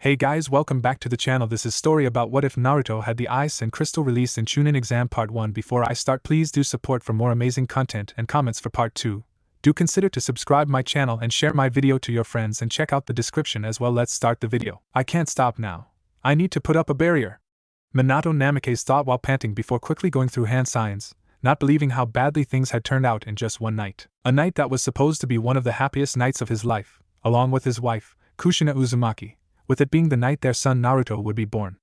Hey guys, welcome back to the channel. This is story about what if Naruto had the ice and crystal released in Chunin exam part 1. Before I start, please do support for more amazing content and comments for part 2. Do consider to subscribe my channel and share my video to your friends and check out the description as well. Let's start the video. I can't stop now. I need to put up a barrier. Minato Namikaze thought while panting before quickly going through hand signs, not believing how badly things had turned out in just one night. A night that was supposed to be one of the happiest nights of his life, along with his wife, Kushina Uzumaki, with it being the night their son Naruto would be born.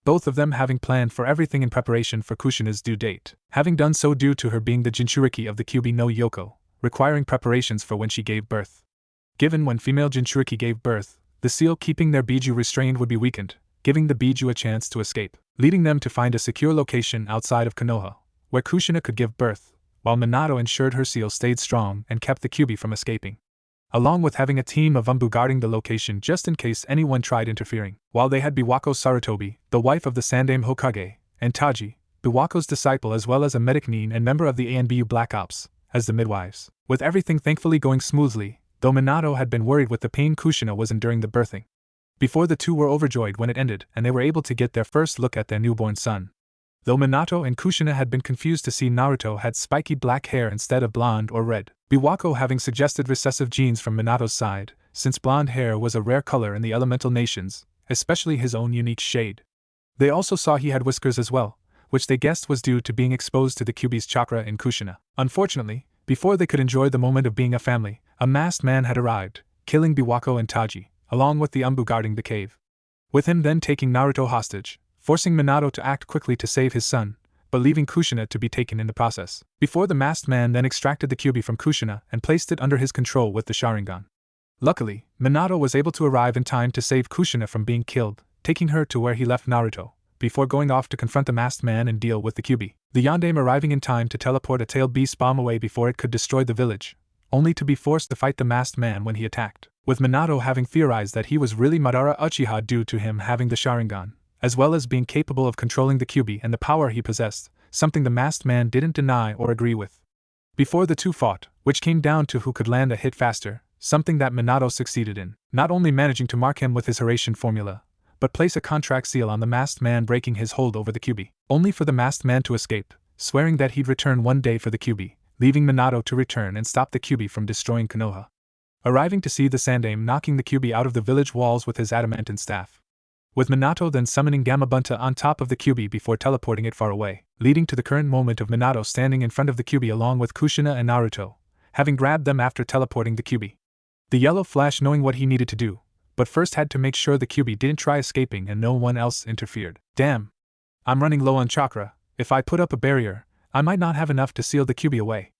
Both of them having planned for everything in preparation for Kushina's due date, having done so due to her being the Jinchuriki of the Kyuubi no Yoko, requiring preparations for when she gave birth. Given when female Jinchuriki gave birth, the seal keeping their Biju restrained would be weakened, giving the Biju a chance to escape, leading them to find a secure location outside of Konoha, where Kushina could give birth, while Minato ensured her seal stayed strong and kept the Kyuubi from escaping, along with having a team of Anbu guarding the location just in case anyone tried interfering. While they had Biwako Sarutobi, the wife of the Sandaime Hokage, and Taji, Biwako's disciple, as well as a medic Nin and member of the Anbu Black Ops, as the midwives. With everything thankfully going smoothly, though Minato had been worried with the pain Kushina was enduring the birthing. Before the two were overjoyed when it ended and they were able to get their first look at their newborn son. Though Minato and Kushina had been confused to see Naruto had spiky black hair instead of blonde or red, Biwako having suggested recessive genes from Minato's side, since blonde hair was a rare color in the elemental nations, especially his own unique shade. They also saw he had whiskers as well, which they guessed was due to being exposed to the Kyuubi's chakra in Kushina. Unfortunately, before they could enjoy the moment of being a family, a masked man had arrived, killing Biwako and Taji, along with the Anbu guarding the cave. With him then taking Naruto hostage, forcing Minato to act quickly to save his son, but leaving Kushina to be taken in the process. Before the masked man then extracted the Kyuubi from Kushina and placed it under his control with the Sharingan. Luckily, Minato was able to arrive in time to save Kushina from being killed, taking her to where he left Naruto, before going off to confront the masked man and deal with the Kyuubi. The Yondaime arriving in time to teleport a tailed beast bomb away before it could destroy the village, only to be forced to fight the masked man when he attacked, with Minato having theorized that he was really Madara Uchiha due to him having the Sharingan, as well as being capable of controlling the Kyuubi and the power he possessed, something the masked man didn't deny or agree with. Before the two fought, which came down to who could land a hit faster, something that Minato succeeded in, not only managing to mark him with his Hiraishin formula, but place a contract seal on the masked man breaking his hold over the Kyuubi, only for the masked man to escape, swearing that he'd return one day for the Kyuubi, leaving Minato to return and stop the Kyuubi from destroying Konoha. Arriving to see the Sandaime knocking the Kyuubi out of the village walls with his adamantine staff, with Minato then summoning Gamabunta on top of the Kyuubi before teleporting it far away, leading to the current moment of Minato standing in front of the Kyuubi along with Kushina and Naruto, having grabbed them after teleporting the Kyuubi. The Yellow Flash knowing what he needed to do, but first had to make sure the Kyuubi didn't try escaping and no one else interfered. Damn! I'm running low on chakra. If I put up a barrier, I might not have enough to seal the Kyuubi away,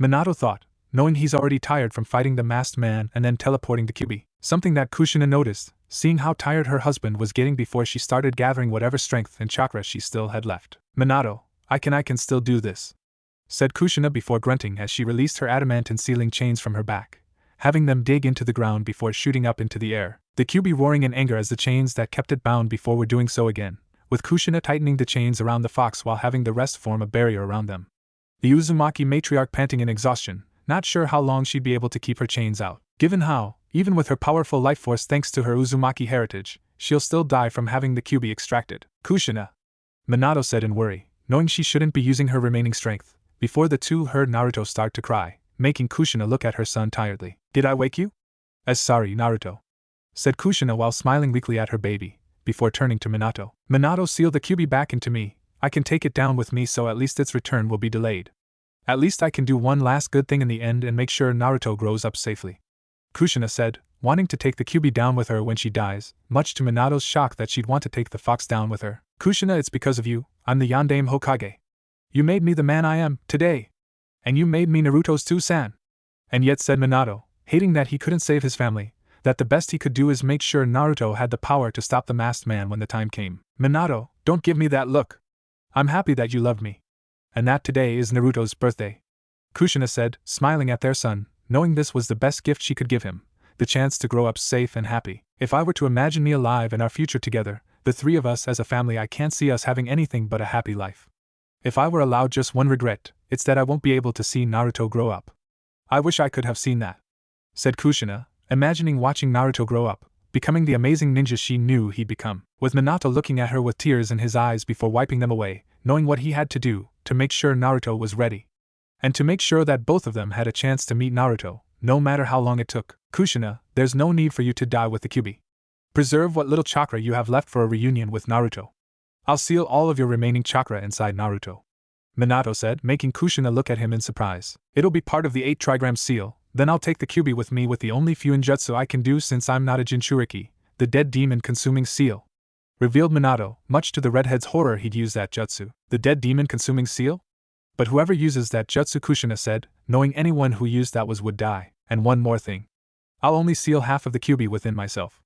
Minato thought, knowing he's already tired from fighting the masked man and then teleporting the Kyuubi, something that Kushina noticed, seeing how tired her husband was getting before she started gathering whatever strength and chakra she still had left. Minato, I can still do this, said Kushina before grunting as she released her adamantine sealing chains from her back, having them dig into the ground before shooting up into the air, the Kyuubi roaring in anger as the chains that kept it bound before were doing so again, with Kushina tightening the chains around the fox while having the rest form a barrier around them. The Uzumaki matriarch panting in exhaustion, not sure how long she'd be able to keep her chains out, given how, even with her powerful life force thanks to her Uzumaki heritage, she'll still die from having the Kyuubi extracted. Kushina, Minato said in worry, knowing she shouldn't be using her remaining strength, before the two heard Naruto start to cry, making Kushina look at her son tiredly. Did I wake you? Sorry, Naruto, said Kushina while smiling weakly at her baby, before turning to Minato. Minato, seal the Kyuubi back into me. I can take it down with me so at least its return will be delayed. At least I can do one last good thing in the end and make sure Naruto grows up safely, Kushina said, wanting to take the Kyuubi down with her when she dies, much to Minato's shock that she'd want to take the fox down with her. Kushina, it's because of you, I'm the Yondaime Hokage. You made me the man I am, today. And you made me Naruto's two-san. And yet, said Minato, hating that he couldn't save his family, that the best he could do is make sure Naruto had the power to stop the masked man when the time came. Minato, don't give me that look. I'm happy that you love me. And that today is Naruto's birthday, Kushina said, smiling at their son, knowing this was the best gift she could give him, the chance to grow up safe and happy. If I were to imagine me alive and our future together, the three of us as a family, I can't see us having anything but a happy life. If I were allowed just one regret, it's that I won't be able to see Naruto grow up. I wish I could have seen that, said Kushina, imagining watching Naruto grow up, becoming the amazing ninja she knew he'd become. With Minato looking at her with tears in his eyes before wiping them away, knowing what he had to do to make sure Naruto was ready. And to make sure that both of them had a chance to meet Naruto, no matter how long it took. Kushina, there's no need for you to die with the Kyuubi. Preserve what little chakra you have left for a reunion with Naruto. I'll seal all of your remaining chakra inside Naruto. Minato said, making Kushina look at him in surprise. It'll be part of the 8 trigram seal, then I'll take the Kyuubi with me with the only Fuinjutsu I can do since I'm not a Jinchuriki, the dead demon consuming seal. Revealed Minato, much to the redhead's horror he'd use that jutsu. The dead demon consuming seal? But whoever uses that jutsu, Kushina said, knowing anyone who used that would die. And one more thing. I'll only seal half of the Kyuubi within myself.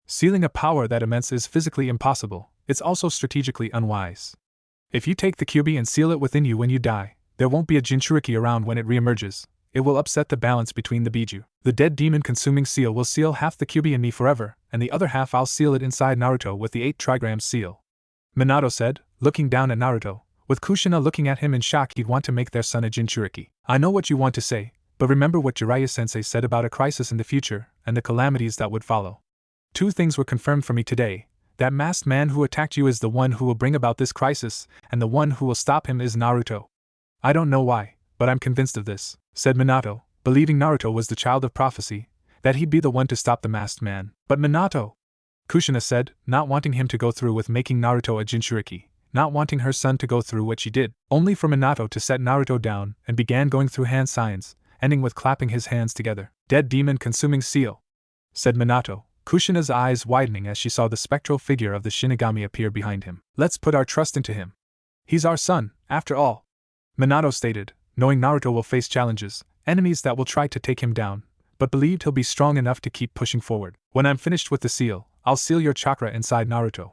Sealing a power that immense is physically impossible, it's also strategically unwise. If you take the Kyuubi and seal it within you when you die, there won't be a Jinchuriki around when it reemerges. It will upset the balance between the Biju. The dead demon consuming seal will seal half the Kyuubi in me forever, and the other half I'll seal it inside Naruto with the 8 trigram seal. Minato said, looking down at Naruto. With Kushina looking at him in shock, he'd want to make their son a Jinchuriki. I know what you want to say, but remember what Jiraiya-sensei said about a crisis in the future, and the calamities that would follow. 2 things were confirmed for me today. That masked man who attacked you is the one who will bring about this crisis, and the one who will stop him is Naruto. I don't know why, but I'm convinced of this, said Minato, believing Naruto was the child of prophecy, that he'd be the one to stop the masked man. But Minato, Kushina said, not wanting him to go through with making Naruto a Jinchuriki, not wanting her son to go through what she did, only for Minato to set Naruto down, and began going through hand signs, ending with clapping his hands together. Dead demon consuming seal, said Minato, Kushina's eyes widening as she saw the spectral figure of the Shinigami appear behind him. Let's put our trust into him. He's our son, after all, Minato stated, knowing Naruto will face challenges, enemies that will try to take him down, but believed he'll be strong enough to keep pushing forward. When I'm finished with the seal, I'll seal your chakra inside Naruto.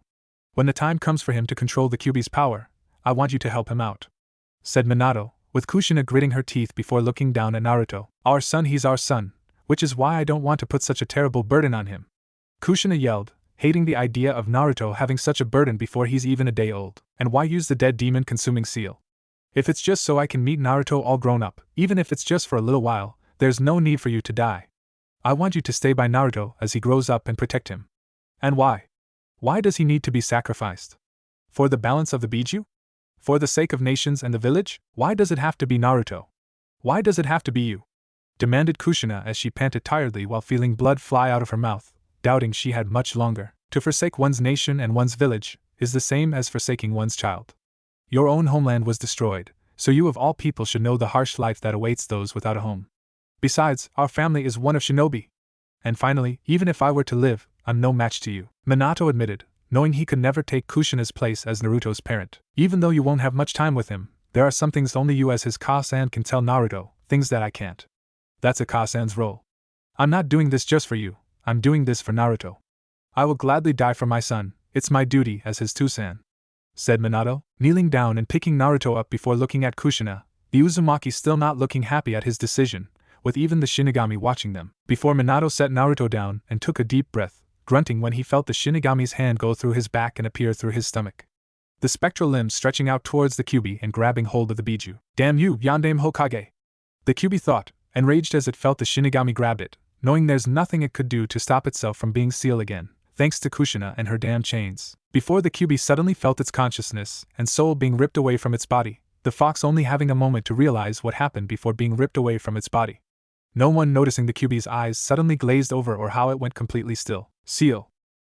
When the time comes for him to control the Kyuubi's power, I want you to help him out, said Minato, with Kushina gritting her teeth before looking down at Naruto. Our son, he's our son, which is why I don't want to put such a terrible burden on him. Kushina yelled, hating the idea of Naruto having such a burden before he's even a day old. And why use the dead demon consuming seal? If it's just so I can meet Naruto all grown up, even if it's just for a little while, there's no need for you to die. I want you to stay by Naruto as he grows up and protect him. And why? Why does he need to be sacrificed? For the balance of the Biju? For the sake of nations and the village? Why does it have to be Naruto? Why does it have to be you? Demanded Kushina as she panted tiredly while feeling blood fly out of her mouth, doubting she had much longer. To forsake one's nation and one's village is the same as forsaking one's child. Your own homeland was destroyed, so you of all people should know the harsh life that awaits those without a home. Besides, our family is one of shinobi. And finally, even if I were to live, I'm no match to you, Minato admitted, knowing he could never take Kushina's place as Naruto's parent. Even though you won't have much time with him, there are some things only you as his Ka-san can tell Naruto, things that I can't. That's a Ka-san's role. I'm not doing this just for you, I'm doing this for Naruto. I will gladly die for my son, it's my duty as his Tusan, said Minato, kneeling down and picking Naruto up before looking at Kushina, the Uzumaki still not looking happy at his decision, with even the Shinigami watching them. Before Minato set Naruto down and took a deep breath, grunting when he felt the Shinigami's hand go through his back and appear through his stomach. The spectral limbs stretching out towards the Kyuubi and grabbing hold of the Biju. Damn you, Yandame Hokage! The Kyuubi thought, enraged as it felt the Shinigami grabbed it, knowing there's nothing it could do to stop itself from being sealed again, thanks to Kushina and her damn chains. Before the Kyuubi suddenly felt its consciousness and soul being ripped away from its body, the fox only having a moment to realize what happened before being ripped away from its body. No one noticing the Kyuubi's eyes suddenly glazed over or how it went completely still. Seal,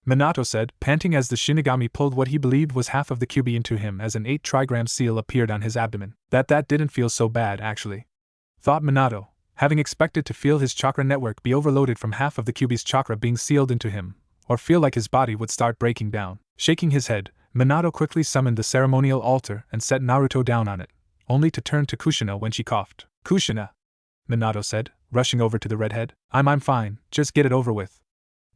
Minato said, panting as the Shinigami pulled what he believed was half of the Kyuubi into him as an 8 trigram seal appeared on his abdomen. That didn't feel so bad actually, thought Minato, having expected to feel his chakra network be overloaded from half of the Kyuubi's chakra being sealed into him, or feel like his body would start breaking down. Shaking his head, Minato quickly summoned the ceremonial altar and set Naruto down on it, only to turn to Kushina when she coughed. Kushina, Minato said, rushing over to the redhead. I'm fine, just get it over with,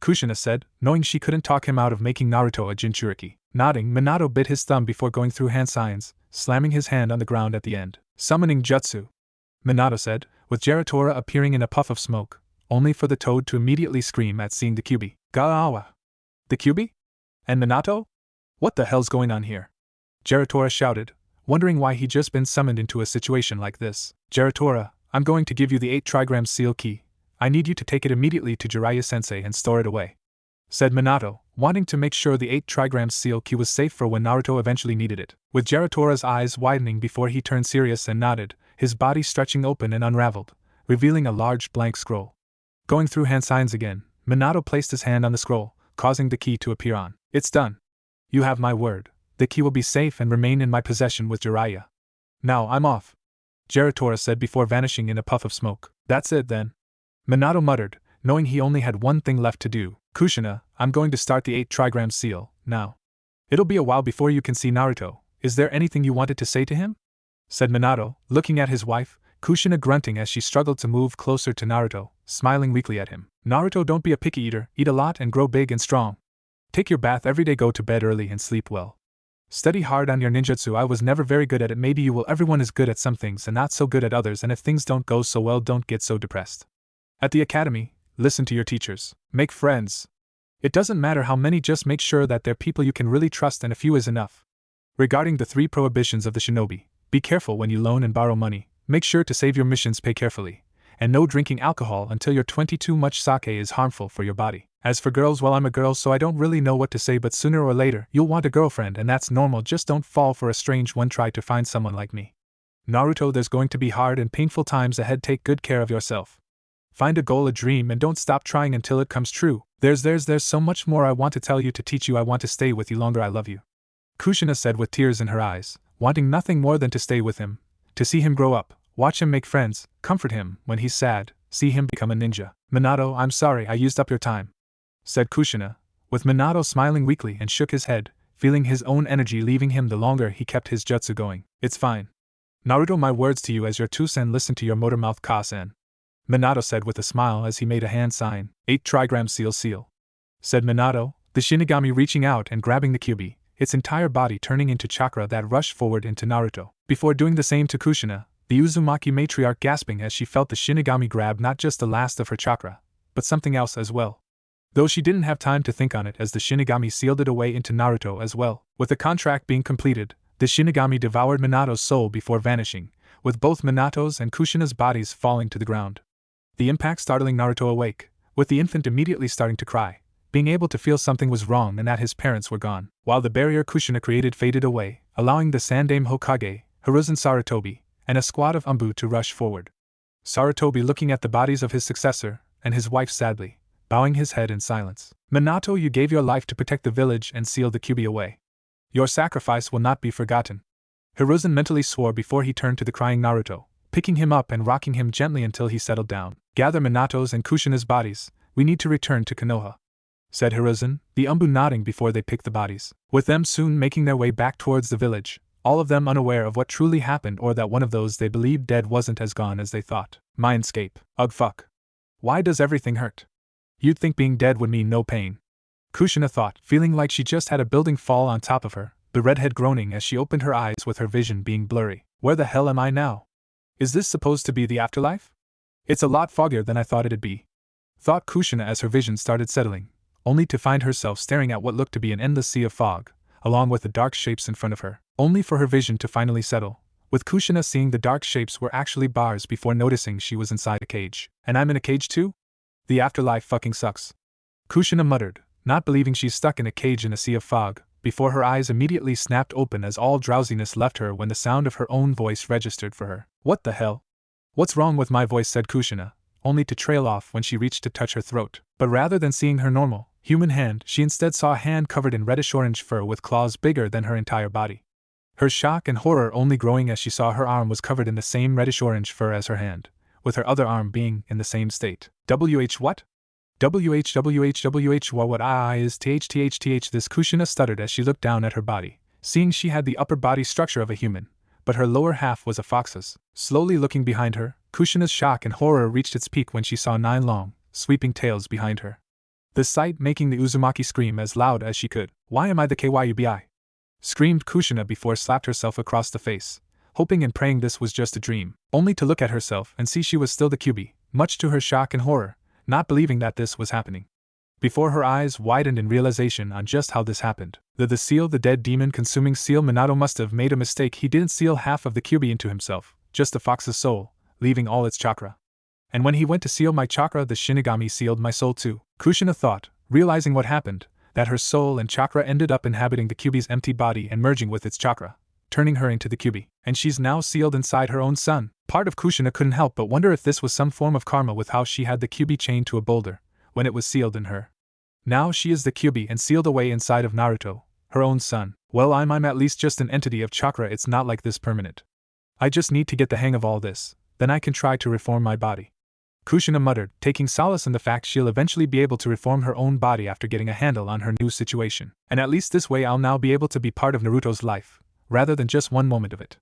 Kushina said, knowing she couldn't talk him out of making Naruto a Jinchuriki. Nodding, Minato bit his thumb before going through hand signs, slamming his hand on the ground at the end. Summoning jutsu, Minato said, with Geratora appearing in a puff of smoke, only for the toad to immediately scream at seeing the Kyuubi. Gaawa! The Kyuubi? And Minato? What the hell's going on here? Geratora shouted, wondering why he'd just been summoned into a situation like this. Geratora, I'm going to give you the 8 trigram seal key. I need you to take it immediately to Jiraiya-sensei and store it away, said Minato, wanting to make sure the 8 trigram seal key was safe for when Naruto eventually needed it. With Jiratora's eyes widening before he turned serious and nodded, his body stretching open and unraveled, revealing a large blank scroll. Going through hand signs again, Minato placed his hand on the scroll, causing the key to appear on. It's done. You have my word. The key will be safe and remain in my possession with Jiraiya. Now I'm off, Jiratora said before vanishing in a puff of smoke. That's it then, Minato muttered, knowing he only had one thing left to do. Kushina, I'm going to start the 8 trigram seal, now. It'll be a while before you can see Naruto. Is there anything you wanted to say to him? Said Minato, looking at his wife, Kushina grunting as she struggled to move closer to Naruto, smiling weakly at him. Naruto, don't be a picky eater, eat a lot and grow big and strong. Take your bath every day, go to bed early and sleep well. Study hard on your ninjutsu. I was never very good at it. Maybe you will. Everyone is good at some things and not so good at others, and if things don't go so well, don't get so depressed. At the academy, listen to your teachers. Make friends. It doesn't matter how many, just make sure that they're people you can really trust, and a few is enough. Regarding the 3 prohibitions of the shinobi, be careful when you loan and borrow money, make sure to save your missions, pay carefully, and no drinking alcohol until you're 20. Too much sake is harmful for your body. As for girls, well, I'm a girl, so I don't really know what to say, but sooner or later, you'll want a girlfriend, and that's normal. Just don't fall for a strange one. Try to find someone like me. Naruto, there's going to be hard and painful times ahead. Take good care of yourself. Find a goal, a dream, and don't stop trying until it comes true. There's so much more I want to tell you, to teach you. I want to stay with you longer. I love you, Kushina said with tears in her eyes, wanting nothing more than to stay with him, to see him grow up, watch him make friends, comfort him when he's sad, see him become a ninja. Minato, I'm sorry I used up your time, said Kushina, with Minato smiling weakly, and shook his head, feeling his own energy leaving him the longer he kept his jutsu going. It's fine. Naruto, my words to you as your two-sen, listen to your motor mouth, Ka-sen, Minato said with a smile as he made a hand sign. 8 trigram seal, said Minato, the Shinigami reaching out and grabbing the kyubi, its entire body turning into chakra that rushed forward into Naruto. Before doing the same to Kushina, the Uzumaki matriarch gasping as she felt the Shinigami grab not just the last of her chakra, but something else as well. Though she didn't have time to think on it, as the Shinigami sealed it away into Naruto as well. With the contract being completed, the Shinigami devoured Minato's soul before vanishing, with both Minato's and Kushina's bodies falling to the ground. The impact startling Naruto awake, with the infant immediately starting to cry, being able to feel something was wrong and that his parents were gone. While the barrier Kushina created faded away, allowing the Sandaime Hokage, Hiruzen Sarutobi, and a squad of Anbu to rush forward. Sarutobi looking at the bodies of his successor, and his wife sadly, bowing his head in silence. Minato, you gave your life to protect the village and seal the kyubi away. Your sacrifice will not be forgotten. Hiruzen mentally swore before he turned to the crying Naruto, picking him up and rocking him gently until he settled down. Gather Minato's and Kushina's bodies, we need to return to Konoha, said Hiruzen, the Anbu nodding before they picked the bodies, with them soon making their way back towards the village, all of them unaware of what truly happened, or that one of those they believed dead wasn't as gone as they thought. Mindscape. Ugh, fuck. Why does everything hurt? You'd think being dead would mean no pain, Kushina thought, feeling like she just had a building fall on top of her, the redhead groaning as she opened her eyes with her vision being blurry. Where the hell am I now? Is this supposed to be the afterlife? It's a lot foggier than I thought it'd be, thought Kushina as her vision started settling, only to find herself staring at what looked to be an endless sea of fog, along with the dark shapes in front of her, only for her vision to finally settle, with Kushina seeing the dark shapes were actually bars before noticing she was inside a cage. And I'm in a cage too? The afterlife fucking sucks, Kushina muttered, not believing she's stuck in a cage in a sea of fog, before her eyes immediately snapped open as all drowsiness left her when the sound of her own voice registered for her. What the hell? What's wrong with my voice, said Kushina, only to trail off when she reached to touch her throat. But rather than seeing her normal, human hand, she instead saw a hand covered in reddish-orange fur with claws bigger than her entire body. Her shock and horror only growing as she saw her arm was covered in the same reddish-orange fur as her hand, with her other arm being in the same state. WH what? WH what I is th this Kushina stuttered as she looked down at her body, seeing she had the upper body structure of a human, but her lower half was a fox's. Slowly looking behind her, Kushina's shock and horror reached its peak when she saw 9 long, sweeping tails behind her. The sight making the Uzumaki scream as loud as she could. Why am I the Kyubi? Screamed Kushina before slapped herself across the face, hoping and praying this was just a dream, only to look at herself and see she was still the Kyubi, much to her shock and horror, not believing that this was happening. Before her eyes widened in realization on just how this happened. The seal, the dead demon-consuming seal. Minato must have made a mistake. He didn't seal half of the kyubi into himself, just the fox's soul, leaving all its chakra. And when he went to seal my chakra, the Shinigami sealed my soul too, Kushina thought, realizing what happened, that her soul and chakra ended up inhabiting the Kyuubi's empty body and merging with its chakra, turning her into the Kyuubi, and she's now sealed inside her own son. Part of Kushina couldn't help but wonder if this was some form of karma with how she had the Kyuubi chained to a boulder, when it was sealed in her. Now she is the Kyuubi and sealed away inside of Naruto, her own son. Well, I'm at least just an entity of chakra, it's not like this permanent. I just need to get the hang of all this, then I can try to reform my body. Kushina muttered, taking solace in the fact she'll eventually be able to reform her own body after getting a handle on her new situation. And at least this way I'll now be able to be part of Naruto's life, rather than just one moment of it.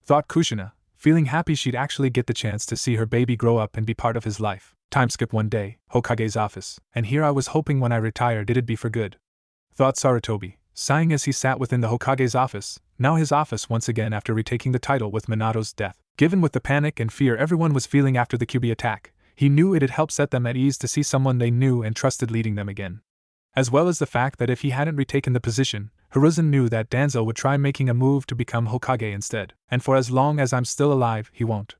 Thought Kushina, feeling happy she'd actually get the chance to see her baby grow up and be part of his life. Time skip one day, Hokage's office, and here I was hoping when I retired it'd be for good. Thought Sarutobi, sighing as he sat within the Hokage's office, now his office once again after retaking the title with Minato's death. Given with the panic and fear everyone was feeling after the Kyuubi attack, he knew it'd help set them at ease to see someone they knew and trusted leading them again. As well as the fact that if he hadn't retaken the position, Hiruzen knew that Danzo would try making a move to become Hokage instead, and for as long as I'm still alive, he won't.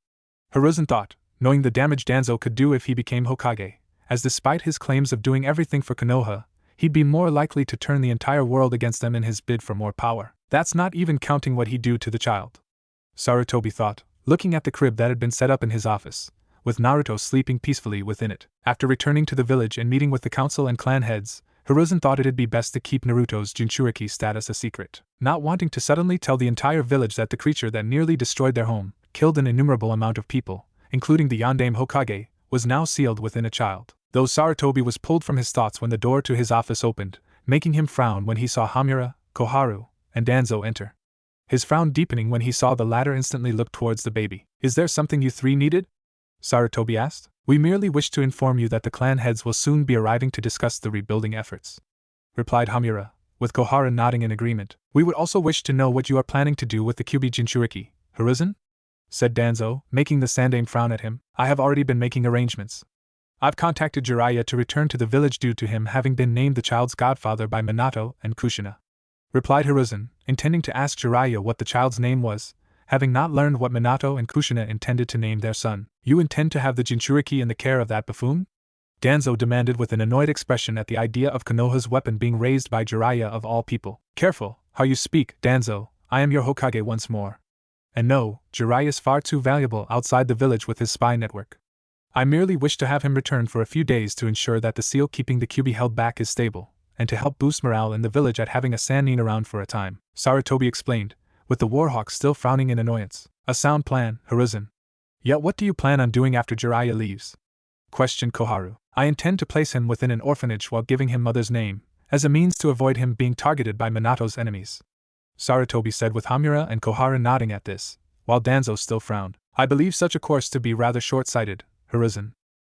Hiruzen thought, knowing the damage Danzo could do if he became Hokage, as despite his claims of doing everything for Konoha, he'd be more likely to turn the entire world against them in his bid for more power. That's not even counting what he'd do to the child. Sarutobi thought, looking at the crib that had been set up in his office, with Naruto sleeping peacefully within it. After returning to the village and meeting with the council and clan heads, Hiruzen thought it'd be best to keep Naruto's Jinchuriki status a secret, not wanting to suddenly tell the entire village that the creature that nearly destroyed their home, killed an innumerable amount of people, including the Yondaime Hokage, was now sealed within a child. Though Sarutobi was pulled from his thoughts when the door to his office opened, making him frown when he saw Hamura, Koharu, and Danzo enter. His frown deepening when he saw the latter instantly look towards the baby. Is there something you three needed? Sarutobi asked. We merely wish to inform you that the clan heads will soon be arriving to discuss the rebuilding efforts, replied Hamura, with Koharu nodding in agreement. We would also wish to know what you are planning to do with the Kyuubi Jinchuriki, Hiruzen? Said Danzo, making the Sandaime frown at him. I have already been making arrangements. I've contacted Jiraiya to return to the village due to him having been named the child's godfather by Minato and Kushina, replied Hiruzen, intending to ask Jiraiya what the child's name was, having not learned what Minato and Kushina intended to name their son. You intend to have the Jinchuriki in the care of that buffoon? Danzo demanded with an annoyed expression at the idea of Konoha's weapon being raised by Jiraiya of all people. Careful how you speak, Danzo, I am your Hokage once more. And no, Jiraiya is far too valuable outside the village with his spy network. I merely wish to have him return for a few days to ensure that the seal keeping the Kyuubi held back is stable, and to help boost morale in the village at having a Sannin around for a time, Sarutobi explained, with the Warhawk still frowning in annoyance. A sound plan, Hiruzen. Yet what do you plan on doing after Jiraiya leaves? Questioned Koharu. I intend to place him within an orphanage while giving him mother's name, as a means to avoid him being targeted by Minato's enemies, Sarutobi said with Hamura and Koharu nodding at this, while Danzo still frowned. I believe such a course to be rather short-sighted, Hiruzen.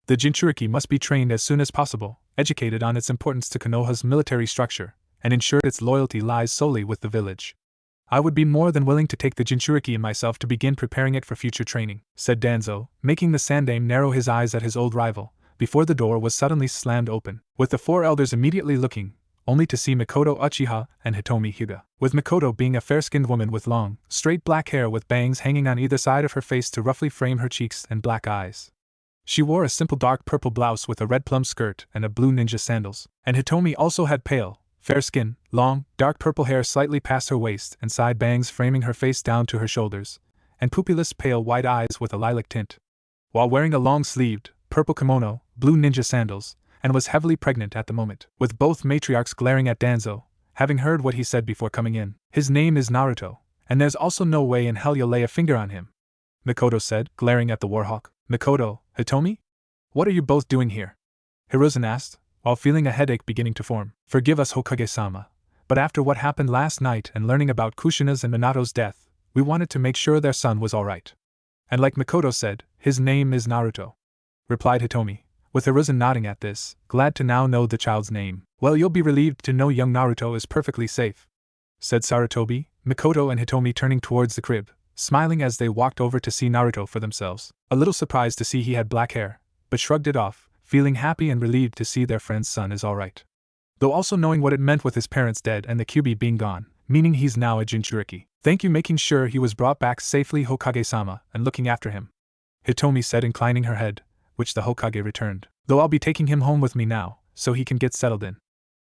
The Jinchuriki must be trained as soon as possible, educated on its importance to Konoha's military structure, and ensured its loyalty lies solely with the village. I would be more than willing to take the Jinchuriki and myself to begin preparing it for future training, said Danzo, making the Sandaime narrow his eyes at his old rival, before the door was suddenly slammed open, with the four elders immediately looking, only to see Mikoto Uchiha and Hitomi Higa, with Mikoto being a fair-skinned woman with long, straight black hair with bangs hanging on either side of her face to roughly frame her cheeks and black eyes. She wore a simple dark purple blouse with a red plum skirt and a blue ninja sandals, and Hitomi also had pale, fair skin, long, dark purple hair slightly past her waist and side bangs framing her face down to her shoulders, and pupilless pale white eyes with a lilac tint. While wearing a long-sleeved, purple kimono, blue ninja sandals, and was heavily pregnant at the moment, with both matriarchs glaring at Danzo, having heard what he said before coming in. His name is Naruto, and there's also no way in hell you'll lay a finger on him, Mikoto said, glaring at the Warhawk. Mikoto, Hitomi? What are you both doing here? Hiruzen asked, while feeling a headache beginning to form. Forgive us, Hokage-sama, but after what happened last night and learning about Kushina's and Minato's death, we wanted to make sure their son was alright. And like Mikoto said, his name is Naruto, replied Hitomi, with Hiruzen nodding at this, glad to now know the child's name. Well, you'll be relieved to know young Naruto is perfectly safe, said Sarutobi, Mikoto and Hitomi turning towards the crib, smiling as they walked over to see Naruto for themselves, a little surprised to see he had black hair, but shrugged it off, feeling happy and relieved to see their friend's son is alright. Though also knowing what it meant with his parents dead and the Kyuubi being gone, meaning he's now a Jinchuriki. Thank you, making sure he was brought back safely, Hokage-sama, and looking after him, Hitomi said, inclining her head, which the Hokage returned. Though I'll be taking him home with me now, so he can get settled in.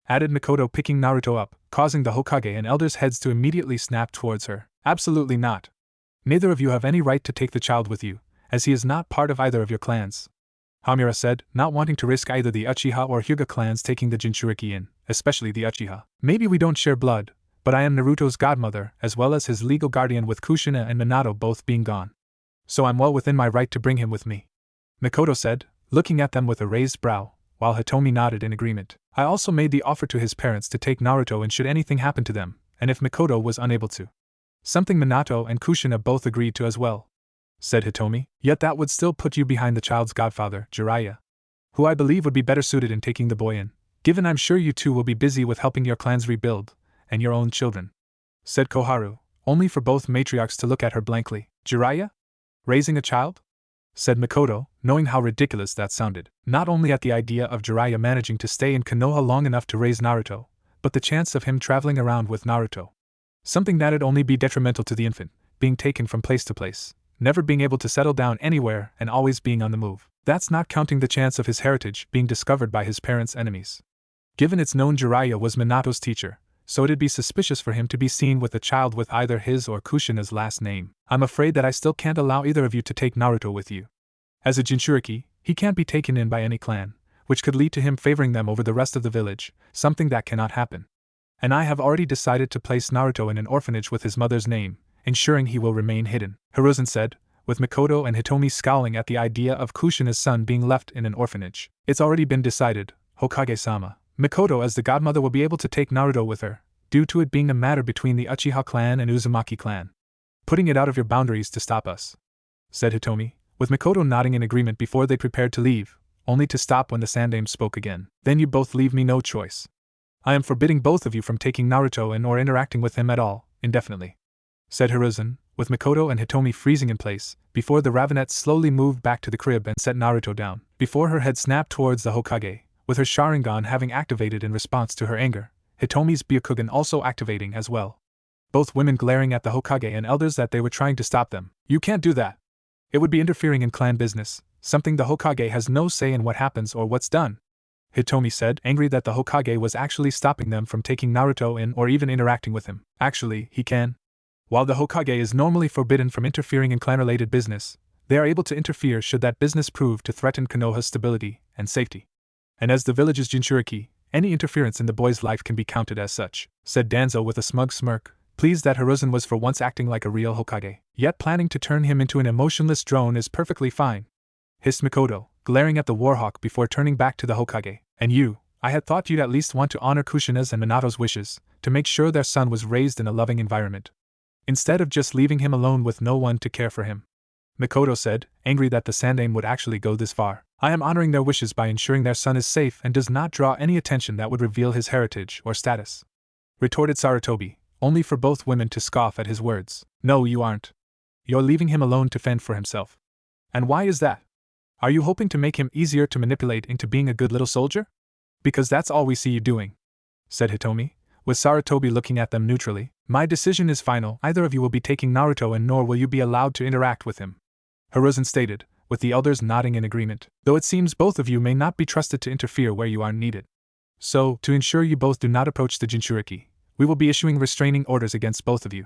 added Mikoto, picking Naruto up, causing the Hokage and elders' heads to immediately snap towards her. Absolutely not. Neither of you have any right to take the child with you, as he is not part of either of your clans. Hamura said, not wanting to risk either the Uchiha or Hyuga clans taking the Jinchuriki in, especially the Uchiha. Maybe we don't share blood, but I am Naruto's godmother as well as his legal guardian, with Kushina and Minato both being gone. So I'm well within my right to bring him with me. Mikoto said, looking at them with a raised brow, while Hitomi nodded in agreement. I also made the offer to his parents to take Naruto in should anything happen to them, and if Mikoto was unable to. Something Minato and Kushina both agreed to as well, said Hitomi. Yet that would still put you behind the child's godfather, Jiraiya, who I believe would be better suited in taking the boy in, given I'm sure you two will be busy with helping your clans rebuild, and your own children, said Koharu, only for both matriarchs to look at her blankly. Jiraiya? Raising a child? Said Mikoto, knowing how ridiculous that sounded, not only at the idea of Jiraiya managing to stay in Konoha long enough to raise Naruto, but the chance of him traveling around with Naruto. Something that'd only be detrimental to the infant, being taken from place to place, never being able to settle down anywhere and always being on the move. That's not counting the chance of his heritage being discovered by his parents' enemies. Given it's known Jiraiya was Minato's teacher, so it'd be suspicious for him to be seen with a child with either his or Kushina's last name. I'm afraid that I still can't allow either of you to take Naruto with you. As a Jinchuriki, he can't be taken in by any clan, which could lead to him favoring them over the rest of the village, something that cannot happen. And I have already decided to place Naruto in an orphanage with his mother's name, ensuring he will remain hidden, Hiruzen said, with Mikoto and Hitomi scowling at the idea of Kushina's son being left in an orphanage. It's already been decided, Hokage-sama. Mikoto as the godmother will be able to take Naruto with her, due to it being a matter between the Uchiha clan and Uzumaki clan. Putting it out of your boundaries to stop us, said Hitomi, with Mikoto nodding in agreement before they prepared to leave, only to stop when the Sandaime spoke again. Then you both leave me no choice. I am forbidding both of you from taking Naruto in or interacting with him at all, indefinitely, said Hiruzen, with Mikoto and Hitomi freezing in place, before the Ravenet slowly moved back to the crib and set Naruto down, before her head snapped towards the Hokage, with her Sharingan having activated in response to her anger, Hitomi's Byakugan also activating as well. Both women glaring at the Hokage and elders that they were trying to stop them. You can't do that. It would be interfering in clan business, something the Hokage has no say in what happens or what's done, Hitomi said, angry that the Hokage was actually stopping them from taking Naruto in or even interacting with him. Actually, he can. While the Hokage is normally forbidden from interfering in clan-related business, they are able to interfere should that business prove to threaten Konoha's stability and safety. And as the village's Jinchuriki, any interference in the boy's life can be counted as such, said Danzo with a smug smirk, pleased that Hiruzen was for once acting like a real Hokage. Yet planning to turn him into an emotionless drone is perfectly fine, hissed Mikoto, glaring at the Warhawk before turning back to the Hokage. And you, I had thought you'd at least want to honor Kushina's and Minato's wishes, to make sure their son was raised in a loving environment, instead of just leaving him alone with no one to care for him. Mikoto said, angry that the Sandaime would actually go this far. I am honoring their wishes by ensuring their son is safe and does not draw any attention that would reveal his heritage or status, retorted Sarutobi, only for both women to scoff at his words. No, you aren't. You're leaving him alone to fend for himself. And why is that? Are you hoping to make him easier to manipulate into being a good little soldier? Because that's all we see you doing, said Hitomi, with Sarutobi looking at them neutrally. My decision is final. Either of you will be taking Naruto and nor will you be allowed to interact with him, Hiruzen stated, with the elders nodding in agreement, though it seems both of you may not be trusted to interfere where you are needed. So, to ensure you both do not approach the Jinchuriki, we will be issuing restraining orders against both of you,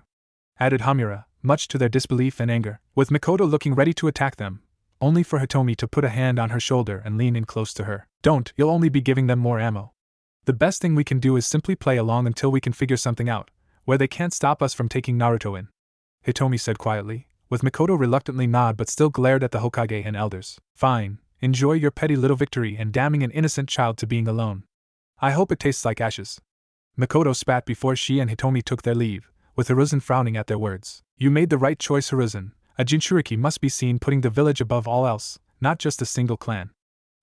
added Hamura, much to their disbelief and anger, with Mikoto looking ready to attack them, only for Hitomi to put a hand on her shoulder and lean in close to her. Don't, you'll only be giving them more ammo. The best thing we can do is simply play along until we can figure something out, where they can't stop us from taking Naruto in, Hitomi said quietly, with Mikoto reluctantly nod but still glared at the Hokage and elders. Fine, enjoy your petty little victory and damning an innocent child to being alone. I hope it tastes like ashes. Mikoto spat before she and Hitomi took their leave, with Hiruzen frowning at their words. You made the right choice, Hiruzen. A Jinchuriki must be seen putting the village above all else, not just a single clan.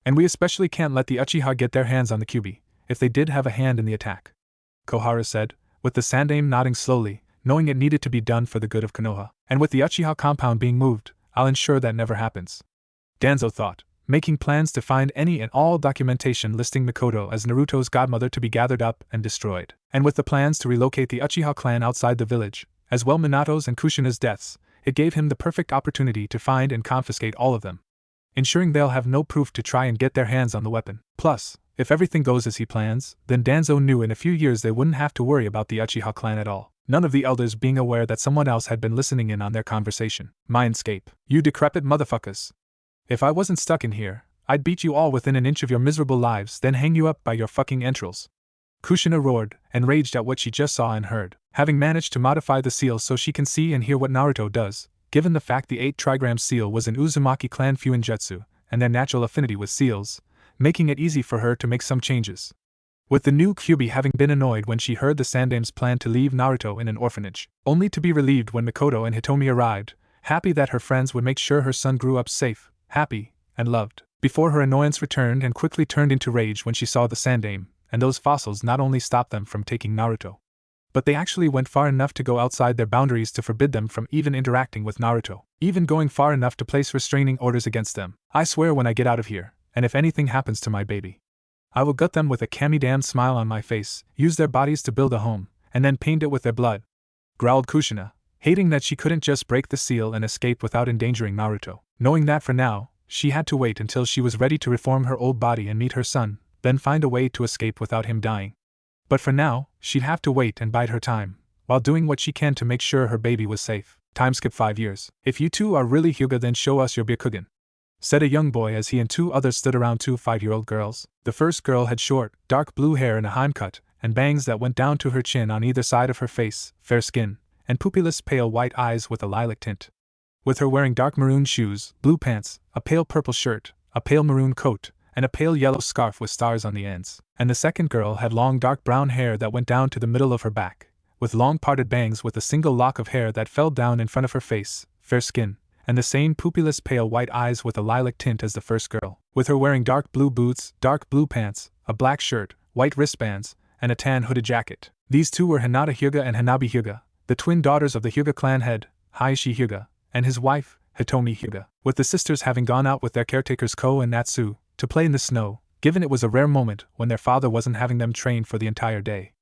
And we especially can't let the Uchiha get their hands on the Kyuubi, if they did have a hand in the attack, Koharu said, with the Sandaime nodding slowly, knowing it needed to be done for the good of Konoha. And with the Uchiha compound being moved, I'll ensure that never happens, Danzo thought, making plans to find any and all documentation listing Mikoto as Naruto's godmother to be gathered up and destroyed. And with the plans to relocate the Uchiha clan outside the village, as well Minato's and Kushina's deaths, it gave him the perfect opportunity to find and confiscate all of them, ensuring they'll have no proof to try and get their hands on the weapon. Plus, If everything goes as he plans, then Danzo knew in a few years they wouldn't have to worry about the Uchiha clan at all, none of the elders being aware that someone else had been listening in on their conversation. Mindscape. You decrepit motherfuckers. If I wasn't stuck in here, I'd beat you all within an inch of your miserable lives, then hang you up by your fucking entrails. Kushina roared, enraged at what she just saw and heard. Having managed to modify the seal so she can see and hear what Naruto does, given the fact the 8 trigram seal was an Uzumaki clan Fuinjutsu, and their natural affinity with seals, making it easy for her to make some changes. With the new Kyuubi having been annoyed when she heard the Sandame's plan to leave Naruto in an orphanage, only to be relieved when Mikoto and Hitomi arrived, happy that her friends would make sure her son grew up safe, happy, and loved, before her annoyance returned and quickly turned into rage when she saw the Sandame, and those fossils not only stopped them from taking Naruto, but they actually went far enough to go outside their boundaries to forbid them from even interacting with Naruto, even going far enough to place restraining orders against them. I swear when I get out of here, and if anything happens to my baby, I will gut them with a kami-damn smile on my face, use their bodies to build a home, and then paint it with their blood, growled Kushina, hating that she couldn't just break the seal and escape without endangering Naruto, knowing that for now, she had to wait until she was ready to reform her old body and meet her son, then find a way to escape without him dying. But for now, she'd have to wait and bide her time, while doing what she can to make sure her baby was safe. Timeskip 5 years. If you two are really Hyuga, then show us your Byakugan, said a young boy as he and 2 others stood around 2 5-year-old girls. The first girl had short, dark blue hair in a haimcut, and bangs that went down to her chin on either side of her face, fair skin, and pupilless pale white eyes with a lilac tint. With her wearing dark maroon shoes, blue pants, a pale purple shirt, a pale maroon coat, and a pale yellow scarf with stars on the ends. And the second girl had long dark brown hair that went down to the middle of her back, with long parted bangs with a single lock of hair that fell down in front of her face, fair skin, and the same pupilless pale white eyes with a lilac tint as the first girl. With her wearing dark blue boots, dark blue pants, a black shirt, white wristbands, and a tan hooded jacket. These two were Hinata Hyuga and Hanabi Hyuga, the twin daughters of the Hyuga clan head, Hiashi Hyuga, and his wife, Hitomi Hyuga, with the sisters having gone out with their caretakers Ko and Natsu to play in the snow, given it was a rare moment when their father wasn't having them train for the entire day,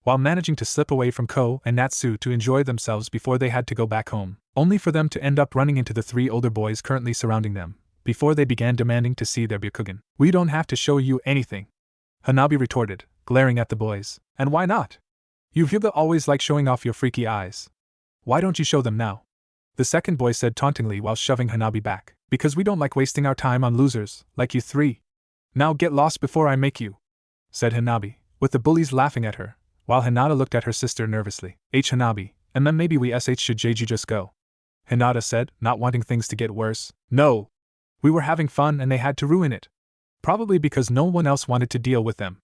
while managing to slip away from Ko and Natsu to enjoy themselves before they had to go back home, only for them to end up running into the 3 older boys currently surrounding them, before they began demanding to see their Byakugan. We don't have to show you anything, Hanabi retorted, glaring at the boys. And why not? You Hyuga always like showing off your freaky eyes. Why don't you show them now? The second boy said tauntingly while shoving Hanabi back. Because we don't like wasting our time on losers, like you 3. Now get lost before I make you, said Hanabi, with the bullies laughing at her, while Hinata looked at her sister nervously. Hanabi, and then maybe we should just go, Hinata said, not wanting things to get worse. No. We were having fun and they had to ruin it. Probably because no one else wanted to deal with them,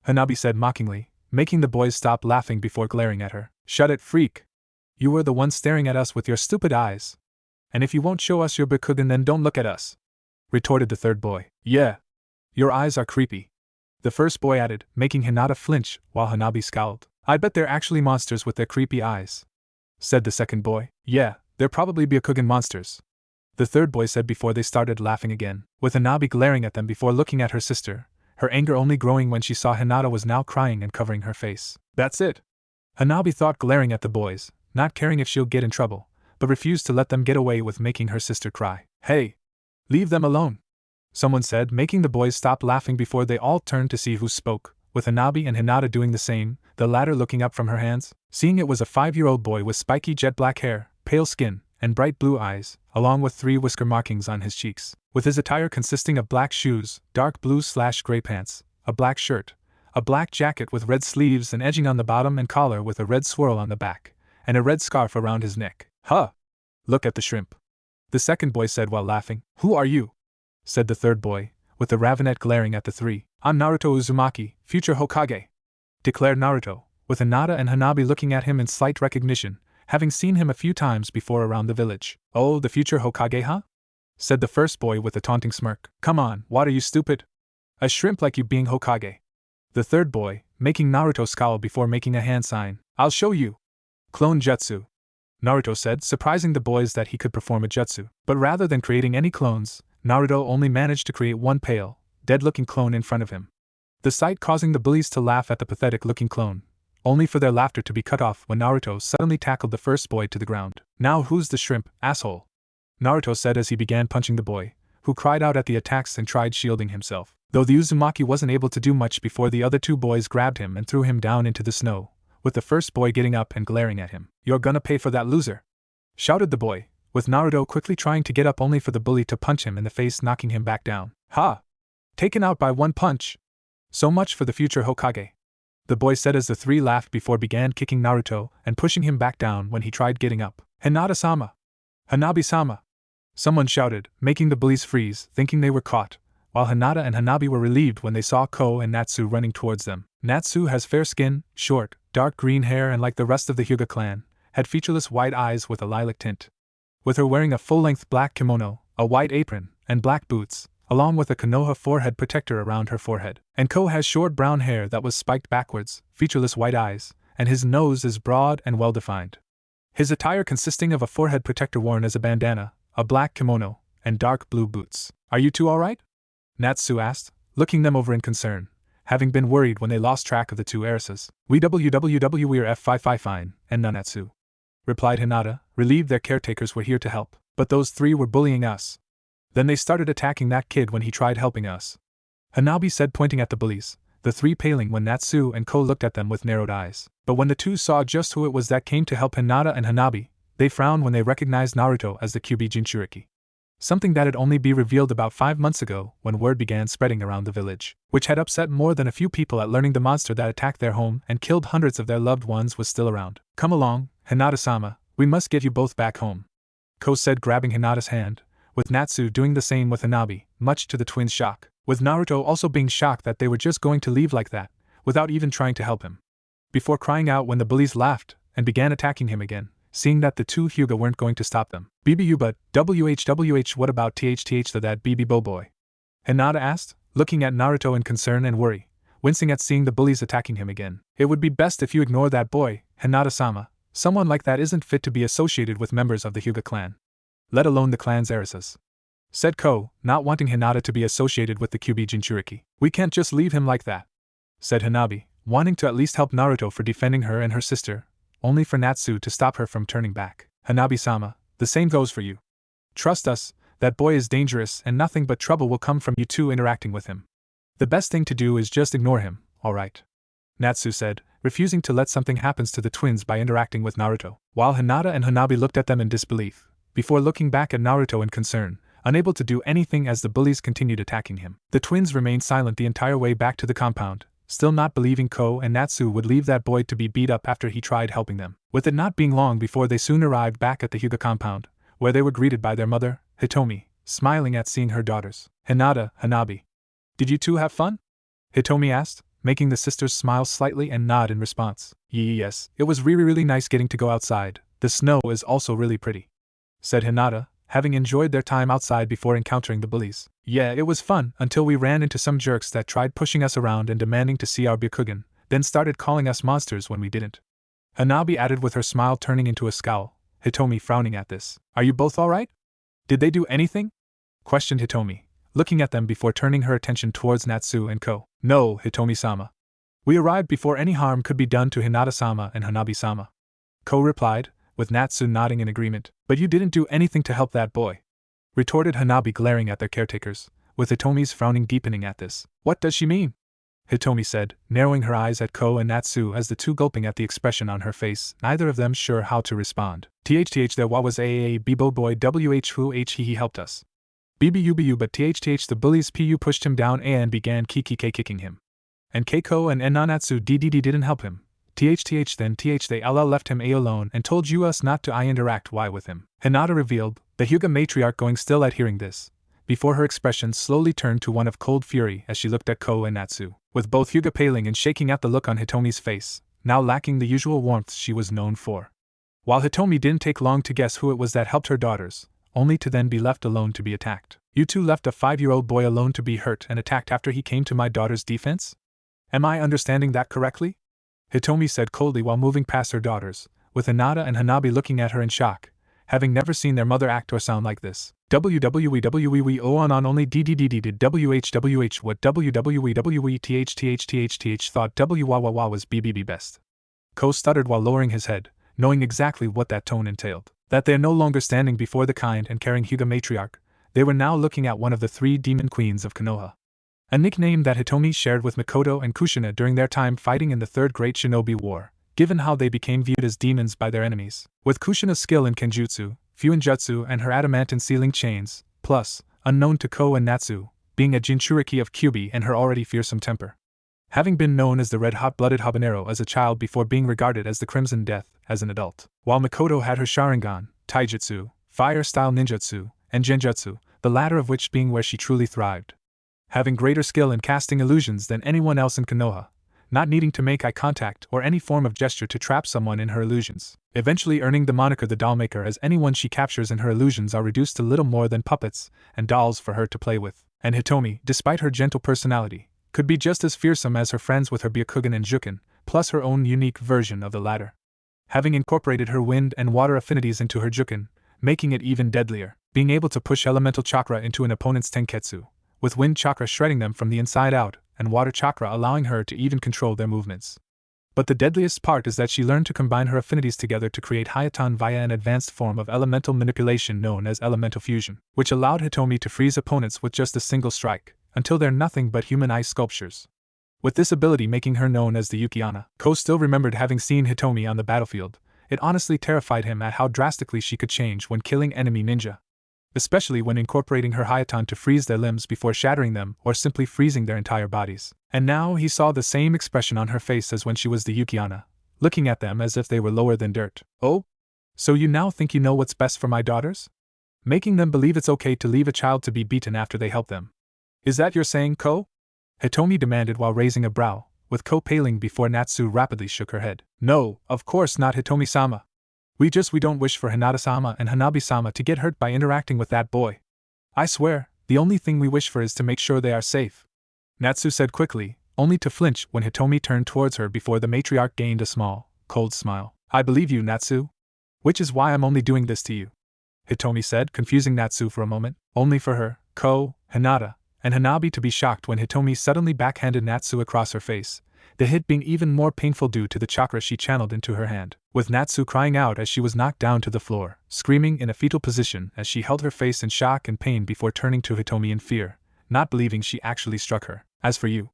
Hanabi said mockingly, making the boys stop laughing before glaring at her. Shut it, freak. You were the one staring at us with your stupid eyes. And if you won't show us your Byakugan, then don't look at us, retorted the third boy. Yeah. Your eyes are creepy, the first boy added, making Hinata flinch, while Hanabi scowled. I bet they're actually monsters with their creepy eyes, said the second boy. Yeah, they're probably Byakugan monsters, the third boy said before they started laughing again, with Hanabi glaring at them before looking at her sister, her anger only growing when she saw Hinata was now crying and covering her face. That's it, Hanabi thought, glaring at the boys, not caring if she'll get in trouble, but refused to let them get away with making her sister cry. Hey! Leave them alone, someone said, making the boys stop laughing before they all turned to see who spoke, with Hanabi and Hinata doing the same, the latter looking up from her hands, seeing it was a 5-year-old boy with spiky jet black hair, pale skin, and bright blue eyes, along with 3 whisker markings on his cheeks, with his attire consisting of black shoes, dark blue/gray pants, a black shirt, a black jacket with red sleeves and edging on the bottom and collar with a red swirl on the back, and a red scarf around his neck. Huh! Look at the shrimp, the second boy said while laughing. Who are you? Said the third boy, with the ravenet glaring at the 3. I'm Naruto Uzumaki, future Hokage, declared Naruto, with Hinata and Hanabi looking at him in slight recognition, having seen him a few times before around the village. Oh, the future Hokage, huh? Said the first boy with a taunting smirk. Come on, what are you, stupid? A shrimp like you being Hokage, the third boy, making Naruto scowl before making a hand sign. I'll show you. Clone jutsu, Naruto said, surprising the boys that he could perform a jutsu. But rather than creating any clones, Naruto only managed to create one pale, dead-looking clone in front of him, the sight causing the bullies to laugh at the pathetic-looking clone, only for their laughter to be cut off when Naruto suddenly tackled the first boy to the ground. Now who's the shrimp, asshole? Naruto said as he began punching the boy, who cried out at the attacks and tried shielding himself. Though the Uzumaki wasn't able to do much before the other two boys grabbed him and threw him down into the snow, with the first boy getting up and glaring at him. "You're gonna pay for that, loser!" shouted the boy, with Naruto quickly trying to get up only for the bully to punch him in the face, knocking him back down. "Ha! Taken out by one punch! So much for the future Hokage," the boy said as the three laughed before began kicking Naruto and pushing him back down when he tried getting up. "Hinata-sama! Hanabi-sama!" someone shouted, making the bullies freeze, thinking they were caught, while Hinata and Hanabi were relieved when they saw Ko and Natsu running towards them. Natsu has fair skin, short, dark green hair, and like the rest of the Hyuga clan, had featureless white eyes with a lilac tint. With her wearing a full-length black kimono, a white apron, and black boots, along with a Konoha forehead protector around her forehead. And Ko has short brown hair that was spiked backwards, featureless white eyes, and his nose is broad and well-defined. His attire consisting of a forehead protector worn as a bandana, a black kimono, and dark blue boots. "Are you two alright?" Natsu asked, looking them over in concern, having been worried when they lost track of the two heiresses. "We're F55 fine, and Nanatsu," replied Hinata, relieved their caretakers were here to help. "But those three were bullying us. Then they started attacking that kid when he tried helping us," Hanabi said, pointing at the bullies, the three paling when Natsu and Ko looked at them with narrowed eyes. But when the two saw just who it was that came to help Hinata and Hanabi, they frowned when they recognized Naruto as the Kyuubi Jinchuriki. Something that had only been revealed about 5 months ago when word began spreading around the village, which had upset more than a few people at learning the monster that attacked their home and killed hundreds of their loved ones was still around. "Come along, Hinata-sama, we must get you both back home," Ko said, grabbing Hinata's hand, with Natsu doing the same with Hanabi, much to the twins' shock, with Naruto also being shocked that they were just going to leave like that, without even trying to help him. Before crying out when the bullies laughed and began attacking him again, seeing that the two Hyuga weren't going to stop them. "BBU but, WHWH what about THTH that BB boy?" Hinata asked, looking at Naruto in concern and worry, wincing at seeing the bullies attacking him again. "It would be best if you ignore that boy, Hinata-sama. Someone like that isn't fit to be associated with members of the Hyuga clan, let alone the clan's heiresses," said Ko, not wanting Hinata to be associated with the Kyuubi Jinchuriki. "We can't just leave him like that," said Hanabi, wanting to at least help Naruto for defending her and her sister, only for Natsu to stop her from turning back. "Hanabi-sama, the same goes for you. Trust us, that boy is dangerous and nothing but trouble will come from you two interacting with him. The best thing to do is just ignore him, alright?" Natsu said, refusing to let something happen to the twins by interacting with Naruto, while Hinata and Hanabi looked at them in disbelief, before looking back at Naruto in concern, unable to do anything as the bullies continued attacking him. The twins remained silent the entire way back to the compound, still not believing Ko and Natsu would leave that boy to be beat up after he tried helping them. With it not being long before they soon arrived back at the Hyuga compound, where they were greeted by their mother, Hitomi, smiling at seeing her daughters. "Hinata, Hanabi, did you two have fun?" Hitomi asked, making the sisters smile slightly and nod in response. "Yes, it was really nice getting to go outside. The snow is also really pretty," said Hinata, having enjoyed their time outside before encountering the bullies. "Yeah, it was fun until we ran into some jerks that tried pushing us around and demanding to see our Byakugan, then started calling us monsters when we didn't," Hanabi added with her smile turning into a scowl, Hitomi frowning at this. "Are you both alright? Did they do anything?" questioned Hitomi, looking at them before turning her attention towards Natsu and Ko. "No, Hitomi-sama. We arrived before any harm could be done to Hinata-sama and Hanabi-sama," Ko replied, with Natsu nodding in agreement. "But you didn't do anything to help that boy," retorted Hanabi, glaring at their caretakers, with Hitomi's frowning deepening at this. "What does she mean?" Hitomi said, narrowing her eyes at Ko and Natsu as the two gulping at the expression on her face, neither of them sure how to respond. "THTH there was a Bibo boy who he helped us. BBUBU but THTH the bullies pu pushed him down and began kicking him. And Keiko and Nanatsu didn't help him. THTH then they left him alone and told us not to interact with him," Hinata revealed, the Hyuga matriarch going still at hearing this, before her expression slowly turned to one of cold fury as she looked at Ko and Natsu, with both Hyuga paling and shaking at the look on Hitomi's face, now lacking the usual warmth she was known for. While Hitomi didn't take long to guess who it was that helped her daughters, only to then be left alone to be attacked. "You two left a 5-year-old boy alone to be hurt and attacked after he came to my daughter's defense? Am I understanding that correctly?" Hitomi said coldly while moving past her daughters, with Hinata and Hanabi looking at her in shock, having never seen their mother act or sound like this. "WWE on only did WHWH what WWE THTH thought WWW was BBB best." Ko stuttered while lowering his head, knowing exactly what that tone entailed. That they're no longer standing before the kind and caring Hyuga matriarch, they were now looking at one of the 3 demon queens of Konoha. a nickname that Hitomi shared with Makoto and Kushina during their time fighting in the Third Great Shinobi War, given how they became viewed as demons by their enemies. With Kushina's skill in Kenjutsu, Fuinjutsu and her adamantine sealing chains, plus, unknown to Ko and Natsu, being a Jinchuriki of Kyubi and her already fearsome temper. Having been known as the red-hot-blooded habanero as a child before being regarded as the Crimson Death as an adult. While Makoto had her Sharingan, Taijutsu, fire-style ninjutsu, and Genjutsu, the latter of which being where she truly thrived. Having greater skill in casting illusions than anyone else in Konoha, not needing to make eye contact or any form of gesture to trap someone in her illusions, eventually earning the moniker the Dollmaker as anyone she captures in her illusions are reduced to little more than puppets and dolls for her to play with. And Hitomi, despite her gentle personality, could be just as fearsome as her friends with her Byakugan and Juken, plus her own unique version of the latter. Having incorporated her wind and water affinities into her Juken, making it even deadlier, being able to push elemental chakra into an opponent's tenketsu, with wind chakra shredding them from the inside out, and water chakra allowing her to even control their movements. But the deadliest part is that she learned to combine her affinities together to create Hayatan via an advanced form of elemental manipulation known as elemental fusion, which allowed Hitomi to freeze opponents with just a single strike, until they're nothing but human ice sculptures. With this ability making her known as the Yukiana, Ko still remembered having seen Hitomi on the battlefield. It honestly terrified him at how drastically she could change when killing enemy ninja. Especially when incorporating her Hayatan to freeze their limbs before shattering them or simply freezing their entire bodies. And now he saw the same expression on her face as when she was the Yukiana, looking at them as if they were lower than dirt. Oh? So you now think you know what's best for my daughters? Making them believe it's okay to leave a child to be beaten after they help them. Is that you're saying, Ko? Hitomi demanded while raising a brow, with Ko paling before Natsu rapidly shook her head. No, of course not, Hitomi-sama. We don't wish for Hinata-sama and Hanabi-sama to get hurt by interacting with that boy. I swear, the only thing we wish for is to make sure they are safe. Natsu said quickly, only to flinch when Hitomi turned towards her before the matriarch gained a small, cold smile. I believe you, Natsu. Which is why I'm only doing this to you. Hitomi said, confusing Natsu for a moment, only for her, Ko, Hinata, and Hanabi to be shocked when Hitomi suddenly backhanded Natsu across her face, the hit being even more painful due to the chakra she channeled into her hand, with Natsu crying out as she was knocked down to the floor, screaming in a fetal position as she held her face in shock and pain before turning to Hitomi in fear, not believing she actually struck her. As for you,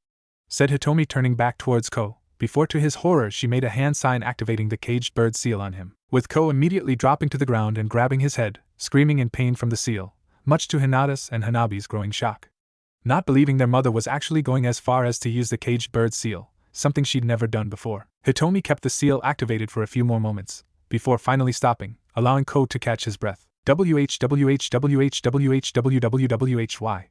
said Hitomi turning back towards Ko, before to his horror she made a hand sign activating the caged bird seal on him, with Ko immediately dropping to the ground and grabbing his head, screaming in pain from the seal, much to Hinata's and Hanabi's growing shock. Not believing their mother was actually going as far as to use the caged bird seal, something she'd never done before. Hitomi kept the seal activated for a few more moments, before finally stopping, allowing Ko to catch his breath. WHWHWHWHWWWHY.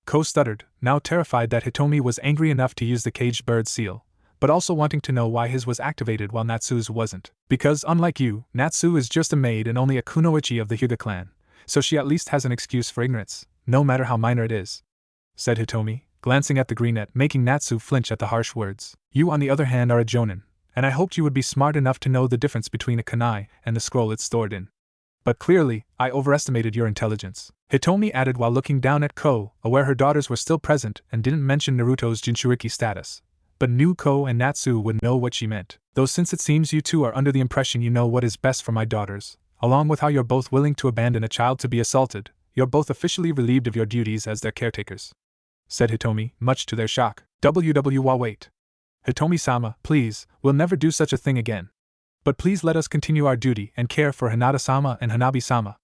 Ko stuttered, now terrified that Hitomi was angry enough to use the caged bird seal, but also wanting to know why his was activated while Natsu's wasn't. Because, unlike you, Natsu is just a maid and only a kunoichi of the Hyuga clan, so she at least has an excuse for ignorance, no matter how minor it is, said Hitomi, glancing at the greenette, making Natsu flinch at the harsh words. You, on the other hand, are a jonin, and I hoped you would be smart enough to know the difference between a kunai and the scroll it's stored in. But clearly, I overestimated your intelligence, Hitomi added while looking down at Ko, aware her daughters were still present and didn't mention Naruto's Jinchuriki status, but knew Ko and Natsu would know what she meant. Though since it seems you two are under the impression you know what is best for my daughters, along with how you're both willing to abandon a child to be assaulted, you're both officially relieved of your duties as their caretakers, said Hitomi, much to their shock. Wait. Hitomi-sama, please, we'll never do such a thing again. But please let us continue our duty and care for Hinata-sama and Hanabi-sama,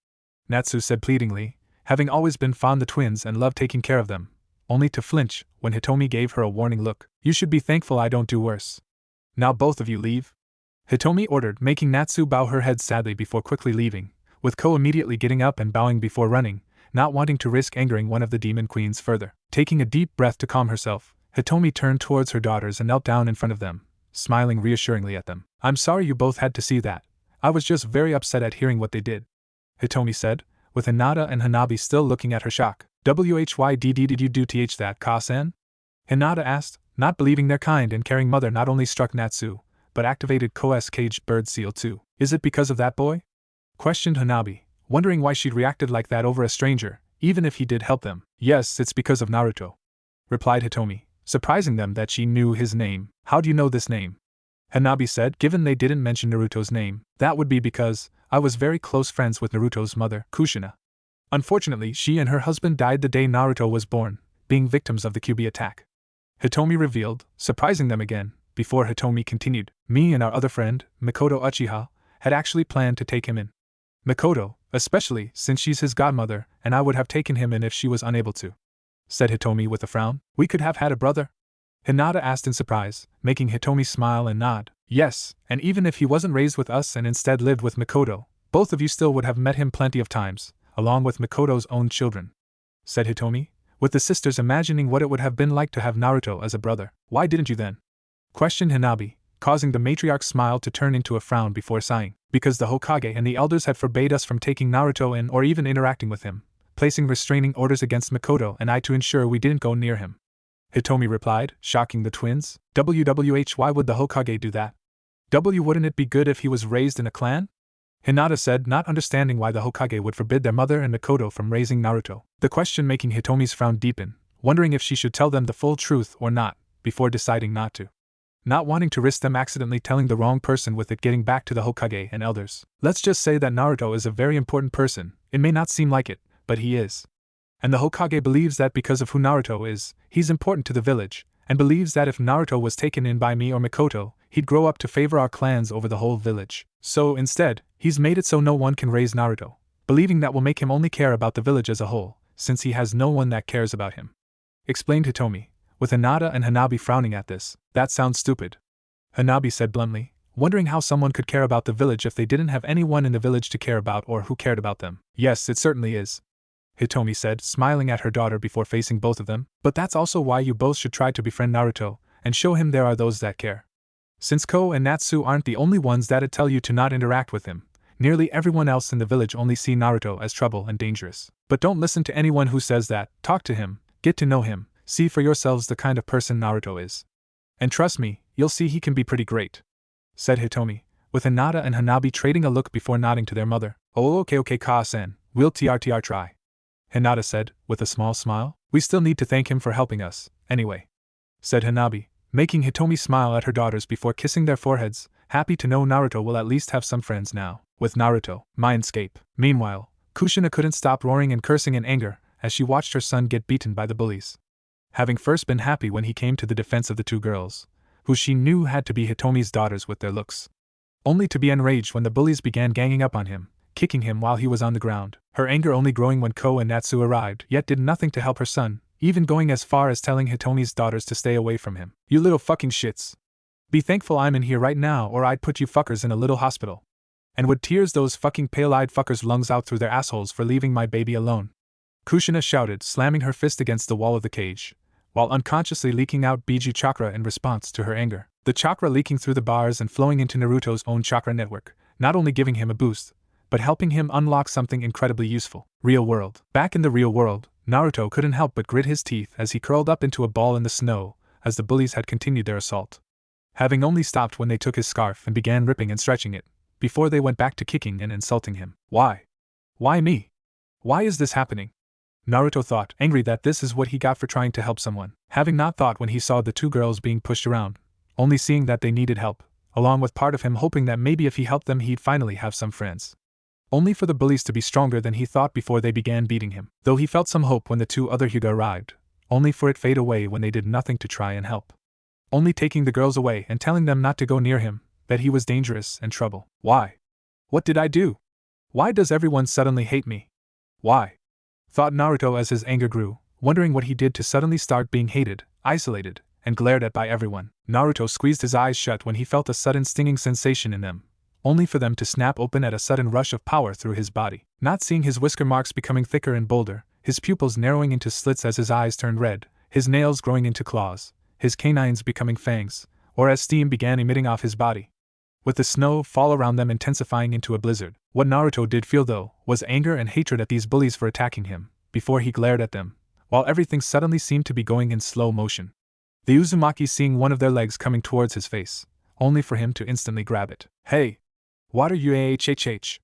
Natsu said pleadingly, having always been fond of the twins and loved taking care of them, only to flinch when Hitomi gave her a warning look. You should be thankful I don't do worse. Now both of you leave, Hitomi ordered, making Natsu bow her head sadly before quickly leaving, with Ko immediately getting up and bowing before running, not wanting to risk angering one of the demon queens further. Taking a deep breath to calm herself, Hitomi turned towards her daughters and knelt down in front of them, smiling reassuringly at them. I'm sorry you both had to see that. I was just very upset at hearing what they did, Hitomi said, with Hinata and Hanabi still looking at her shock. Why did you do that, Ka-san? Hinata asked, not believing their kind and caring mother not only struck Natsu, but activated Ko's caged bird seal too. Is it because of that boy? Questioned Hanabi, wondering why she'd reacted like that over a stranger, even if he did help them. Yes, it's because of Naruto, replied Hitomi, surprising them that she knew his name. How do you know this name? Hanabi said, given they didn't mention Naruto's name. That would be because I was very close friends with Naruto's mother, Kushina. Unfortunately, she and her husband died the day Naruto was born, being victims of the QB attack. Hitomi revealed, surprising them again, before Hitomi continued. Me and our other friend, Mikoto Uchiha, had actually planned to take him in. Mikoto, especially since she's his godmother, and I would have taken him in if she was unable to, said Hitomi with a frown. We could have had a brother? Hinata asked in surprise, making Hitomi smile and nod. Yes, and even if he wasn't raised with us and instead lived with Mikoto, both of you still would have met him plenty of times, along with Mikoto's own children, said Hitomi, with the sisters imagining what it would have been like to have Naruto as a brother. Why didn't you then? Questioned Hanabi, causing the matriarch's smile to turn into a frown before sighing. Because the Hokage and the elders had forbade us from taking Naruto in or even interacting with him, placing restraining orders against Mikoto and I to ensure we didn't go near him, Hitomi replied, shocking the twins. Why would the Hokage do that? Wouldn't it be good if he was raised in a clan? Hinata said, not understanding why the Hokage would forbid their mother and Mikoto from raising Naruto, the question making Hitomi's frown deepen, wondering if she should tell them the full truth or not, before deciding not to. Not wanting to risk them accidentally telling the wrong person with it getting back to the Hokage and elders. Let's just say that Naruto is a very important person. It may not seem like it, but he is. And the Hokage believes that because of who Naruto is, he's important to the village, and believes that if Naruto was taken in by me or Mikoto, he'd grow up to favor our clans over the whole village. So, instead, he's made it so no one can raise Naruto, believing that will make him only care about the village as a whole, since he has no one that cares about him, explained Hitomi, with Hinata and Hanabi frowning at this. That sounds stupid, Hanabi said bluntly, wondering how someone could care about the village if they didn't have anyone in the village to care about or who cared about them. Yes, it certainly is, Hitomi said, smiling at her daughter before facing both of them. But that's also why you both should try to befriend Naruto, and show him there are those that care. Since Ko and Natsu aren't the only ones that'd tell you to not interact with him, nearly everyone else in the village only see Naruto as trouble and dangerous. But don't listen to anyone who says that. Talk to him, get to know him, see for yourselves the kind of person Naruto is. And trust me, you'll see he can be pretty great, said Hitomi, with Hinata and Hanabi trading a look before nodding to their mother. Oh okay Ka-sen, we'll try, Hinata said, with a small smile. We still need to thank him for helping us, anyway, said Hanabi, making Hitomi smile at her daughters before kissing their foreheads, happy to know Naruto will at least have some friends now. With Naruto, Mindscape. Meanwhile, Kushina couldn't stop roaring and cursing in anger as she watched her son get beaten by the bullies. Having first been happy when he came to the defense of the two girls, who she knew had to be Hitomi's daughters with their looks, only to be enraged when the bullies began ganging up on him, kicking him while he was on the ground, her anger only growing when Ko and Natsu arrived yet did nothing to help her son, even going as far as telling Hitomi's daughters to stay away from him. You little fucking shits. Be thankful I'm in here right now or I'd put you fuckers in a little hospital. And would tears those fucking pale-eyed fuckers' lungs out through their assholes for leaving my baby alone. Kushina shouted, slamming her fist against the wall of the cage, while unconsciously leaking out Biju chakra in response to her anger. The chakra leaking through the bars and flowing into Naruto's own chakra network, not only giving him a boost, but helping him unlock something incredibly useful. Real world. Back in the real world, Naruto couldn't help but grit his teeth as he curled up into a ball in the snow, as the bullies had continued their assault. Having only stopped when they took his scarf and began ripping and stretching it, before they went back to kicking and insulting him. Why? Why me? Why is this happening? Naruto thought, angry that this is what he got for trying to help someone. Having not thought when he saw the two girls being pushed around, only seeing that they needed help, along with part of him hoping that maybe if he helped them he'd finally have some friends. Only for the bullies to be stronger than he thought before they began beating him. Though he felt some hope when the two other Hyuga arrived, only for it fade away when they did nothing to try and help. Only taking the girls away and telling them not to go near him, that he was dangerous and trouble. Why? What did I do? Why does everyone suddenly hate me? Why? Thought Naruto as his anger grew, wondering what he did to suddenly start being hated, isolated, and glared at by everyone. Naruto squeezed his eyes shut when he felt a sudden stinging sensation in them, only for them to snap open at a sudden rush of power through his body. Not seeing his whisker marks becoming thicker and bolder, his pupils narrowing into slits as his eyes turned red, his nails growing into claws, his canines becoming fangs, or as steam began emitting off his body, with the snow fall around them intensifying into a blizzard. What Naruto did feel though, was anger and hatred at these bullies for attacking him, before he glared at them, while everything suddenly seemed to be going in slow motion. The Uzumaki seeing one of their legs coming towards his face, only for him to instantly grab it. Hey! What are you ahhh?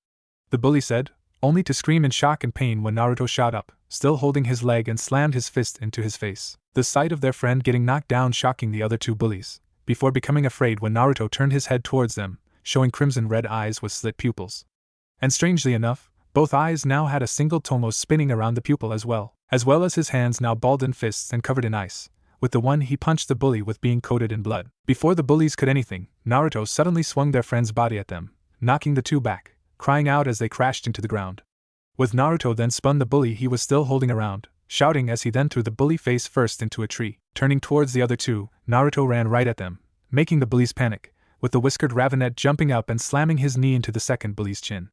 The bully said, only to scream in shock and pain when Naruto shot up, still holding his leg and slammed his fist into his face. The sight of their friend getting knocked down shocking the other two bullies, before becoming afraid when Naruto turned his head towards them, showing crimson red eyes with slit pupils. And strangely enough, both eyes now had a single tomo spinning around the pupil as well. as well as his hands now balled in fists and covered in ice, with the one he punched the bully with being coated in blood. Before the bullies could anything, Naruto suddenly swung their friend's body at them, knocking the two back, crying out as they crashed into the ground. With Naruto then spun the bully he was still holding around, shouting as he then threw the bully face first into a tree. Turning towards the other two, Naruto ran right at them, making the bullies panic, with the whiskered Ravenet jumping up and slamming his knee into the second bully's chin.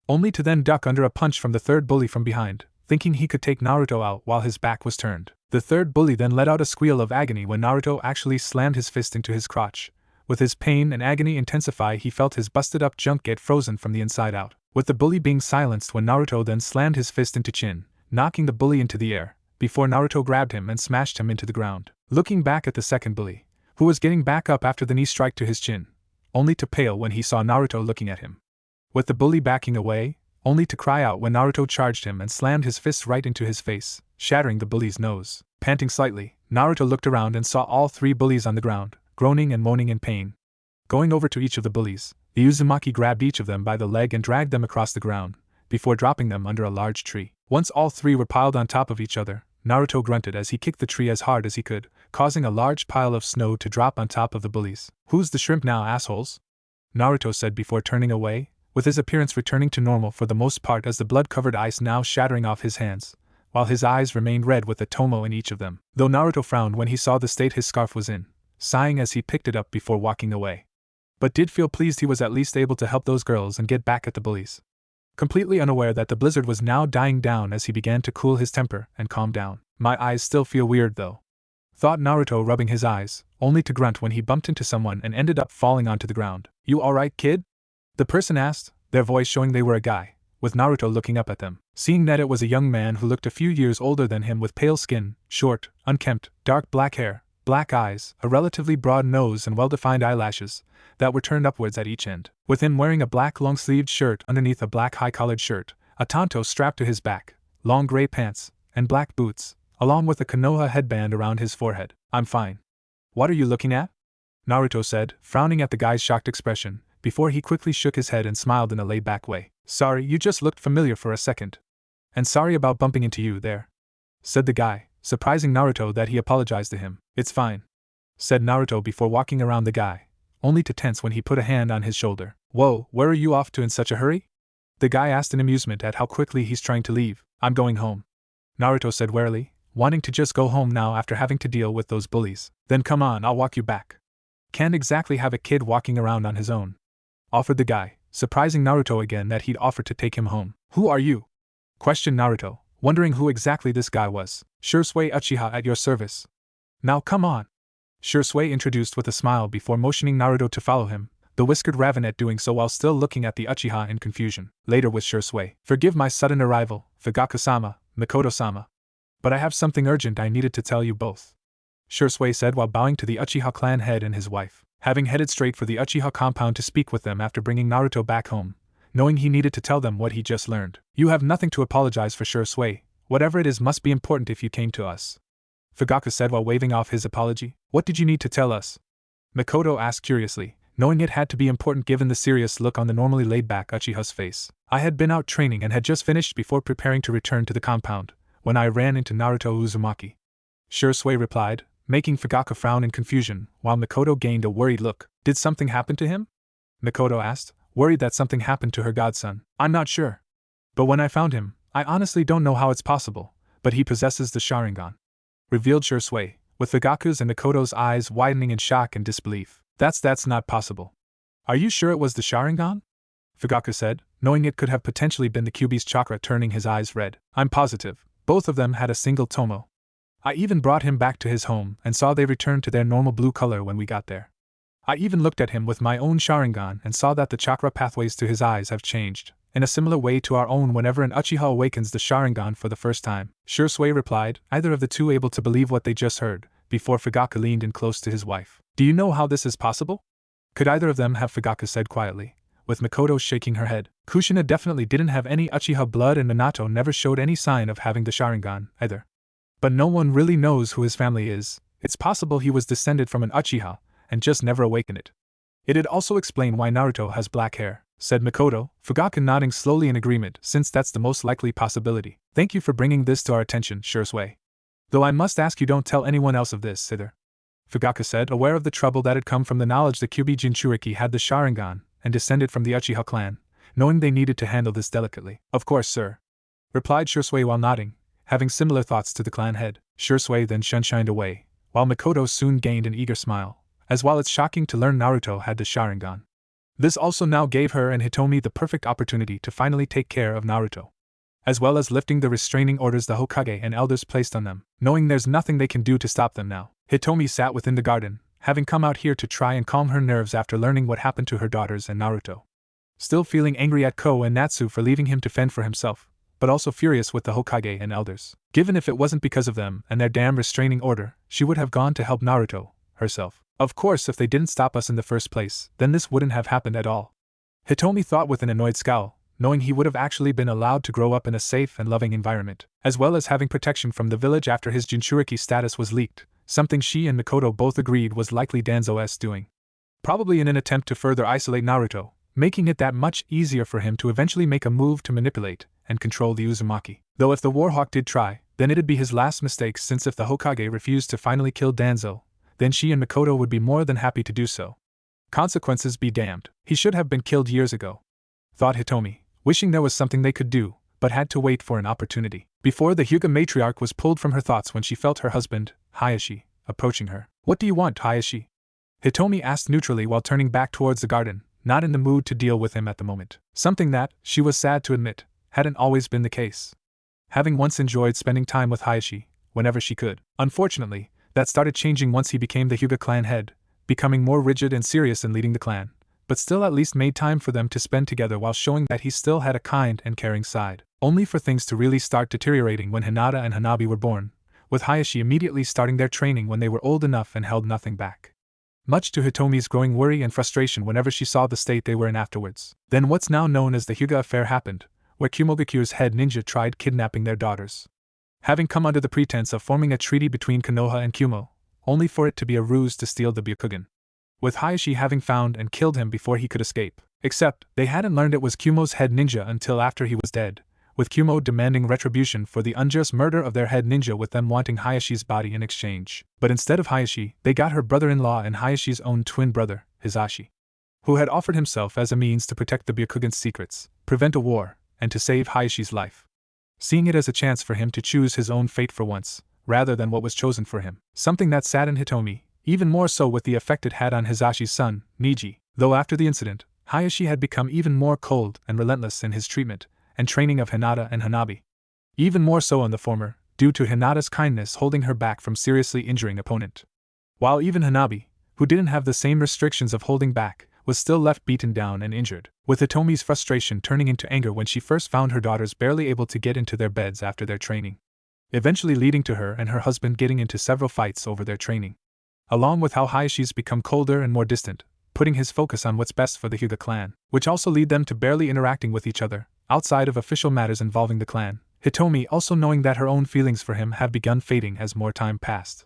Only to then duck under a punch from the third bully from behind, thinking he could take Naruto out while his back was turned. The third bully then let out a squeal of agony when Naruto actually slammed his fist into his crotch. With his pain and agony intensify, he felt his busted-up junk get frozen from the inside out. With the bully being silenced when Naruto then slammed his fist into chin, knocking the bully into the air, before Naruto grabbed him and smashed him into the ground. Looking back at the second bully, who was getting back up after the knee strike to his chin, only to pale when he saw Naruto looking at him. With the bully backing away, only to cry out when Naruto charged him and slammed his fist right into his face, shattering the bully's nose. Panting slightly, Naruto looked around and saw all three bullies on the ground, groaning and moaning in pain. Going over to each of the bullies, the Uzumaki grabbed each of them by the leg and dragged them across the ground, before dropping them under a large tree. Once all three were piled on top of each other, Naruto grunted as he kicked the tree as hard as he could, causing a large pile of snow to drop on top of the bullies. "Who's the shrimp now, assholes?" Naruto said before turning away, with his appearance returning to normal for the most part as the blood-covered ice now shattering off his hands, while his eyes remained red with a tomo in each of them. Though Naruto frowned when he saw the state his scarf was in, sighing as he picked it up before walking away. But did feel pleased he was at least able to help those girls and get back at the bullies. Completely unaware that the blizzard was now dying down as he began to cool his temper and calm down. "My eyes still feel weird though," thought Naruto, rubbing his eyes, only to grunt when he bumped into someone and ended up falling onto the ground. "You alright, kid?" the person asked, their voice showing they were a guy, with Naruto looking up at them. Seeing that it was a young man who looked a few years older than him with pale skin, short, unkempt, dark black hair, black eyes, a relatively broad nose and well-defined eyelashes that were turned upwards at each end. With him wearing a black long-sleeved shirt underneath a black high-collared shirt, a tanto strapped to his back, long gray pants, and black boots, along with a Konoha headband around his forehead. "I'm fine. What are you looking at?" Naruto said, frowning at the guy's shocked expression, before he quickly shook his head and smiled in a laid-back way. "Sorry, you just looked familiar for a second. And sorry about bumping into you there," said the guy, surprising Naruto that he apologized to him. "It's fine," said Naruto before walking around the guy, only to tense when he put a hand on his shoulder. "Whoa, where are you off to in such a hurry?" the guy asked in amusement at how quickly he's trying to leave. "I'm going home," Naruto said warily, wanting to just go home now after having to deal with those bullies. "Then come on, I'll walk you back." "Can't exactly have a kid walking around on his own," offered the guy, surprising Naruto again that he'd offered to take him home. "Who are you?" questioned Naruto, wondering who exactly this guy was. "Shursui Uchiha at your service." "Now come on," Shursui introduced with a smile before motioning Naruto to follow him, the whiskered Ravenet doing so while still looking at the Uchiha in confusion. Later with Shursui. "Forgive my sudden arrival, Fugaku-sama, Mikoto-sama. But I have something urgent I needed to tell you both," Shursui said while bowing to the Uchiha clan head and his wife. Having headed straight for the Uchiha compound to speak with them after bringing Naruto back home, knowing he needed to tell them what he just learned. "You have nothing to apologize for, Shursui. Whatever it is must be important if you came to us," Fugaku said while waving off his apology. "What did you need to tell us?" Mikoto asked curiously, knowing it had to be important given the serious look on the normally laid-back Uchiha's face. "I had been out training and had just finished before preparing to return to the compound, when I ran into Naruto Uzumaki," Shursui replied, making Fugaku frown in confusion, while Mikoto gained a worried look. "Did something happen to him?" Mikoto asked, worried that something happened to her godson. "I'm not sure. But when I found him, I honestly don't know how it's possible, but he possesses the Sharingan," revealed Shursui, with Fugaku's and Mikoto's eyes widening in shock and disbelief. That's not possible." "Are you sure it was the Sharingan?" Fugaku said, knowing it could have potentially been the Kyuubi's chakra, turning his eyes red. "I'm positive. Both of them had a single tomo. I even brought him back to his home and saw they returned to their normal blue color when we got there. I even looked at him with my own Sharingan and saw that the chakra pathways to his eyes have changed, in a similar way to our own whenever an Uchiha awakens the Sharingan for the first time," Shursui replied, either of the two able to believe what they just heard, before Fugaku leaned in close to his wife. "Do you know how this is possible?" "Could either of them have?" Fugaku said quietly, with Mikoto shaking her head. "Kushina definitely didn't have any Uchiha blood and Minato never showed any sign of having the Sharingan, either. But no one really knows who his family is. It's possible he was descended from an Uchiha, and just never awakened it. It'd also explain why Naruto has black hair." said Mikoto, Fugaku nodding slowly in agreement since that's the most likely possibility. Thank you for bringing this to our attention, Shursui. Though I must ask you don't tell anyone else of this, either. Fugaku said, aware of the trouble that had come from the knowledge the Kyuubi Jinchuriki had the Sharingan and descended from the Uchiha clan, knowing they needed to handle this delicately. Of course, sir, replied Shursui while nodding, having similar thoughts to the clan head. Shursui then sunshined away, while Mikoto soon gained an eager smile, as while it's shocking to learn Naruto had the Sharingan. This also now gave her and Hitomi the perfect opportunity to finally take care of Naruto, as well as lifting the restraining orders the Hokage and elders placed on them, knowing there's nothing they can do to stop them now. Hitomi sat within the garden, having come out here to try and calm her nerves after learning what happened to her daughters and Naruto. Still feeling angry at Ko and Natsu for leaving him to fend for himself, but also furious with the Hokage and elders. Given if it wasn't because of them and their damn restraining order, she would have gone to help Naruto herself. Of course, if they didn't stop us in the first place, then this wouldn't have happened at all. Hitomi thought with an annoyed scowl, knowing he would have actually been allowed to grow up in a safe and loving environment, as well as having protection from the village after his Jinchuriki status was leaked, something she and Mikoto both agreed was likely Danzo's doing. Probably in an attempt to further isolate Naruto, making it that much easier for him to eventually make a move to manipulate and control the Uzumaki. Though if the Warhawk did try, then it'd be his last mistake, since if the Hokage refused to finally kill Danzo, then she and Mikoto would be more than happy to do so. Consequences be damned. He should have been killed years ago, thought Hitomi, wishing there was something they could do, but had to wait for an opportunity. Before the Hyuga matriarch was pulled from her thoughts when she felt her husband, Hayashi, approaching her. What do you want, Hayashi? Hitomi asked neutrally while turning back towards the garden, not in the mood to deal with him at the moment. Something that, she was sad to admit, hadn't always been the case. Having once enjoyed spending time with Hayashi, whenever she could. Unfortunately, that started changing once he became the Hyuga clan head, becoming more rigid and serious in leading the clan, but still at least made time for them to spend together while showing that he still had a kind and caring side. Only for things to really start deteriorating when Hinata and Hanabi were born, with Hayashi immediately starting their training when they were old enough and held nothing back. Much to Hitomi's growing worry and frustration whenever she saw the state they were in afterwards. Then what's now known as the Hyuga affair happened, where Kumogakure's head ninja tried kidnapping their daughters. Having come under the pretense of forming a treaty between Konoha and Kumo, only for it to be a ruse to steal the Byakugan, with Hayashi having found and killed him before he could escape. Except, they hadn't learned it was Kumo's head ninja until after he was dead, with Kumo demanding retribution for the unjust murder of their head ninja, with them wanting Hayashi's body in exchange. But instead of Hayashi, they got her brother-in-law and Hayashi's own twin brother, Hisashi, who had offered himself as a means to protect the Byakugan's secrets, prevent a war, and to save Hayashi's life, seeing it as a chance for him to choose his own fate for once, rather than what was chosen for him. Something that saddened Hitomi, even more so with the effect it had on Hisashi's son, Niji, though after the incident, Hayashi had become even more cold and relentless in his treatment and training of Hinata and Hanabi. Even more so on the former, due to Hinata's kindness holding her back from seriously injuring opponent. While even Hanabi, who didn't have the same restrictions of holding back, was still left beaten down and injured, with Hitomi's frustration turning into anger when she first found her daughters barely able to get into their beds after their training, eventually leading to her and her husband getting into several fights over their training. Along with how Hayashi's become colder and more distant, putting his focus on what's best for the Hyuga clan, which also lead them to barely interacting with each other, outside of official matters involving the clan. Hitomi also knowing that her own feelings for him have begun fading as more time passed,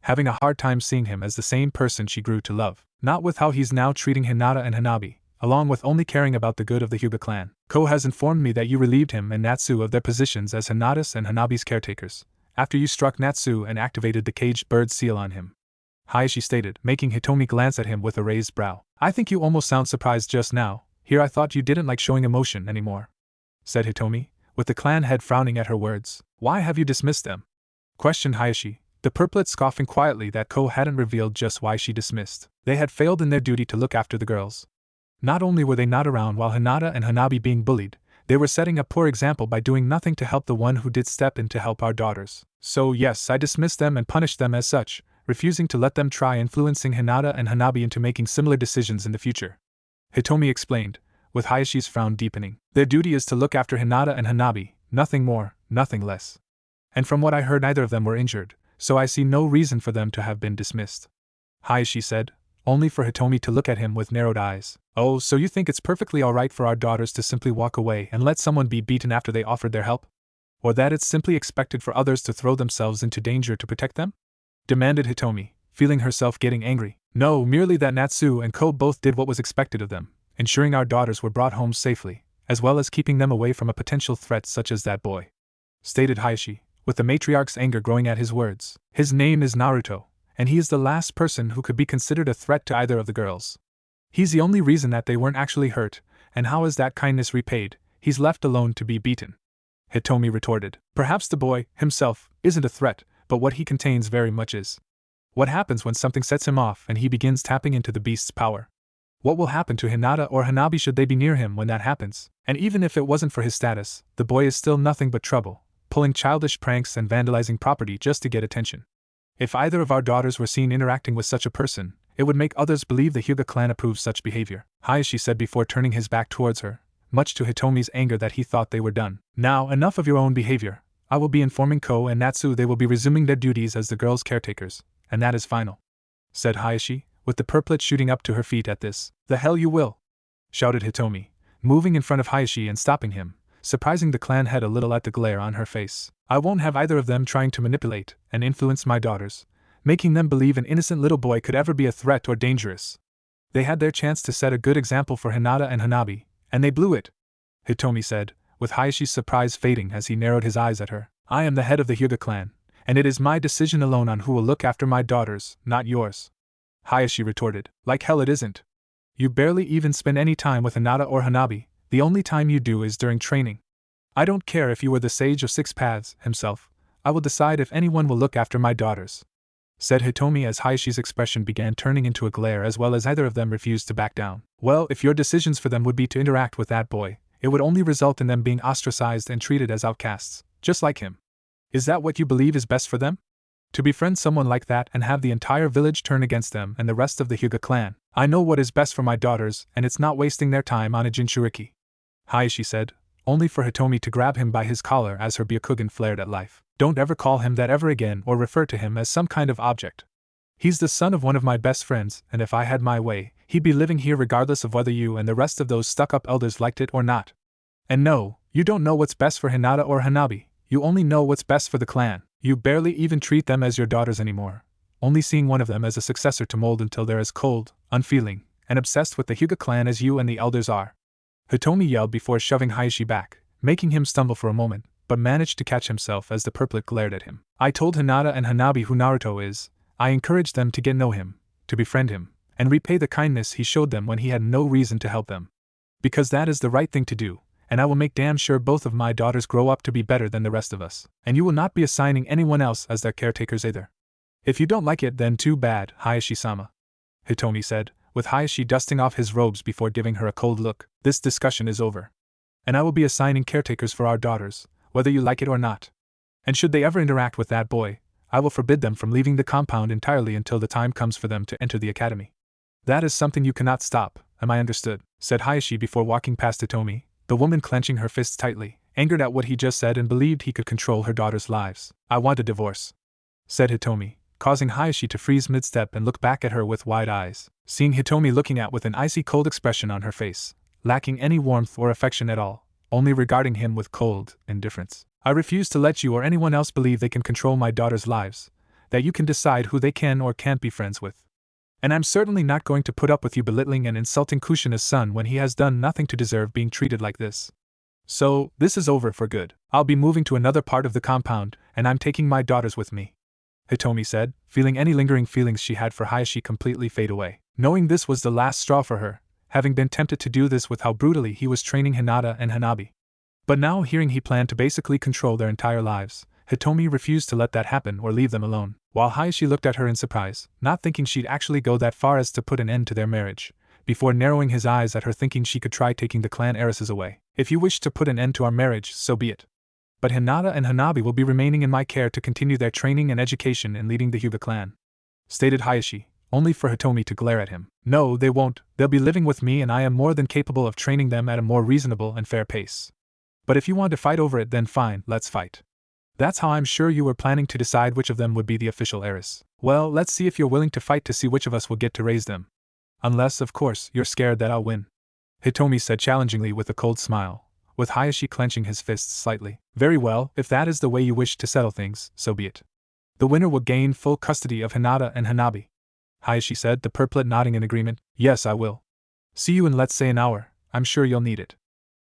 having a hard time seeing him as the same person she grew to love, not with how he's now treating Hinata and Hanabi, along with only caring about the good of the Hyuga clan. Ko has informed me that you relieved him and Natsu of their positions as Hinata's and Hanabi's caretakers, after you struck Natsu and activated the caged bird seal on him, Hayashi stated, making Hitomi glance at him with a raised brow. I think you almost sound surprised just now. Here I thought you didn't like showing emotion anymore, said Hitomi, with the clan head frowning at her words. Why have you dismissed them? Questioned Hayashi, the purplet scoffing quietly that Ko hadn't revealed just why she dismissed. They had failed in their duty to look after the girls. Not only were they not around while Hinata and Hanabi being bullied, they were setting a poor example by doing nothing to help the one who did step in to help our daughters. So yes, I dismissed them and punished them as such, refusing to let them try influencing Hinata and Hanabi into making similar decisions in the future. Hitomi explained, with Hayashi's frown deepening. Their duty is to look after Hinata and Hanabi, nothing more, nothing less. And from what I heard, neither of them were injured, so I see no reason for them to have been dismissed, Hayashi said, only for Hitomi to look at him with narrowed eyes. Oh, so you think it's perfectly alright for our daughters to simply walk away and let someone be beaten after they offered their help? Or that it's simply expected for others to throw themselves into danger to protect them? Demanded Hitomi, feeling herself getting angry. No, merely that Natsu and Ko both did what was expected of them, ensuring our daughters were brought home safely, as well as keeping them away from a potential threat such as that boy," stated Hayashi, with the matriarch's anger growing at his words. "His name is Naruto, and he is the last person who could be considered a threat to either of the girls. He's the only reason that they weren't actually hurt, and how is that kindness repaid? He's left alone to be beaten," Hitomi retorted. "Perhaps the boy, himself, isn't a threat, but what he contains very much is. What happens when something sets him off and he begins tapping into the beast's power? What will happen to Hinata or Hanabi should they be near him when that happens? And even if it wasn't for his status, the boy is still nothing but trouble, pulling childish pranks and vandalizing property just to get attention. If either of our daughters were seen interacting with such a person, it would make others believe the Hyuga clan approves such behavior," Hayashi said before turning his back towards her, much to Hitomi's anger that he thought they were done. "Now, enough of your own behavior. I will be informing Ko and Natsu they will be resuming their duties as the girls' caretakers, and that is final," said Hayashi, with the purplet shooting up to her feet at this. "The hell you will!" shouted Hitomi, moving in front of Hayashi and stopping him, surprising the clan head a little at the glare on her face. "I won't have either of them trying to manipulate and influence my daughters, making them believe an innocent little boy could ever be a threat or dangerous. They had their chance to set a good example for Hinata and Hanabi, and they blew it," Hitomi said, with Hayashi's surprise fading as he narrowed his eyes at her. "I am the head of the Hyuga clan, and it is my decision alone on who will look after my daughters, not yours," Hayashi retorted. "Like hell it isn't. You barely even spend any time with Hinata or Hanabi, the only time you do is during training. I don't care if you were the Sage of Six Paths himself, I will decide if anyone will look after my daughters," said Hitomi as Hayashi's expression began turning into a glare as well as either of them refused to back down. "Well, if your decisions for them would be to interact with that boy, it would only result in them being ostracized and treated as outcasts, just like him. Is that what you believe is best for them? To befriend someone like that and have the entire village turn against them and the rest of the Hyuga clan? I know what is best for my daughters, and it's not wasting their time on a Jinchuriki," Hayashi said, only for Hitomi to grab him by his collar as her Byakugan flared at life. "Don't ever call him that ever again or refer to him as some kind of object. He's the son of one of my best friends, and if I had my way, he'd be living here regardless of whether you and the rest of those stuck-up elders liked it or not. And no, you don't know what's best for Hinata or Hanabi, you only know what's best for the clan. You barely even treat them as your daughters anymore, only seeing one of them as a successor to mold until they're as cold, unfeeling, and obsessed with the Hyuga clan as you and the elders are," Hitomi yelled before shoving Hayashi back, making him stumble for a moment, but managed to catch himself as the purplet glared at him. "I told Hinata and Hanabi who Naruto is. I encouraged them to get know him, to befriend him, and repay the kindness he showed them when he had no reason to help them. Because that is the right thing to do, and I will make damn sure both of my daughters grow up to be better than the rest of us. And you will not be assigning anyone else as their caretakers either. If you don't like it, then too bad, Hayashi-sama," Hitomi said, with Hayashi dusting off his robes before giving her a cold look. "This discussion is over. And I will be assigning caretakers for our daughters, whether you like it or not. And should they ever interact with that boy, I will forbid them from leaving the compound entirely until the time comes for them to enter the academy. That is something you cannot stop, am I understood?" said Hayashi before walking past Hitomi, the woman clenching her fists tightly, angered at what he just said and believed he could control her daughters' lives. "I want a divorce," said Hitomi, causing Hayashi to freeze mid-step and look back at her with wide eyes. Seeing Hitomi looking at with an icy cold expression on her face, lacking any warmth or affection at all, only regarding him with cold indifference. "I refuse to let you or anyone else believe they can control my daughters' lives, that you can decide who they can or can't be friends with. And I'm certainly not going to put up with you belittling and insulting Kushina's son when he has done nothing to deserve being treated like this. So, this is over for good. I'll be moving to another part of the compound, and I'm taking my daughters with me," Hitomi said, feeling any lingering feelings she had for Hayashi completely fade away. Knowing this was the last straw for her, having been tempted to do this with how brutally he was training Hinata and Hanabi. But now hearing he planned to basically control their entire lives, Hitomi refused to let that happen or leave them alone, while Hayashi looked at her in surprise, not thinking she'd actually go that far as to put an end to their marriage, before narrowing his eyes at her thinking she could try taking the clan heiresses away. "If you wish to put an end to our marriage, so be it. But Hinata and Hanabi will be remaining in my care to continue their training and education in leading the Hyuga clan," stated Hayashi, only for Hitomi to glare at him. "No, they won't. They'll be living with me and I am more than capable of training them at a more reasonable and fair pace. But if you want to fight over it, then fine, let's fight. That's how I'm sure you were planning to decide which of them would be the official heiress. Well, let's see if you're willing to fight to see which of us will get to raise them. Unless, of course, you're scared that I'll win," Hitomi said challengingly with a cold smile, with Hayashi clenching his fists slightly. "Very well, if that is the way you wish to settle things, so be it. The winner will gain full custody of Hinata and Hanabi," Hayashi said, the purplet nodding in agreement. "Yes, I will," See you in let's say an hour, I'm sure you'll need it,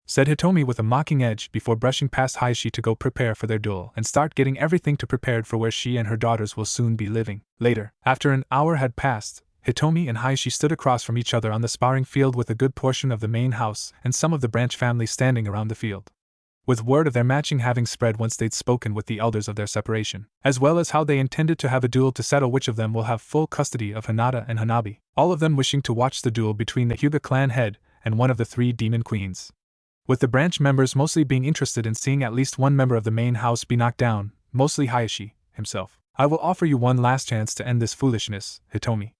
said Hitomi with a mocking edge before brushing past Hayashi to go prepare for their duel and start getting everything to prepared for where she and her daughters will soon be living. Later, after an hour had passed, Hitomi and Hayashi stood across from each other on the sparring field with a good portion of the main house and some of the branch family standing around the field. With word of their matching having spread once they'd spoken with the elders of their separation, as well as how they intended to have a duel to settle which of them will have full custody of Hinata and Hanabi, all of them wishing to watch the duel between the Hyuga clan head and one of the 3 demon queens. With the branch members mostly being interested in seeing at least one member of the main house be knocked down, mostly Hayashi himself. I will offer you one last chance to end this foolishness, Hitomi.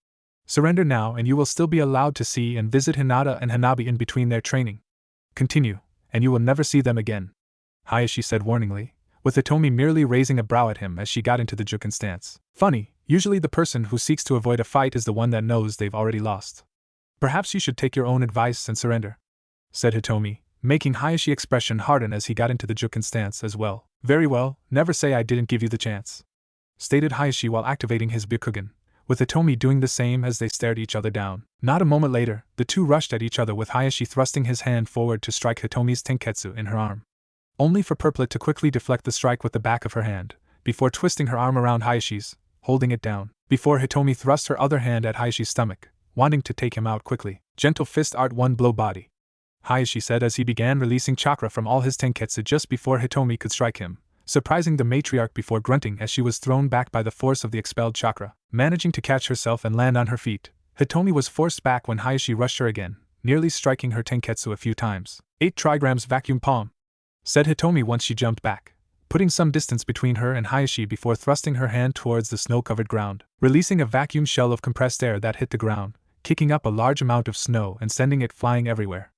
Surrender now and you will still be allowed to see and visit Hinata and Hanabi in between their training. Continue, and you will never see them again, Hayashi said warningly, with Hitomi merely raising a brow at him as she got into the Juken stance. Funny, usually the person who seeks to avoid a fight is the one that knows they've already lost. Perhaps you should take your own advice and surrender, said Hitomi, making Hayashi's expression harden as he got into the Juken stance as well. Very well, never say I didn't give you the chance, stated Hayashi while activating his Byakugan, with Hitomi doing the same as they stared each other down. Not a moment later, the two rushed at each other with Hayashi thrusting his hand forward to strike Hitomi's tenketsu in her arm, only for Purplet to quickly deflect the strike with the back of her hand, before twisting her arm around Hayashi's, holding it down, before Hitomi thrust her other hand at Hayashi's stomach, wanting to take him out quickly. Gentle fist art one blow body, Hayashi said as he began releasing chakra from all his tenketsu just before Hitomi could strike him, surprising the matriarch before grunting as she was thrown back by the force of the expelled chakra. Managing to catch herself and land on her feet, Hitomi was forced back when Hayashi rushed her again, nearly striking her tenketsu a few times. 8 trigrams vacuum palm, said Hitomi once she jumped back, putting some distance between her and Hayashi before thrusting her hand towards the snow-covered ground, releasing a vacuum shell of compressed air that hit the ground, kicking up a large amount of snow and sending it flying everywhere.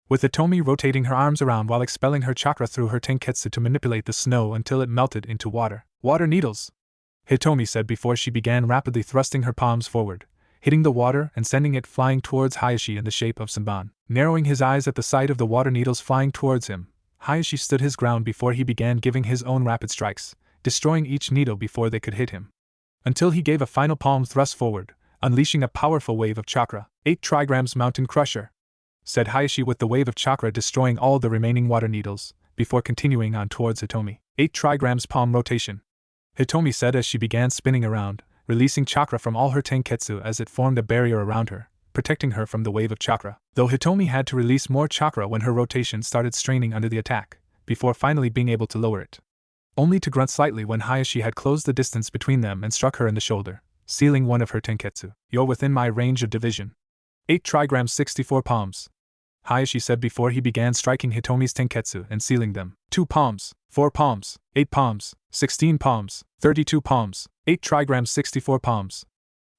With Hitomi rotating her arms around while expelling her chakra through her tenketsu to manipulate the snow until it melted into water. Water needles, Hitomi said before she began rapidly thrusting her palms forward, hitting the water and sending it flying towards Hayashi in the shape of Sanban. Narrowing his eyes at the sight of the water needles flying towards him, Hayashi stood his ground before he began giving his own rapid strikes, destroying each needle before they could hit him, until he gave a final palm thrust forward, unleashing a powerful wave of chakra. 8 trigrams mountain crusher, said Hayashi with the wave of chakra destroying all the remaining water needles, before continuing on towards Hitomi. 8 trigrams palm rotation, Hitomi said as she began spinning around, releasing chakra from all her tenketsu as it formed a barrier around her, protecting her from the wave of chakra. Though Hitomi had to release more chakra when her rotation started straining under the attack, before finally being able to lower it, only to grunt slightly when Hayashi had closed the distance between them and struck her in the shoulder, sealing one of her tenketsu. You're within my range of division. 8 trigrams 64 palms, Hayashi said before he began striking Hitomi's tenketsu and sealing them. 2 palms, 4 palms, 8 palms, 16 palms, 32 palms, 8 trigrams 64 palms,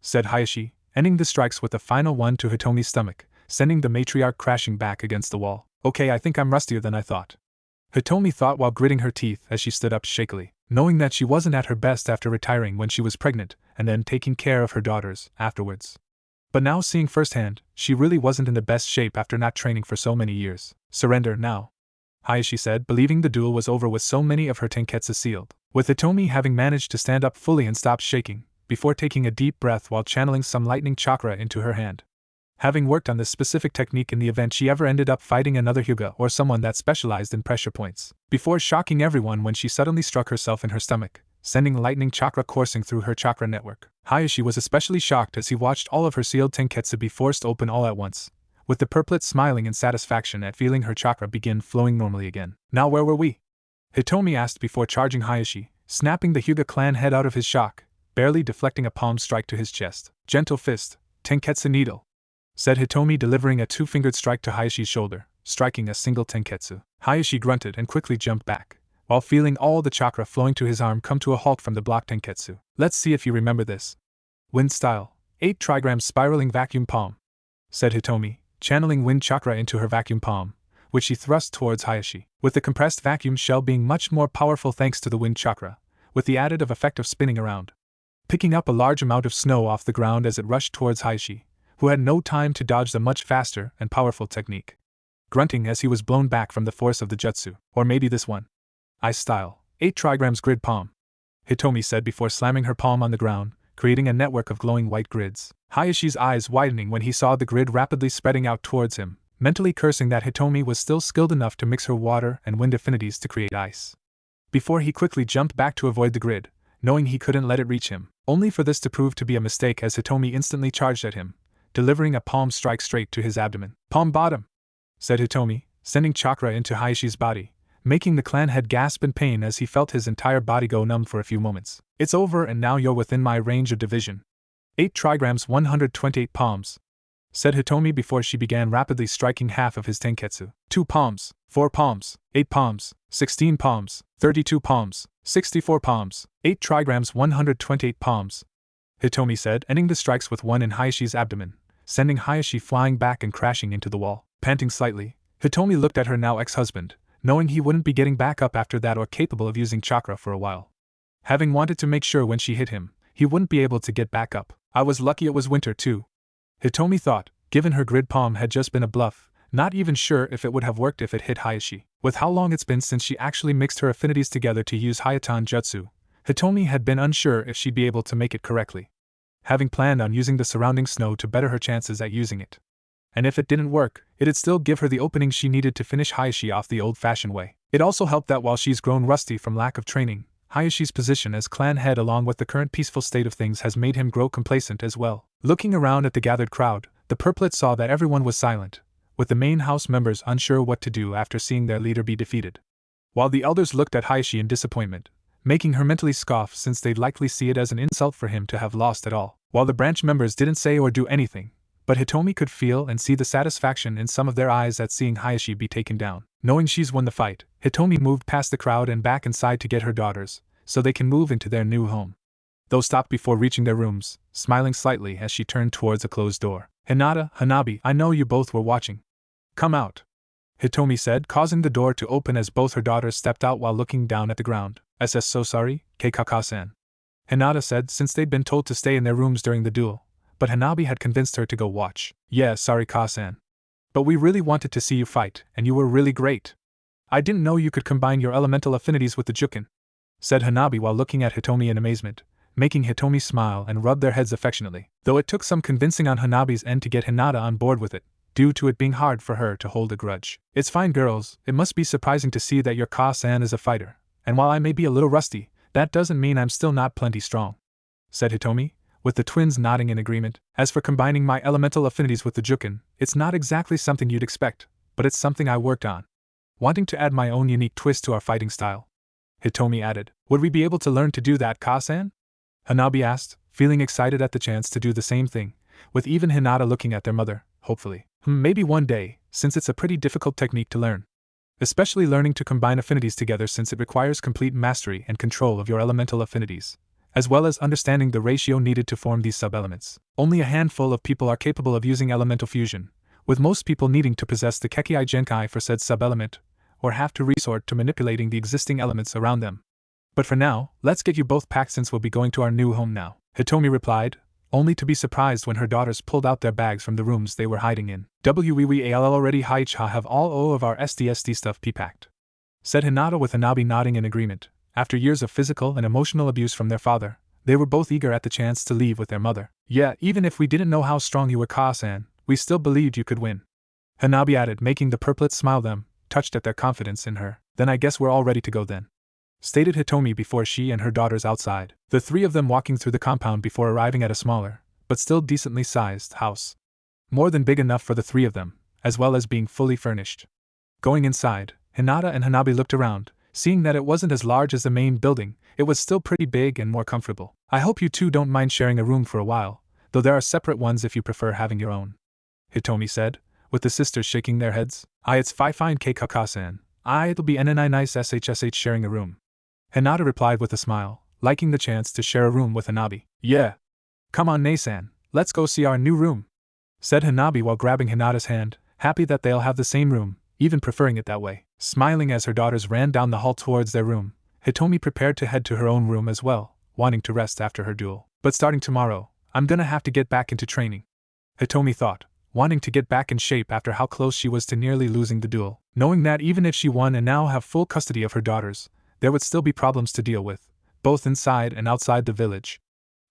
said Hayashi, ending the strikes with the final one to Hitomi's stomach, sending the matriarch crashing back against the wall. Okay, I think I'm rustier than I thought, Hitomi thought while gritting her teeth as she stood up shakily, knowing that she wasn't at her best after retiring when she was pregnant and then taking care of her daughters afterwards. But now seeing firsthand, she really wasn't in the best shape after not training for so many years. Surrender now, Hayashi said, believing the duel was over with so many of her tenketsu sealed, with Hitomi having managed to stand up fully and stop shaking, before taking a deep breath while channeling some lightning chakra into her hand. Having worked on this specific technique in the event she ever ended up fighting another Hyuga or someone that specialized in pressure points, before shocking everyone when she suddenly struck herself in her stomach, sending lightning chakra coursing through her chakra network. Hayashi was especially shocked as he watched all of her sealed tenketsu be forced open all at once, with the Purplet smiling in satisfaction at feeling her chakra begin flowing normally again. Now where were we? Hitomi asked before charging Hayashi, snapping the Hyuga clan head out of his shock, barely deflecting a palm strike to his chest. Gentle fist, tenketsu needle, said Hitomi, delivering a 2-fingered strike to Hayashi's shoulder, striking a single tenketsu. Hayashi grunted and quickly jumped back, while feeling all the chakra flowing to his arm come to a halt from the blocked tenketsu. Let's see if you remember this. Wind style, 8 trigrams spiraling vacuum palm, said Hitomi, channeling wind chakra into her vacuum palm, which she thrust towards Hayashi, with the compressed vacuum shell being much more powerful thanks to the wind chakra, with the added effect of spinning around, picking up a large amount of snow off the ground as it rushed towards Hayashi, who had no time to dodge the much faster and powerful technique, grunting as he was blown back from the force of the jutsu. Or maybe this one. Ice style, 8 trigrams grid palm, Hitomi said before slamming her palm on the ground, creating a network of glowing white grids. Hayashi's eyes widening when he saw the grid rapidly spreading out towards him, mentally cursing that Hitomi was still skilled enough to mix her water and wind affinities to create ice. Before he quickly jumped back to avoid the grid, knowing he couldn't let it reach him, only for this to prove to be a mistake as Hitomi instantly charged at him, delivering a palm strike straight to his abdomen. "Palm bottom!" said Hitomi, sending chakra into Hayashi's body, making the clan head gasp in pain as he felt his entire body go numb for a few moments. "It's over and now you're within my range of division. 8 trigrams 128 palms," said Hitomi before she began rapidly striking half of his tenketsu. 2 palms, 4 palms, 8 palms, 16 palms, 32 palms, 64 palms, 8 trigrams 128 palms, Hitomi said, ending the strikes with one in Hayashi's abdomen, sending Hayashi flying back and crashing into the wall. Panting slightly, Hitomi looked at her now ex-husband, knowing he wouldn't be getting back up after that or capable of using chakra for a while. Having wanted to make sure when she hit him, he wouldn't be able to get back up. I was lucky it was winter too, Hitomi thought, given her grid palm had just been a bluff, not even sure if it would have worked if it hit Hayashi. With how long it's been since she actually mixed her affinities together to use Hayatan Jutsu, Hitomi had been unsure if she'd be able to make it correctly, having planned on using the surrounding snow to better her chances at using it. And if it didn't work, it'd still give her the opening she needed to finish Hayashi off the old-fashioned way. It also helped that while she's grown rusty from lack of training, Hayashi's position as clan head along with the current peaceful state of things has made him grow complacent as well. Looking around at the gathered crowd, the purplet saw that everyone was silent, with the main house members unsure what to do after seeing their leader be defeated. While the elders looked at Hayashi in disappointment, making her mentally scoff since they'd likely see it as an insult for him to have lost at all. While the branch members didn't say or do anything, but Hitomi could feel and see the satisfaction in some of their eyes at seeing Hayashi be taken down. Knowing she's won the fight, Hitomi moved past the crowd and back inside to get her daughters, so they can move into their new home. Those stopped before reaching their rooms, smiling slightly as she turned towards a closed door. "Hinata, Hanabi, I know you both were watching. Come out," Hitomi said, causing the door to open as both her daughters stepped out while looking down at the ground. "SS so sorry, Keikaka-san," Hinata said since they'd been told to stay in their rooms during the duel, but Hanabi had convinced her to go watch. "Yeah, sorry Ka-san. But we really wanted to see you fight, and you were really great. I didn't know you could combine your elemental affinities with the Jukin," said Hanabi while looking at Hitomi in amazement, making Hitomi smile and rub their heads affectionately. Though it took some convincing on Hanabi's end to get Hinata on board with it, due to it being hard for her to hold a grudge. "It's fine girls, it must be surprising to see that your Ka-san is a fighter, and while I may be a little rusty, that doesn't mean I'm still not plenty strong," said Hitomi, with the twins nodding in agreement. "As for combining my elemental affinities with the Jukin, it's not exactly something you'd expect, but it's something I worked on, wanting to add my own unique twist to our fighting style," Hitomi added. "Would we be able to learn to do that, Ka-san?" Hanabi asked, feeling excited at the chance to do the same thing, with even Hinata looking at their mother, hopefully. Maybe one day, since it's a pretty difficult technique to learn. Especially learning to combine affinities together since it requires complete mastery and control of your elemental affinities, as well as understanding the ratio needed to form these sub-elements. Only a handful of people are capable of using elemental fusion, with most people needing to possess the Kekei Genkai for said sub-element, or have to resort to manipulating the existing elements around them. "But for now, let's get you both packed since we'll be going to our new home now," Hitomi replied, only to be surprised when her daughters pulled out their bags from the rooms they were hiding in. "We already have all of our SD stuff packed," said Hinata with Hanabi nodding in agreement. After years of physical and emotional abuse from their father, they were both eager at the chance to leave with their mother. "Yeah, even if we didn't know how strong you were, Ka-san, we still believed you could win," Hanabi added, making the purplets smile them, touched at their confidence in her. "Then I guess we're all ready to go then," stated Hitomi before she and her daughters outside, the three of them walking through the compound before arriving at a smaller, but still decently sized, house. More than big enough for the three of them, as well as being fully furnished. Going inside, Hinata and Hanabi looked around, seeing that it wasn't as large as the main building, it was still pretty big and more comfortable. "I hope you two don't mind sharing a room for a while, though there are separate ones if you prefer having your own," Hitomi said, with the sisters shaking their heads. It's fine Keikaka-san. It'll be nice SHSH sharing a room," Hinata replied with a smile, liking the chance to share a room with Hanabi. "Yeah. Come on Nei-san, let's go see our new room," said Hanabi while grabbing Hinata's hand, happy that they'll have the same room, even preferring it that way. Smiling as her daughters ran down the hall towards their room, Hitomi prepared to head to her own room as well, wanting to rest after her duel. "But starting tomorrow, I'm gonna have to get back into training," Hitomi thought, wanting to get back in shape after how close she was to nearly losing the duel, knowing that even if she won and now have full custody of her daughters, there would still be problems to deal with, both inside and outside the village.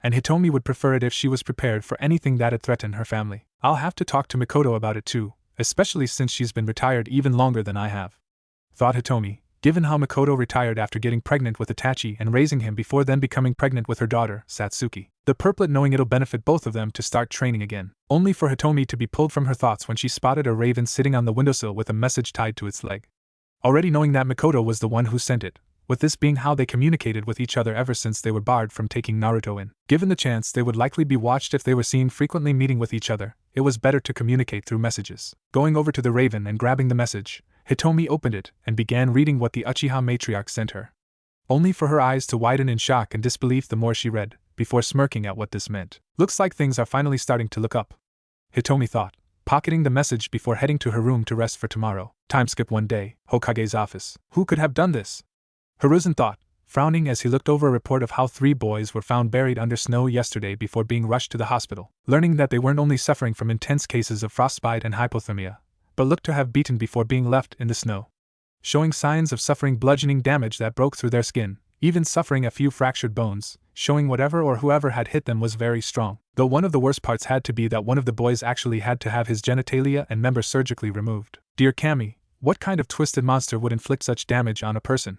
and Hitomi would prefer it if she was prepared for anything that'd threaten her family. I'll have to talk to Mikoto about it too, especially since she's been retired even longer than I have," thought Hitomi, given how Mikoto retired after getting pregnant with Itachi and raising him before then becoming pregnant with her daughter, Satsuki. The purplet knowing it'll benefit both of them to start training again. Only for Hitomi to be pulled from her thoughts when she spotted a raven sitting on the windowsill with a message tied to its leg. Already knowing that Mikoto was the one who sent it, with this being how they communicated with each other ever since they were barred from taking Naruto in. Given the chance they would likely be watched if they were seen frequently meeting with each other, it was better to communicate through messages. Going over to the raven and grabbing the message, Hitomi opened it and began reading what the Uchiha matriarch sent her. Only for her eyes to widen in shock and disbelief the more she read, before smirking at what this meant. Looks like things are finally starting to look up, Hitomi thought, pocketing the message before heading to her room to rest for tomorrow. Time skip one day, Hokage's office. Who could have done this? Hiruzen thought, frowning as he looked over a report of how 3 boys were found buried under snow yesterday before being rushed to the hospital, learning that they weren't only suffering from intense cases of frostbite and hypothermia, but looked to have beaten before being left in the snow, showing signs of suffering bludgeoning damage that broke through their skin, even suffering a few fractured bones, showing whatever or whoever had hit them was very strong, though one of the worst parts had to be that one of the boys actually had to have his genitalia and member surgically removed. Dear Kami, what kind of twisted monster would inflict such damage on a person?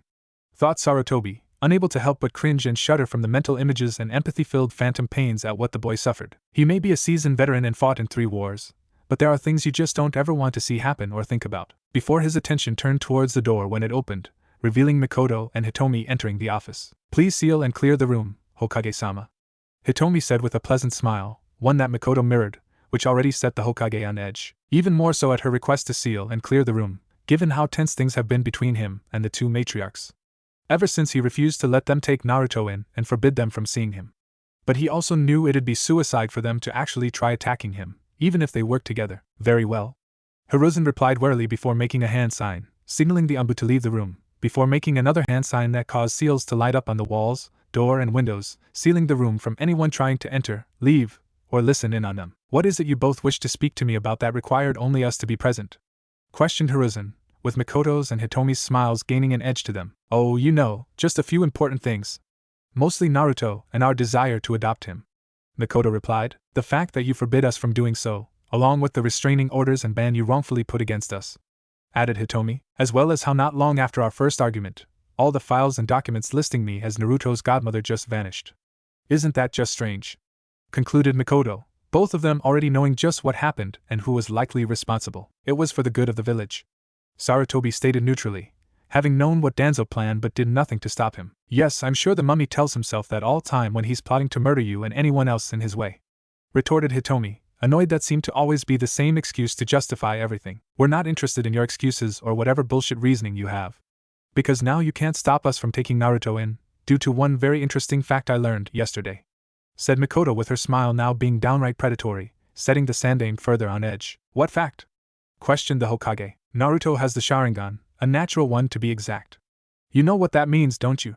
Thought Sarutobi, unable to help but cringe and shudder from the mental images and empathy-filled phantom pains at what the boy suffered. He may be a seasoned veteran and fought in 3 wars, but there are things you just don't ever want to see happen or think about. Before his attention turned towards the door when it opened, revealing Mikoto and Hitomi entering the office. Please seal and clear the room, Hokage-sama, Hitomi said with a pleasant smile, one that Mikoto mirrored, which already set the Hokage on edge. Even more so at her request to seal and clear the room, given how tense things have been between him and the 2 matriarchs, ever since he refused to let them take Naruto in and forbid them from seeing him. But he also knew it'd be suicide for them to actually try attacking him, even if they worked together. Very well, Hiruzen replied warily before making a hand sign, signaling the Anbu to leave the room, before making another hand sign that caused seals to light up on the walls, door and windows, sealing the room from anyone trying to enter, leave, or listen in on them. What is it you both wish to speak to me about that required only us to be present? Questioned Hiruzen, with Mikoto's and Hitomi's smiles gaining an edge to them. Oh, you know, just a few important things. Mostly Naruto and our desire to adopt him, Mikoto replied. The fact that you forbid us from doing so, along with the restraining orders and ban you wrongfully put against us, added Hitomi, as well as how not long after our first argument, all the files and documents listing me as Naruto's godmother just vanished. Isn't that just strange? Concluded Mikoto, both of them already knowing just what happened and who was likely responsible. It was for the good of the village, Sarutobi stated neutrally, having known what Danzo planned but did nothing to stop him. Yes, I'm sure the mummy tells himself that all time when he's plotting to murder you and anyone else in his way, retorted Hitomi, annoyed that seemed to always be the same excuse to justify everything. We're not interested in your excuses or whatever bullshit reasoning you have, because now you can't stop us from taking Naruto in, due to one very interesting fact I learned yesterday, said Mikoto with her smile now being downright predatory, setting the Sandaime further on edge. What fact? Questioned the Hokage. Naruto has the Sharingan, a natural one to be exact. You know what that means, don't you?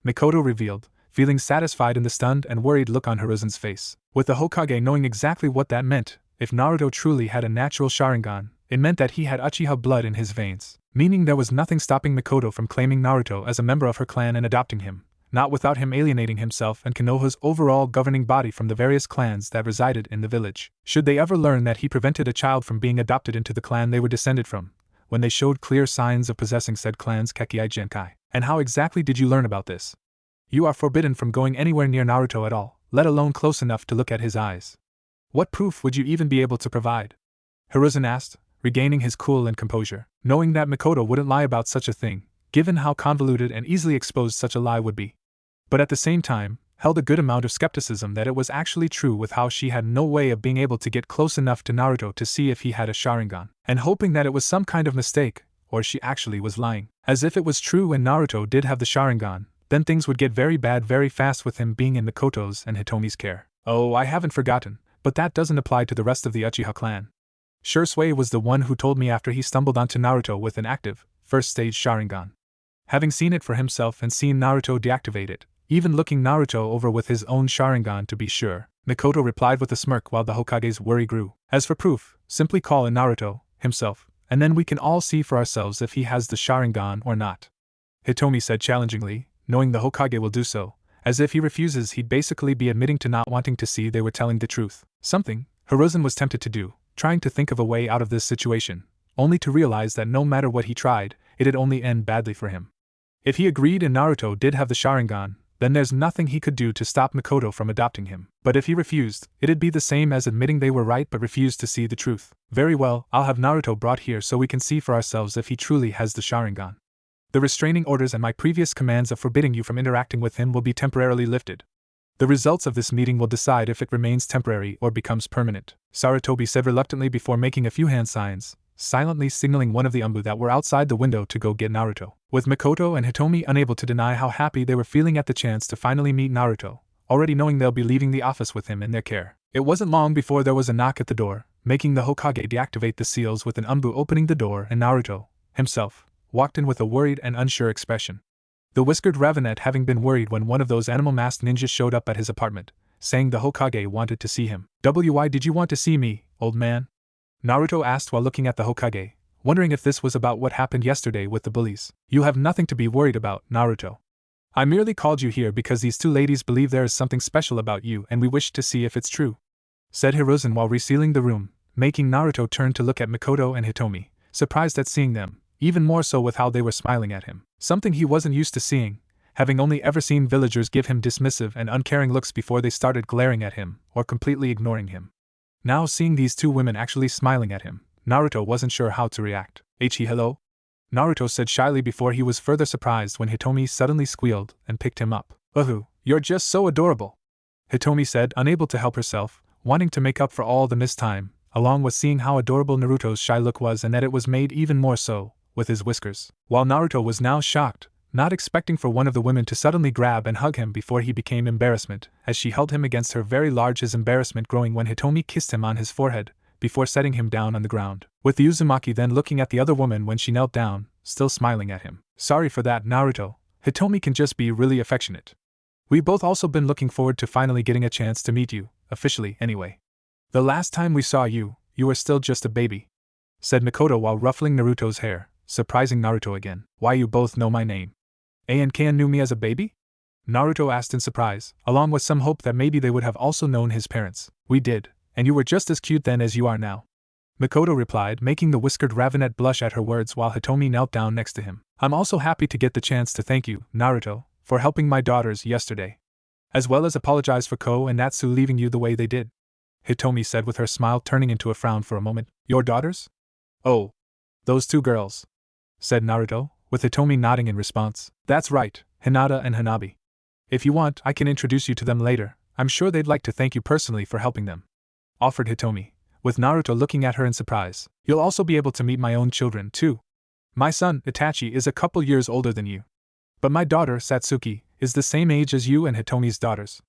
Mikoto revealed, feeling satisfied in the stunned and worried look on Hiruzen's face. With the Hokage knowing exactly what that meant, if Naruto truly had a natural Sharingan, it meant that he had Uchiha blood in his veins, meaning there was nothing stopping Mikoto from claiming Naruto as a member of her clan and adopting him, not without him alienating himself and Konoha's overall governing body from the various clans that resided in the village. Should they ever learn that he prevented a child from being adopted into the clan they were descended from, when they showed clear signs of possessing said clan's Kekkei Genkai? And how exactly did you learn about this? You are forbidden from going anywhere near Naruto at all, let alone close enough to look at his eyes. What proof would you even be able to provide? Hiruzen asked, regaining his cool and composure, knowing that Mikoto wouldn't lie about such a thing, given how convoluted and easily exposed such a lie would be. But at the same time, held a good amount of skepticism that it was actually true with how she had no way of being able to get close enough to Naruto to see if he had a Sharingan, and hoping that it was some kind of mistake, or she actually was lying. As if it was true and Naruto did have the Sharingan, then things would get very bad very fast with him being in Mikoto's and Hitomi's care. Oh, I haven't forgotten, but that doesn't apply to the rest of the Uchiha clan. Shursui was the one who told me after he stumbled onto Naruto with an active, first-stage Sharingan. Having seen it for himself and seen Naruto deactivate it, even looking Naruto over with his own Sharingan to be sure, Mikoto replied with a smirk while the Hokage's worry grew. As for proof, simply call in Naruto, himself, and then we can all see for ourselves if he has the Sharingan or not, Hitomi said challengingly, knowing the Hokage will do so, As if he refuses, he'd basically be admitting to not wanting to see they were telling the truth. Something Hiruzen was tempted to do, trying to think of a way out of this situation, only to realize that no matter what he tried, it'd only end badly for him. If he agreed and Naruto did have the Sharingan, then there's nothing he could do to stop Mikoto from adopting him. But if he refused, it'd be the same as admitting they were right but refused to see the truth. Very well, I'll have Naruto brought here so we can see for ourselves if he truly has the Sharingan. The restraining orders and my previous commands of forbidding you from interacting with him will be temporarily lifted. The results of this meeting will decide if it remains temporary or becomes permanent, Sarutobi said reluctantly before making a few hand signs, silently signaling one of the Anbu that were outside the window to go get Naruto. With Mikoto and Hitomi unable to deny how happy they were feeling at the chance to finally meet Naruto, already knowing they'll be leaving the office with him in their care. It wasn't long before there was a knock at the door, making the Hokage deactivate the seals with an Anbu opening the door, and Naruto, himself, walked in with a worried and unsure expression. The whiskered Ravenet having been worried when one of those animal-masked ninjas showed up at his apartment, saying the Hokage wanted to see him. Why did you want to see me, old man? Naruto asked while looking at the Hokage, wondering if this was about what happened yesterday with the bullies. You have nothing to be worried about, Naruto. I merely called you here because these two ladies believe there is something special about you and we wish to see if it's true, said Hiruzen while resealing the room, making Naruto turn to look at Mikoto and Hitomi, surprised at seeing them, even more so with how they were smiling at him. Something he wasn't used to seeing, having only ever seen villagers give him dismissive and uncaring looks before they started glaring at him or completely ignoring him. Now seeing these two women actually smiling at him, Naruto wasn't sure how to react. Hello? Naruto said shyly before he was further surprised when Hitomi suddenly squealed and picked him up. You're just so adorable, Hitomi said, unable to help herself, wanting to make up for all the missed time, along with seeing how adorable Naruto's shy look was and that it was made even more so with his whiskers. While Naruto was now shocked, not expecting for one of the women to suddenly grab and hug him before he became embarrassment, as she held him against her very large, his embarrassment growing when Hitomi kissed him on his forehead, before setting him down on the ground, with Uzumaki then looking at the other woman when she knelt down, still smiling at him. Sorry for that, Naruto. Hitomi can just be really affectionate. We both also been looking forward to finally getting a chance to meet you, officially anyway. The last time we saw you, you were still just a baby, said Mikoto while ruffling Naruto's hair, surprising Naruto again. Why, you both know my name. And Kan knew me as a baby? Naruto asked in surprise, along with some hope that maybe they would have also known his parents. We did, and you were just as cute then as you are now, Mikoto replied, making the whiskered Ravenet blush at her words while Hitomi knelt down next to him. I'm also happy to get the chance to thank you, Naruto, for helping my daughters yesterday, as well as apologize for Ko and Natsu leaving you the way they did, Hitomi said with her smile turning into a frown for a moment. Your daughters? Oh, those two girls, said Naruto, with Hitomi nodding in response. That's right, Hinata and Hanabi. If you want, I can introduce you to them later. I'm sure they'd like to thank you personally for helping them, offered Hitomi, with Naruto looking at her in surprise. You'll also be able to meet my own children, too. My son, Itachi, is a couple years older than you. But my daughter, Satsuki, is the same age as you and Hitomi's daughters,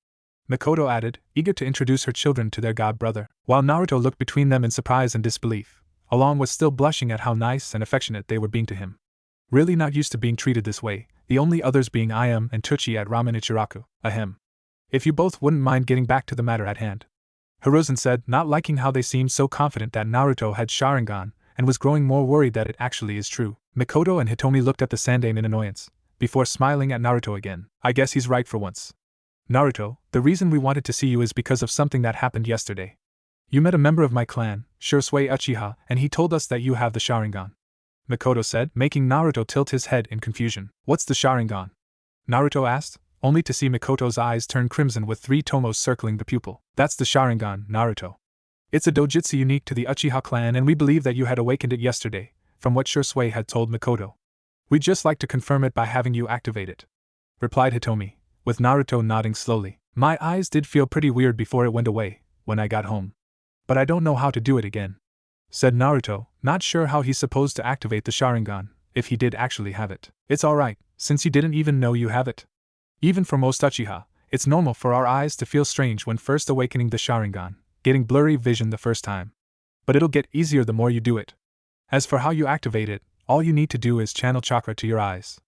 Mikoto added, eager to introduce her children to their god-brother, while Naruto looked between them in surprise and disbelief, along with still blushing at how nice and affectionate they were being to him. Really not used to being treated this way, the only others being Ayame and Tuchi at Ramen Ichiraku. Ahem. If you both wouldn't mind getting back to the matter at hand, Hiruzen said, not liking how they seemed so confident that Naruto had Sharingan, and was growing more worried that it actually is true. Mikoto and Hitomi looked at the Sandaime in annoyance, before smiling at Naruto again. I guess he's right for once. Naruto, the reason we wanted to see you is because of something that happened yesterday. You met a member of my clan, Shursui Uchiha, and he told us that you have the Sharingan, Mikoto said, making Naruto tilt his head in confusion. What's the Sharingan? Naruto asked, only to see Mikoto's eyes turn crimson with 3 tomos circling the pupil. That's the Sharingan, Naruto. It's a dojutsu unique to the Uchiha clan and we believe that you had awakened it yesterday, from what Shursui had told Mikoto. We'd just like to confirm it by having you activate it, replied Hitomi, with Naruto nodding slowly. My eyes did feel pretty weird before it went away, when I got home. But I don't know how to do it again, said Naruto, not sure how he's supposed to activate the Sharingan, if he did actually have it. It's alright, since you didn't even know you have it. Even for most Uchiha, it's normal for our eyes to feel strange when first awakening the Sharingan, getting blurry vision the first time. But it'll get easier the more you do it. As for how you activate it, all you need to do is channel chakra to your eyes,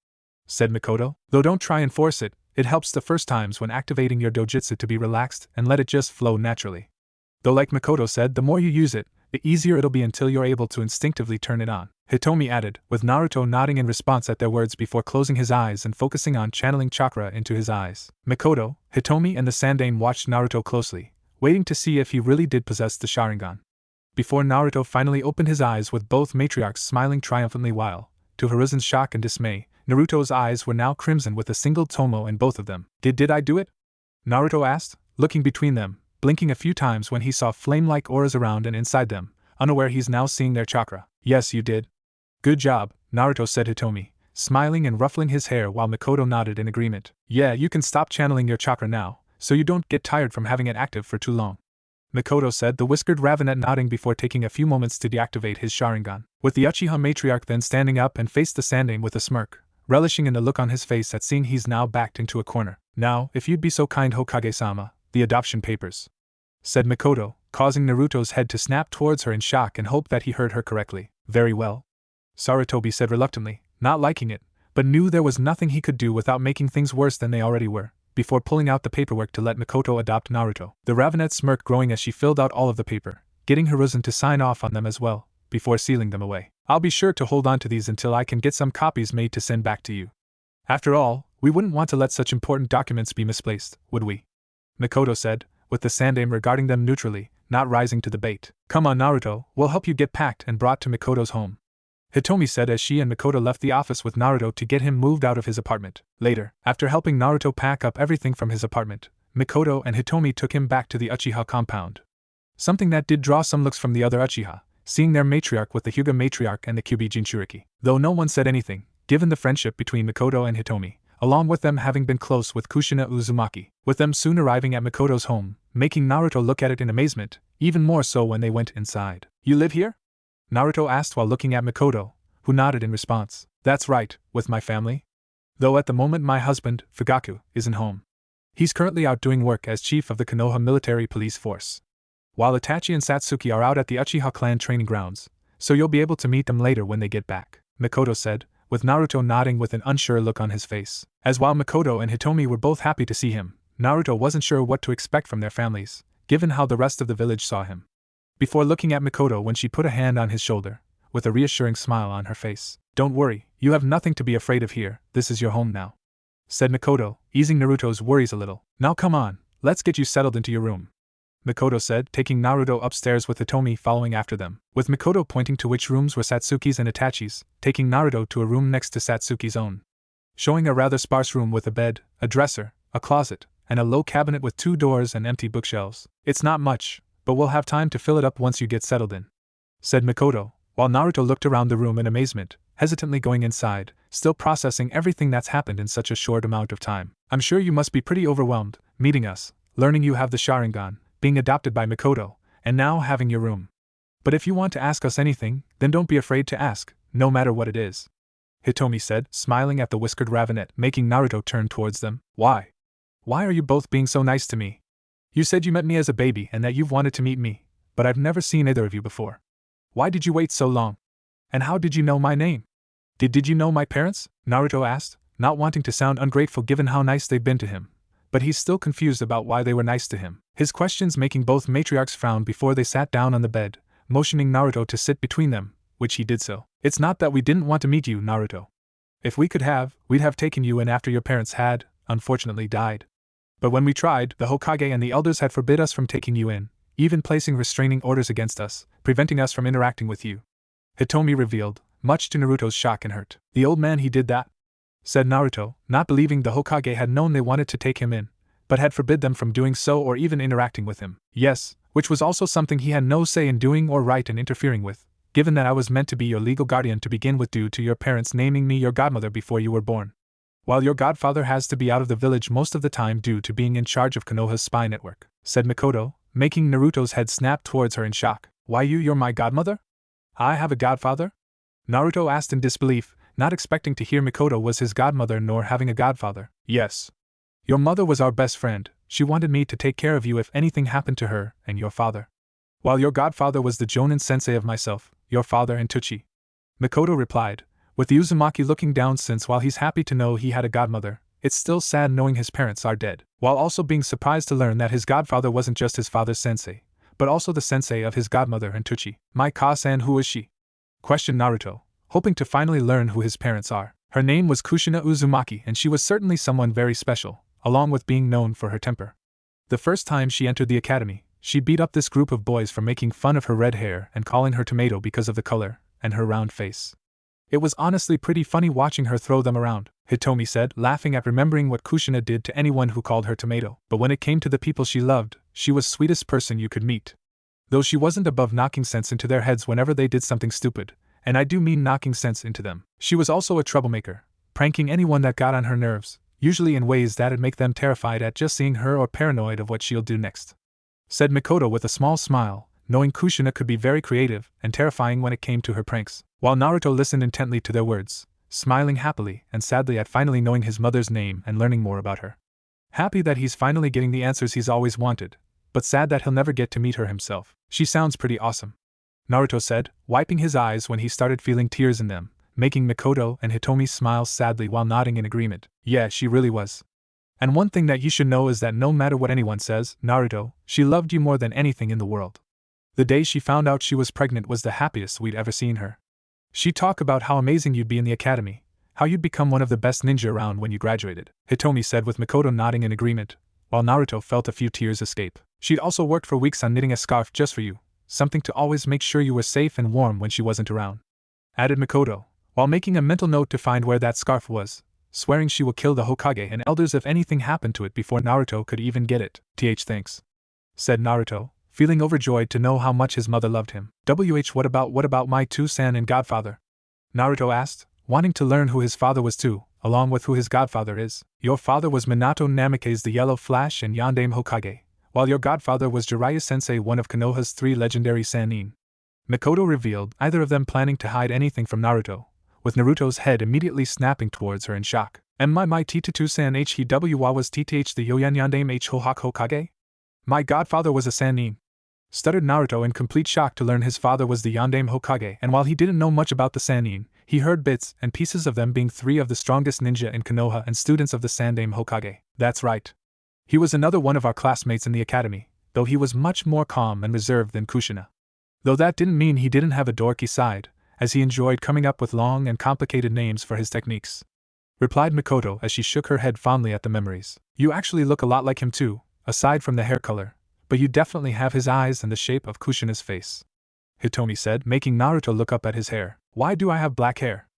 said Mikoto. Though don't try and force it, it helps the first times when activating your dojutsu to be relaxed and let it just flow naturally. Though like Mikoto said, the more you use it, the easier it'll be until you're able to instinctively turn it on. Hitomi added, with Naruto nodding in response at their words before closing his eyes and focusing on channeling chakra into his eyes. Mikoto, Hitomi and the Sandaime watched Naruto closely, waiting to see if he really did possess the Sharingan. Before Naruto finally opened his eyes with both matriarchs smiling triumphantly while, to Hiruzen's shock and dismay, Naruto's eyes were now crimson with a single tomo in both of them. Did I do it? Naruto asked, looking between them, blinking a few times when he saw flame-like auras around and inside them, unaware he's now seeing their chakra. Yes, you did. Good job, Naruto said Hitomi, smiling and ruffling his hair while Mikoto nodded in agreement. Yeah, you can stop channeling your chakra now, so you don't get tired from having it active for too long, Mikoto said, the whiskered Ravenet nodding before taking a few moments to deactivate his Sharingan. With the Uchiha matriarch then standing up and faced the Sandaime with a smirk, relishing in the look on his face at seeing he's now backed into a corner. Now, if you'd be so kind, Hokage-sama, the adoption papers, said Mikoto, causing Naruto's head to snap towards her in shock and hope that he heard her correctly. Very well, Sarutobi said reluctantly, not liking it, but knew there was nothing he could do without making things worse than they already were, before pulling out the paperwork to let Mikoto adopt Naruto. The Ravenet smirked growing as she filled out all of the paper, getting Hiruzen to sign off on them as well, before sealing them away. I'll be sure to hold on to these until I can get some copies made to send back to you. After all, we wouldn't want to let such important documents be misplaced, would we? Mikoto said, with the Sandaime regarding them neutrally, not rising to the bait. Come on, Naruto, we'll help you get packed and brought to Mikoto's home, Hitomi said as she and Mikoto left the office with Naruto to get him moved out of his apartment. Later, after helping Naruto pack up everything from his apartment, Mikoto and Hitomi took him back to the Uchiha compound. Something that did draw some looks from the other Uchiha, seeing their matriarch with the Hyuga matriarch and the Kyuubi Jinchuriki. Though no one said anything, given the friendship between Mikoto and Hitomi, along with them having been close with Kushina Uzumaki, with them soon arriving at Mikoto's home, making Naruto look at it in amazement, even more so when they went inside. You live here? Naruto asked while looking at Mikoto, who nodded in response. That's right, with my family. Though at the moment my husband, Fugaku, isn't home. He's currently out doing work as chief of the Konoha military police force, while Itachi and Satsuki are out at the Uchiha clan training grounds, so you'll be able to meet them later when they get back, Mikoto said, with Naruto nodding with an unsure look on his face. As while Mikoto and Hitomi were both happy to see him, Naruto wasn't sure what to expect from their families, given how the rest of the village saw him. Before looking at Mikoto when she put a hand on his shoulder, with a reassuring smile on her face. Don't worry, you have nothing to be afraid of here, this is your home now, said Mikoto, easing Naruto's worries a little. Now come on, let's get you settled into your room, Mikoto said, taking Naruto upstairs with Hitomi following after them, with Mikoto pointing to which rooms were Satsuki's and Itachi's, taking Naruto to a room next to Satsuki's own, showing a rather sparse room with a bed, a dresser, a closet, and a low cabinet with 2 doors and empty bookshelves. It's not much, but we'll have time to fill it up once you get settled in, said Mikoto, while Naruto looked around the room in amazement, hesitantly going inside, still processing everything that's happened in such a short amount of time. I'm sure you must be pretty overwhelmed, meeting us, learning you have the Sharingan, being adopted by Mikoto, and now having your room. But if you want to ask us anything, then don't be afraid to ask, no matter what it is, Hitomi said, smiling at the whiskered Ravenet, making Naruto turn towards them. Why? Why are you both being so nice to me? You said you met me as a baby and that you've wanted to meet me, but I've never seen either of you before. Why did you wait so long? And how did you know my name? Did you know my parents? Naruto asked, not wanting to sound ungrateful given how nice they've been to him, but he's still confused about why they were nice to him. His questions making both matriarchs frown before they sat down on the bed, motioning Naruto to sit between them, which he did so. It's not that we didn't want to meet you, Naruto. If we could have, we'd have taken you in after your parents had, unfortunately, died. But when we tried, the Hokage and the elders had forbid us from taking you in, even placing restraining orders against us, preventing us from interacting with you, Hitomi revealed, much to Naruto's shock and hurt. The old man, he did that? Said Naruto, not believing the Hokage had known they wanted to take him in, but had forbid them from doing so or even interacting with him. Yes, which was also something he had no say in doing or right in interfering with, given that I was meant to be your legal guardian to begin with due to your parents naming me your godmother before you were born, while your godfather has to be out of the village most of the time due to being in charge of Konoha's spy network, said Mikoto, making Naruto's head snap towards her in shock. Why you're my godmother? I have a godfather? Naruto asked in disbelief, not expecting to hear Mikoto was his godmother nor having a godfather. Yes. Your mother was our best friend, she wanted me to take care of you if anything happened to her and your father. While your godfather was the Jonin sensei of myself, your father and Tuchi, Mikoto replied, with Uzumaki looking down since while he's happy to know he had a godmother, it's still sad knowing his parents are dead, while also being surprised to learn that his godfather wasn't just his father's sensei, but also the sensei of his godmother and Tuchi. My Ka-san, who is she? Questioned Naruto, hoping to finally learn who his parents are. Her name was Kushina Uzumaki, and she was certainly someone very special, along with being known for her temper. The first time she entered the academy, she beat up this group of boys for making fun of her red hair and calling her tomato because of the color, and her round face. It was honestly pretty funny watching her throw them around, Hitomi said, laughing at remembering what Kushina did to anyone who called her tomato. But when it came to the people she loved, she was the sweetest person you could meet. Though she wasn't above knocking sense into their heads whenever they did something stupid, and I do mean knocking sense into them. She was also a troublemaker, pranking anyone that got on her nerves, usually in ways that'd make them terrified at just seeing her or paranoid of what she'll do next. Said Mikoto with a small smile, knowing Kushina could be very creative and terrifying when it came to her pranks, while Naruto listened intently to their words, smiling happily and sadly at finally knowing his mother's name and learning more about her. Happy that he's finally getting the answers he's always wanted, but sad that he'll never get to meet her himself. She sounds pretty awesome, Naruto said, wiping his eyes when he started feeling tears in them, making Mikoto and Hitomi smile sadly while nodding in agreement. Yeah, she really was. And one thing that you should know is that no matter what anyone says, Naruto, she loved you more than anything in the world. The day she found out she was pregnant was the happiest we'd ever seen her. She'd talk about how amazing you'd be in the academy, how you'd become one of the best ninja around when you graduated, Hitomi said with Mikoto nodding in agreement, while Naruto felt a few tears escape. She'd also worked for weeks on knitting a scarf just for you, something to always make sure you were safe and warm when she wasn't around, added Mikoto, while making a mental note to find where that scarf was, swearing she will kill the Hokage and elders if anything happened to it before Naruto could even get it. Thanks, said Naruto, feeling overjoyed to know how much his mother loved him. What about my two-san and godfather? Naruto asked, wanting to learn who his father was too, along with who his godfather is. Your father was Minato Namikaze the Yellow Flash and Yandame Hokage, while your godfather was Jiraiya-sensei, one of Konoha's 3 legendary Sannin. Mikoto revealed, either of them planning to hide anything from Naruto, with Naruto's head immediately snapping towards her in shock. My tita two-san hwa was tth the Yoyan Yandame Hohak Hokage? My godfather was a Sannin, stuttered Naruto in complete shock to learn his father was the Yandame Hokage, and while he didn't know much about the Sannin, he heard bits and pieces of them being 3 of the strongest ninja in Konoha and students of the Sandaime Hokage. That's right. He was another one of our classmates in the academy, though he was much more calm and reserved than Kushina. Though that didn't mean he didn't have a dorky side, as he enjoyed coming up with long and complicated names for his techniques, replied Mikoto as she shook her head fondly at the memories. You actually look a lot like him too, aside from the hair color, but you definitely have his eyes and the shape of Kushina's face, Hitomi said, making Naruto look up at his hair. Why do I have black hair?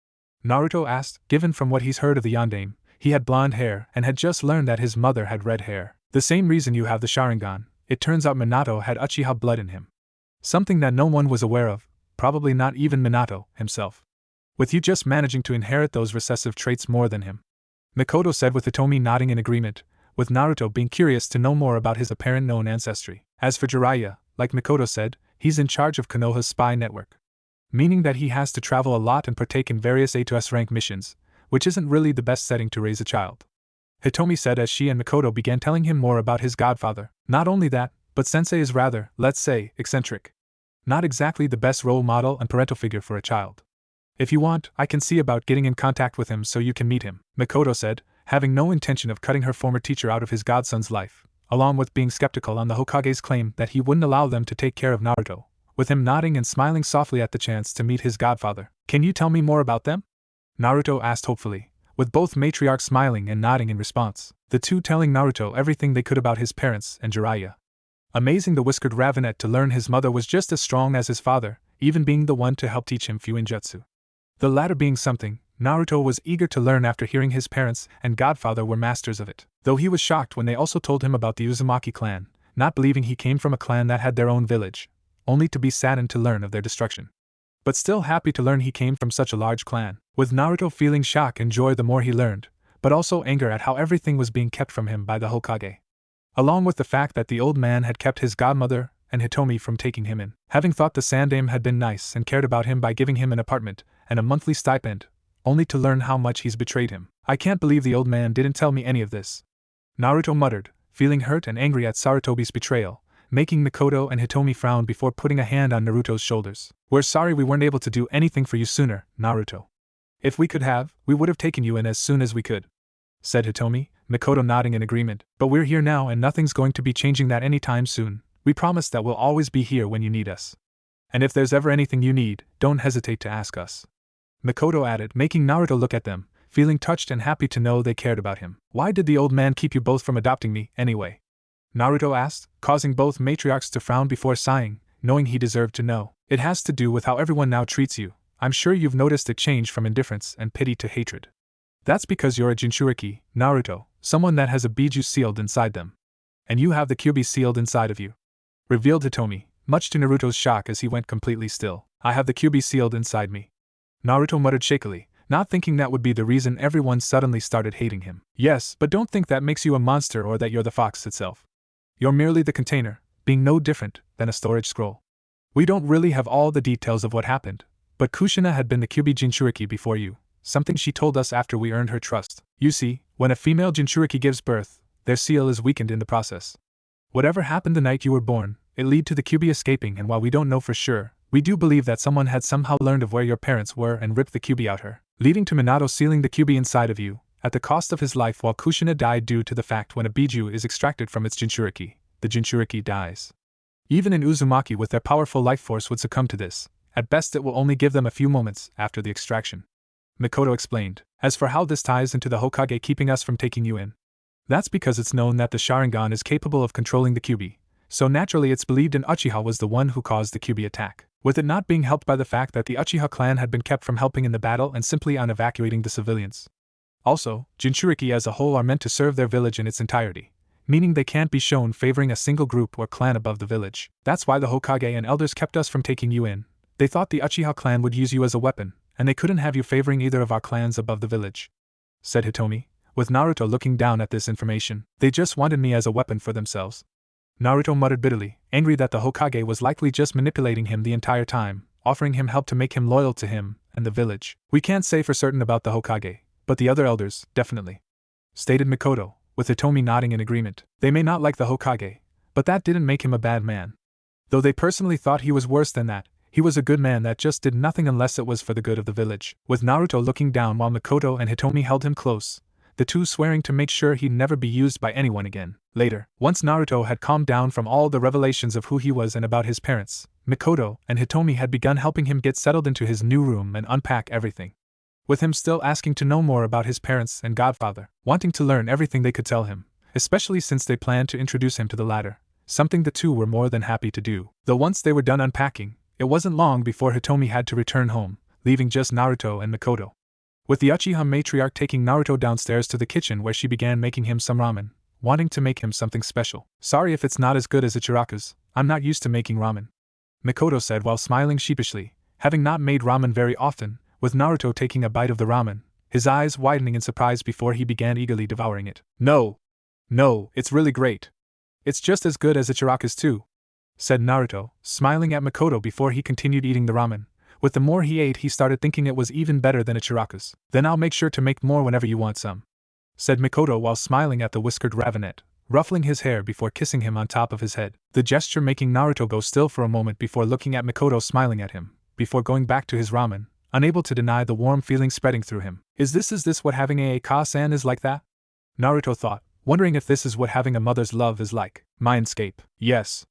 Naruto asked, given from what he's heard of the Yandame, he had blonde hair and had just learned that his mother had red hair. The same reason you have the Sharingan. It turns out Minato had Uchiha blood in him. Something that no one was aware of, probably not even Minato himself. With you just managing to inherit those recessive traits more than him, Mikoto said with Hitomi nodding in agreement, with Naruto being curious to know more about his apparent known ancestry. As for Jiraiya, like Mikoto said, he's in charge of Konoha's spy network, meaning that he has to travel a lot and partake in various A-S rank missions, which isn't really the best setting to raise a child, Hitomi said as she and Mikoto began telling him more about his godfather. Not only that, but Sensei is rather, let's say, eccentric. Not exactly the best role model and parental figure for a child. If you want, I can see about getting in contact with him so you can meet him, Mikoto said, having no intention of cutting her former teacher out of his godson's life, along with being skeptical on the Hokage's claim that he wouldn't allow them to take care of Naruto, with him nodding and smiling softly at the chance to meet his godfather. Can you tell me more about them? Naruto asked hopefully, with both matriarchs smiling and nodding in response, the two telling Naruto everything they could about his parents and Jiraiya. Amazing the whiskered Ravenet to learn his mother was just as strong as his father, even being the one to help teach him Fuinjutsu. The latter being something Naruto was eager to learn after hearing his parents and godfather were masters of it, though he was shocked when they also told him about the Uzumaki clan, not believing he came from a clan that had their own village, only to be saddened to learn of their destruction. But still happy to learn he came from such a large clan, with Naruto feeling shock and joy the more he learned, but also anger at how everything was being kept from him by the Hokage, along with the fact that the old man had kept his godmother and Hitomi from taking him in, having thought the Sandaime had been nice and cared about him by giving him an apartment and a monthly stipend, only to learn how much he's betrayed him. I can't believe the old man didn't tell me any of this, Naruto muttered, feeling hurt and angry at Sarutobi's betrayal, making Mikoto and Hitomi frown before putting a hand on Naruto's shoulders. We're sorry we weren't able to do anything for you sooner, Naruto. If we could have, we would have taken you in as soon as we could, said Hitomi, Mikoto nodding in agreement. But we're here now and nothing's going to be changing that anytime soon. We promise that we'll always be here when you need us. And if there's ever anything you need, don't hesitate to ask us. Mikoto added, making Naruto look at them, feeling touched and happy to know they cared about him. Why did the old man keep you both from adopting me, anyway? Naruto asked, causing both matriarchs to frown before sighing, knowing he deserved to know. It has to do with how everyone now treats you. I'm sure you've noticed a change from indifference and pity to hatred. That's because you're a Jinchuriki, Naruto, someone that has a Biju sealed inside them. And you have the Kyuubi sealed inside of you. Revealed Hitomi, much to Naruto's shock as he went completely still. I have the Kyuubi sealed inside me. Naruto muttered shakily, not thinking that would be the reason everyone suddenly started hating him. Yes, but don't think that makes you a monster or that you're the fox itself. You're merely the container, being no different than a storage scroll. We don't really have all the details of what happened, but Kushina had been the Kyuubi Jinchuriki before you, something she told us after we earned her trust. You see, when a female Jinchuriki gives birth, their seal is weakened in the process. Whatever happened the night you were born, it led to the Kyuubi escaping, and while we don't know for sure, we do believe that someone had somehow learned of where your parents were and ripped the Kyuubi out her, leading to Minato sealing the Kyuubi inside of you, at the cost of his life, while Kushina died due to the fact when a Biju is extracted from its Jinchuriki, the Jinchuriki dies. Even in Uzumaki with their powerful life force would succumb to this. At best it will only give them a few moments after the extraction. Mikoto explained. As for how this ties into the Hokage keeping us from taking you in, that's because it's known that the Sharingan is capable of controlling the Kyuubi, so naturally it's believed an Uchiha was the one who caused the Kyuubi attack, with it not being helped by the fact that the Uchiha clan had been kept from helping in the battle and simply on evacuating the civilians. Also, Jinchuriki as a whole are meant to serve their village in its entirety, meaning they can't be shown favoring a single group or clan above the village. That's why the Hokage and elders kept us from taking you in. They thought the Uchiha clan would use you as a weapon, and they couldn't have you favoring either of our clans above the village, said Hitomi, with Naruto looking down at this information. They just wanted me as a weapon for themselves. Naruto muttered bitterly, angry that the Hokage was likely just manipulating him the entire time, offering him help to make him loyal to him and the village. We can't say for certain about the Hokage, but the other elders, definitely, stated Mikoto, with Hitomi nodding in agreement. They may not like the Hokage, but that didn't make him a bad man. Though they personally thought he was worse than that, he was a good man that just did nothing unless it was for the good of the village. With Naruto looking down while Mikoto and Hitomi held him close, the two swearing to make sure he'd never be used by anyone again. Later, once Naruto had calmed down from all the revelations of who he was and about his parents, Mikoto and Hitomi had begun helping him get settled into his new room and unpack everything, with him still asking to know more about his parents and godfather, wanting to learn everything they could tell him, especially since they planned to introduce him to the latter, something the two were more than happy to do. Though once they were done unpacking, it wasn't long before Hitomi had to return home, leaving just Naruto and Mikoto, with the Uchiha matriarch taking Naruto downstairs to the kitchen where she began making him some ramen, wanting to make him something special. Sorry if it's not as good as Ichiraku's, I'm not used to making ramen, Mikoto said while smiling sheepishly, having not made ramen very often, with Naruto taking a bite of the ramen, his eyes widening in surprise before he began eagerly devouring it. No, it's really great. It's just as good as Ichiraku's too, said Naruto, smiling at Mikoto before he continued eating the ramen. With the more he ate, he started thinking it was even better than Ichiraku's. Then I'll make sure to make more whenever you want some, said Mikoto while smiling at the whiskered ravenet, ruffling his hair before kissing him on top of his head. The gesture making Naruto go still for a moment before looking at Mikoto smiling at him, before going back to his ramen, unable to deny the warm feeling spreading through him. Is this what having a Ka-san is like that? Naruto thought, wondering if this is what having a mother's love is like. Mindscape. Yes.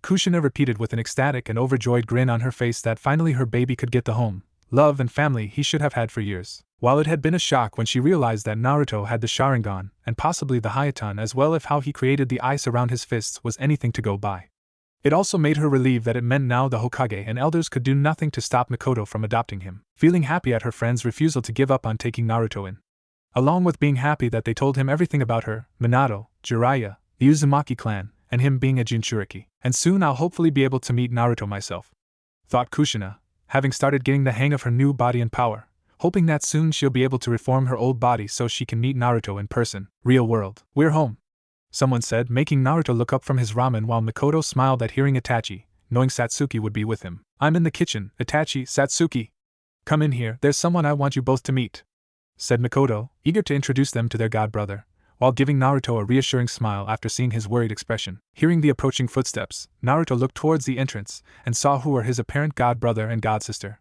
Kushina repeated with an ecstatic and overjoyed grin on her face that finally her baby could get the home, love and family he should have had for years. While it had been a shock when she realized that Naruto had the Sharingan and possibly the Hayatan as well, if how he created the ice around his fists was anything to go by, it also made her relieved that it meant now the Hokage and elders could do nothing to stop Mikoto from adopting him, feeling happy at her friend's refusal to give up on taking Naruto in, along with being happy that they told him everything about her, Minato, Jiraiya, the Uzumaki clan, and him being a Jinchuriki. And soon I'll hopefully be able to meet Naruto myself, thought Kushina, having started getting the hang of her new body and power, hoping that soon she'll be able to reform her old body so she can meet Naruto in person. Real world. We're home, someone said, making Naruto look up from his ramen while Mikoto smiled at hearing Itachi, knowing Satsuki would be with him. I'm in the kitchen, Itachi, Satsuki. Come in here, there's someone I want you both to meet, said Mikoto, eager to introduce them to their godbrother, while giving Naruto a reassuring smile after seeing his worried expression. Hearing the approaching footsteps, Naruto looked towards the entrance and saw who were his apparent godbrother and godsister.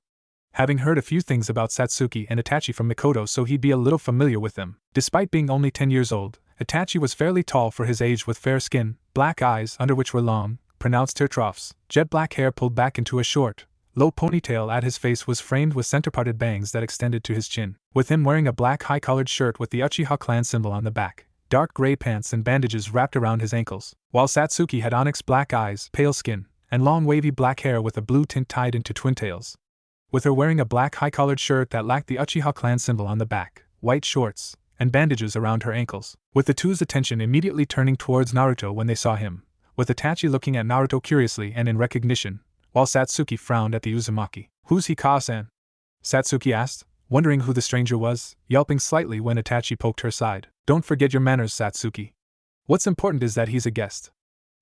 Having heard a few things about Satsuki and Itachi from Mikoto, so he'd be a little familiar with them. Despite being only 10 years old, Itachi was fairly tall for his age with fair skin, black eyes under which were long, pronounced tear troughs, jet black hair pulled back into a short, low ponytail at his face was framed with center-parted bangs that extended to his chin, with him wearing a black high-collared shirt with the Uchiha clan symbol on the back, dark gray pants and bandages wrapped around his ankles, while Satsuki had onyx black eyes, pale skin, and long wavy black hair with a blue tint tied into twin tails. With her wearing a black high-collared shirt that lacked the Uchiha clan symbol on the back, white shorts, and bandages around her ankles, with the two's attention immediately turning towards Naruto when they saw him, with Itachi looking at Naruto curiously and in recognition, while Satsuki frowned at the Uzumaki. "Who's he, Ka-san?" Satsuki asked, wondering who the stranger was, yelping slightly when Itachi poked her side. "Don't forget your manners, Satsuki. What's important is that he's a guest,"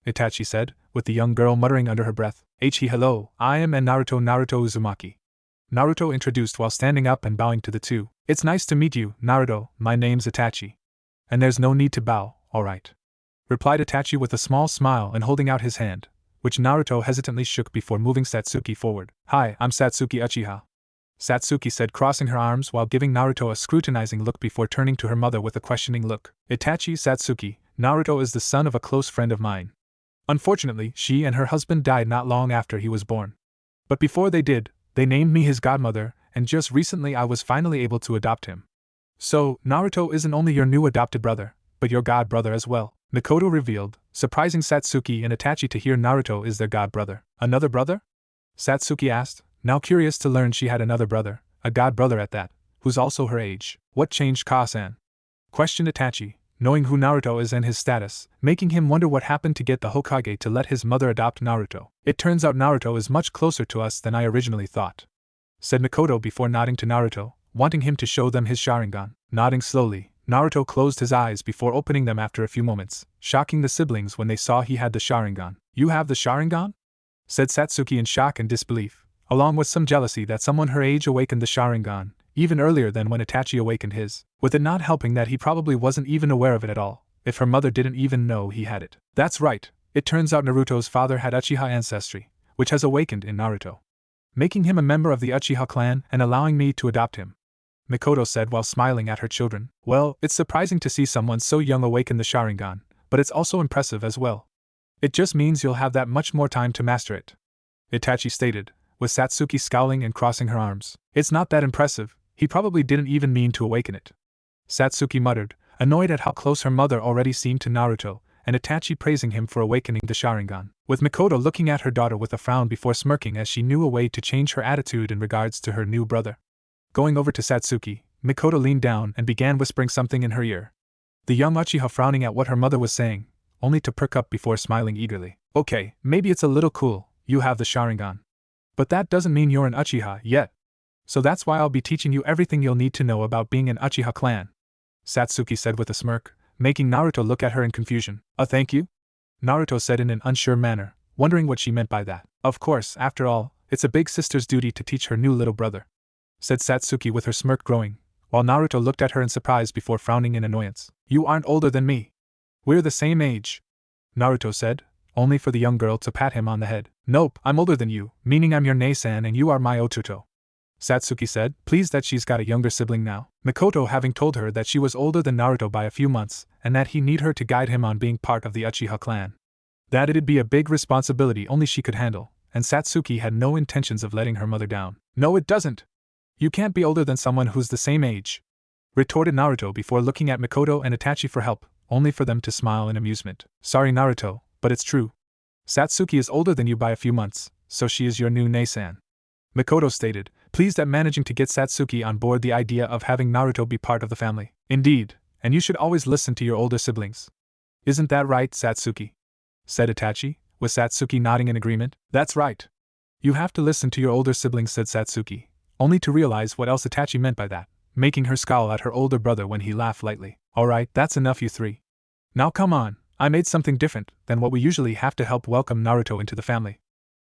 Itachi said, with the young girl muttering under her breath. Hello, I am Naruto Uzumaki." Naruto introduced while standing up and bowing to the two. "It's nice to meet you, Naruto, my name's Itachi." "And there's no need to bow, alright," replied Itachi with a small smile and holding out his hand, which Naruto hesitantly shook before moving Satsuki forward. "Hi, I'm Satsuki Uchiha," Satsuki said, crossing her arms while giving Naruto a scrutinizing look before turning to her mother with a questioning look. "Itachi, Satsuki, Naruto is the son of a close friend of mine. Unfortunately, she and her husband died not long after he was born. But before they did, they named me his godmother, and just recently I was finally able to adopt him. So, Naruto isn't only your new adopted brother, but your god brother as well," Mikoto revealed, surprising Satsuki and Itachi to hear Naruto is their god brother. "Another brother?" Satsuki asked, now curious to learn she had another brother, a god brother at that, who's also her age. "What changed, Ka-san?" questioned Itachi, knowing who Naruto is and his status, making him wonder what happened to get the Hokage to let his mother adopt Naruto. "It turns out Naruto is much closer to us than I originally thought," said Mikoto before nodding to Naruto, wanting him to show them his Sharingan. Nodding slowly, Naruto closed his eyes before opening them after a few moments, shocking the siblings when they saw he had the Sharingan. "You have the Sharingan?" said Satsuki in shock and disbelief, along with some jealousy that someone her age awakened the Sharingan, even earlier than when Itachi awakened his, with it not helping that he probably wasn't even aware of it at all, if her mother didn't even know he had it. "That's right, it turns out Naruto's father had Uchiha ancestry, which has awakened in Naruto, making him a member of the Uchiha clan and allowing me to adopt him," Mikoto said while smiling at her children. "Well, it's surprising to see someone so young awaken the Sharingan, but it's also impressive as well. It just means you'll have that much more time to master it," Itachi stated, with Satsuki scowling and crossing her arms. "It's not that impressive, he probably didn't even mean to awaken it," Satsuki muttered, annoyed at how close her mother already seemed to Naruto, and Itachi praising him for awakening the Sharingan, with Mikoto looking at her daughter with a frown before smirking as she knew a way to change her attitude in regards to her new brother. Going over to Satsuki, Mikoto leaned down and began whispering something in her ear. The young Uchiha frowning at what her mother was saying, only to perk up before smiling eagerly. "Okay, maybe it's a little cool, you have the Sharingan. But that doesn't mean you're an Uchiha yet. So that's why I'll be teaching you everything you'll need to know about being an Uchiha clan," Satsuki said with a smirk, making Naruto look at her in confusion. "Thank you?" Naruto said in an unsure manner, wondering what she meant by that. "Of course, after all, it's a big sister's duty to teach her new little brother," said Satsuki with her smirk growing, while Naruto looked at her in surprise before frowning in annoyance. "You aren't older than me. We're the same age," Naruto said, only for the young girl to pat him on the head. "Nope, I'm older than you, meaning I'm your Nei-san and you are my Otuto," Satsuki said, pleased that she's got a younger sibling now. Mikoto having told her that she was older than Naruto by a few months, and that he need her to guide him on being part of the Uchiha clan. That it'd be a big responsibility only she could handle, and Satsuki had no intentions of letting her mother down. "No it doesn't. You can't be older than someone who's the same age," retorted Naruto before looking at Mikoto and Itachi for help, only for them to smile in amusement. "Sorry Naruto, but it's true. Satsuki is older than you by a few months, so she is your new Nei-san," Mikoto stated, pleased at managing to get Satsuki on board the idea of having Naruto be part of the family. "Indeed, and you should always listen to your older siblings. Isn't that right, Satsuki?" said Itachi, with Satsuki nodding in agreement. "That's right. You have to listen to your older siblings," said Satsuki, only to realize what else Itachi meant by that, making her scowl at her older brother when he laughed lightly. "Alright, that's enough you three. Now come on, I made something different than what we usually have to help welcome Naruto into the family,"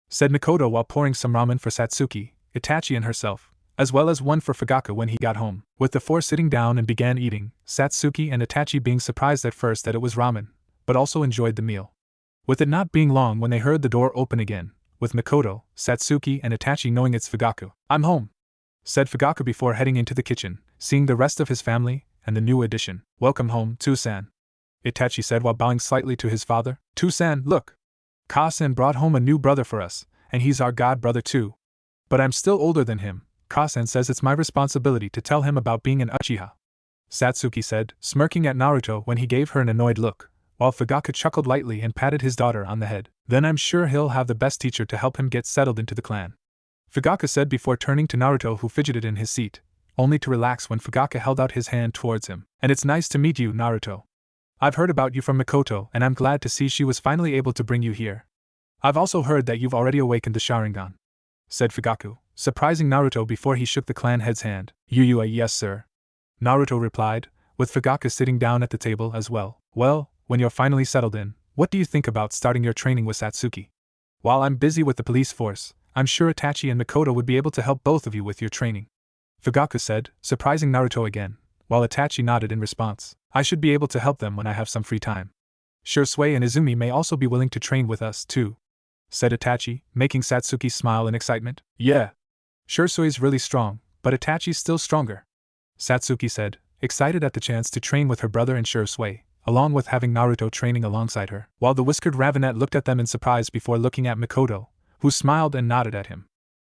said Mikoto while pouring some ramen for Satsuki, Itachi and herself, as well as one for Fugaku when he got home. With the four sitting down and began eating, Satsuki and Itachi being surprised at first that it was ramen, but also enjoyed the meal. With it not being long when they heard the door open again, with Mikoto, Satsuki and Itachi knowing it's Fugaku. "I'm home," said Fugaku before heading into the kitchen, seeing the rest of his family and the new addition. "Welcome home, Tsu-san," Itachi said while bowing slightly to his father. "Tsu-san, look! Kasen brought home a new brother for us, and he's our god brother too. But I'm still older than him. Kasen says it's my responsibility to tell him about being an Uchiha. Satsuki said, smirking at Naruto when he gave her an annoyed look, while Fugaku chuckled lightly and patted his daughter on the head. Then I'm sure he'll have the best teacher to help him get settled into the clan. Fugaku said before turning to Naruto, who fidgeted in his seat, only to relax when Fugaku held out his hand towards him. And it's nice to meet you, Naruto. I've heard about you from Mikoto, and I'm glad to see she was finally able to bring you here. I've also heard that you've already awakened the Sharingan, said Fugaku, surprising Naruto before he shook the clan head's hand. Yes sir. Naruto replied, with Fugaku sitting down at the table as well. Well, when you're finally settled in, what do you think about starting your training with Satsuki? While I'm busy with the police force, I'm sure Itachi and Mikoto would be able to help both of you with your training. Fugaku said, surprising Naruto again, while Itachi nodded in response. I should be able to help them when I have some free time. Shursui and Izumi may also be willing to train with us too, said Itachi, making Satsuki smile in excitement. Yeah. Shursui's really strong, but Itachi's still stronger, Satsuki said, excited at the chance to train with her brother and Shursui, along with having Naruto training alongside her, while the whiskered Ravenet looked at them in surprise before looking at Mikoto, who smiled and nodded at him.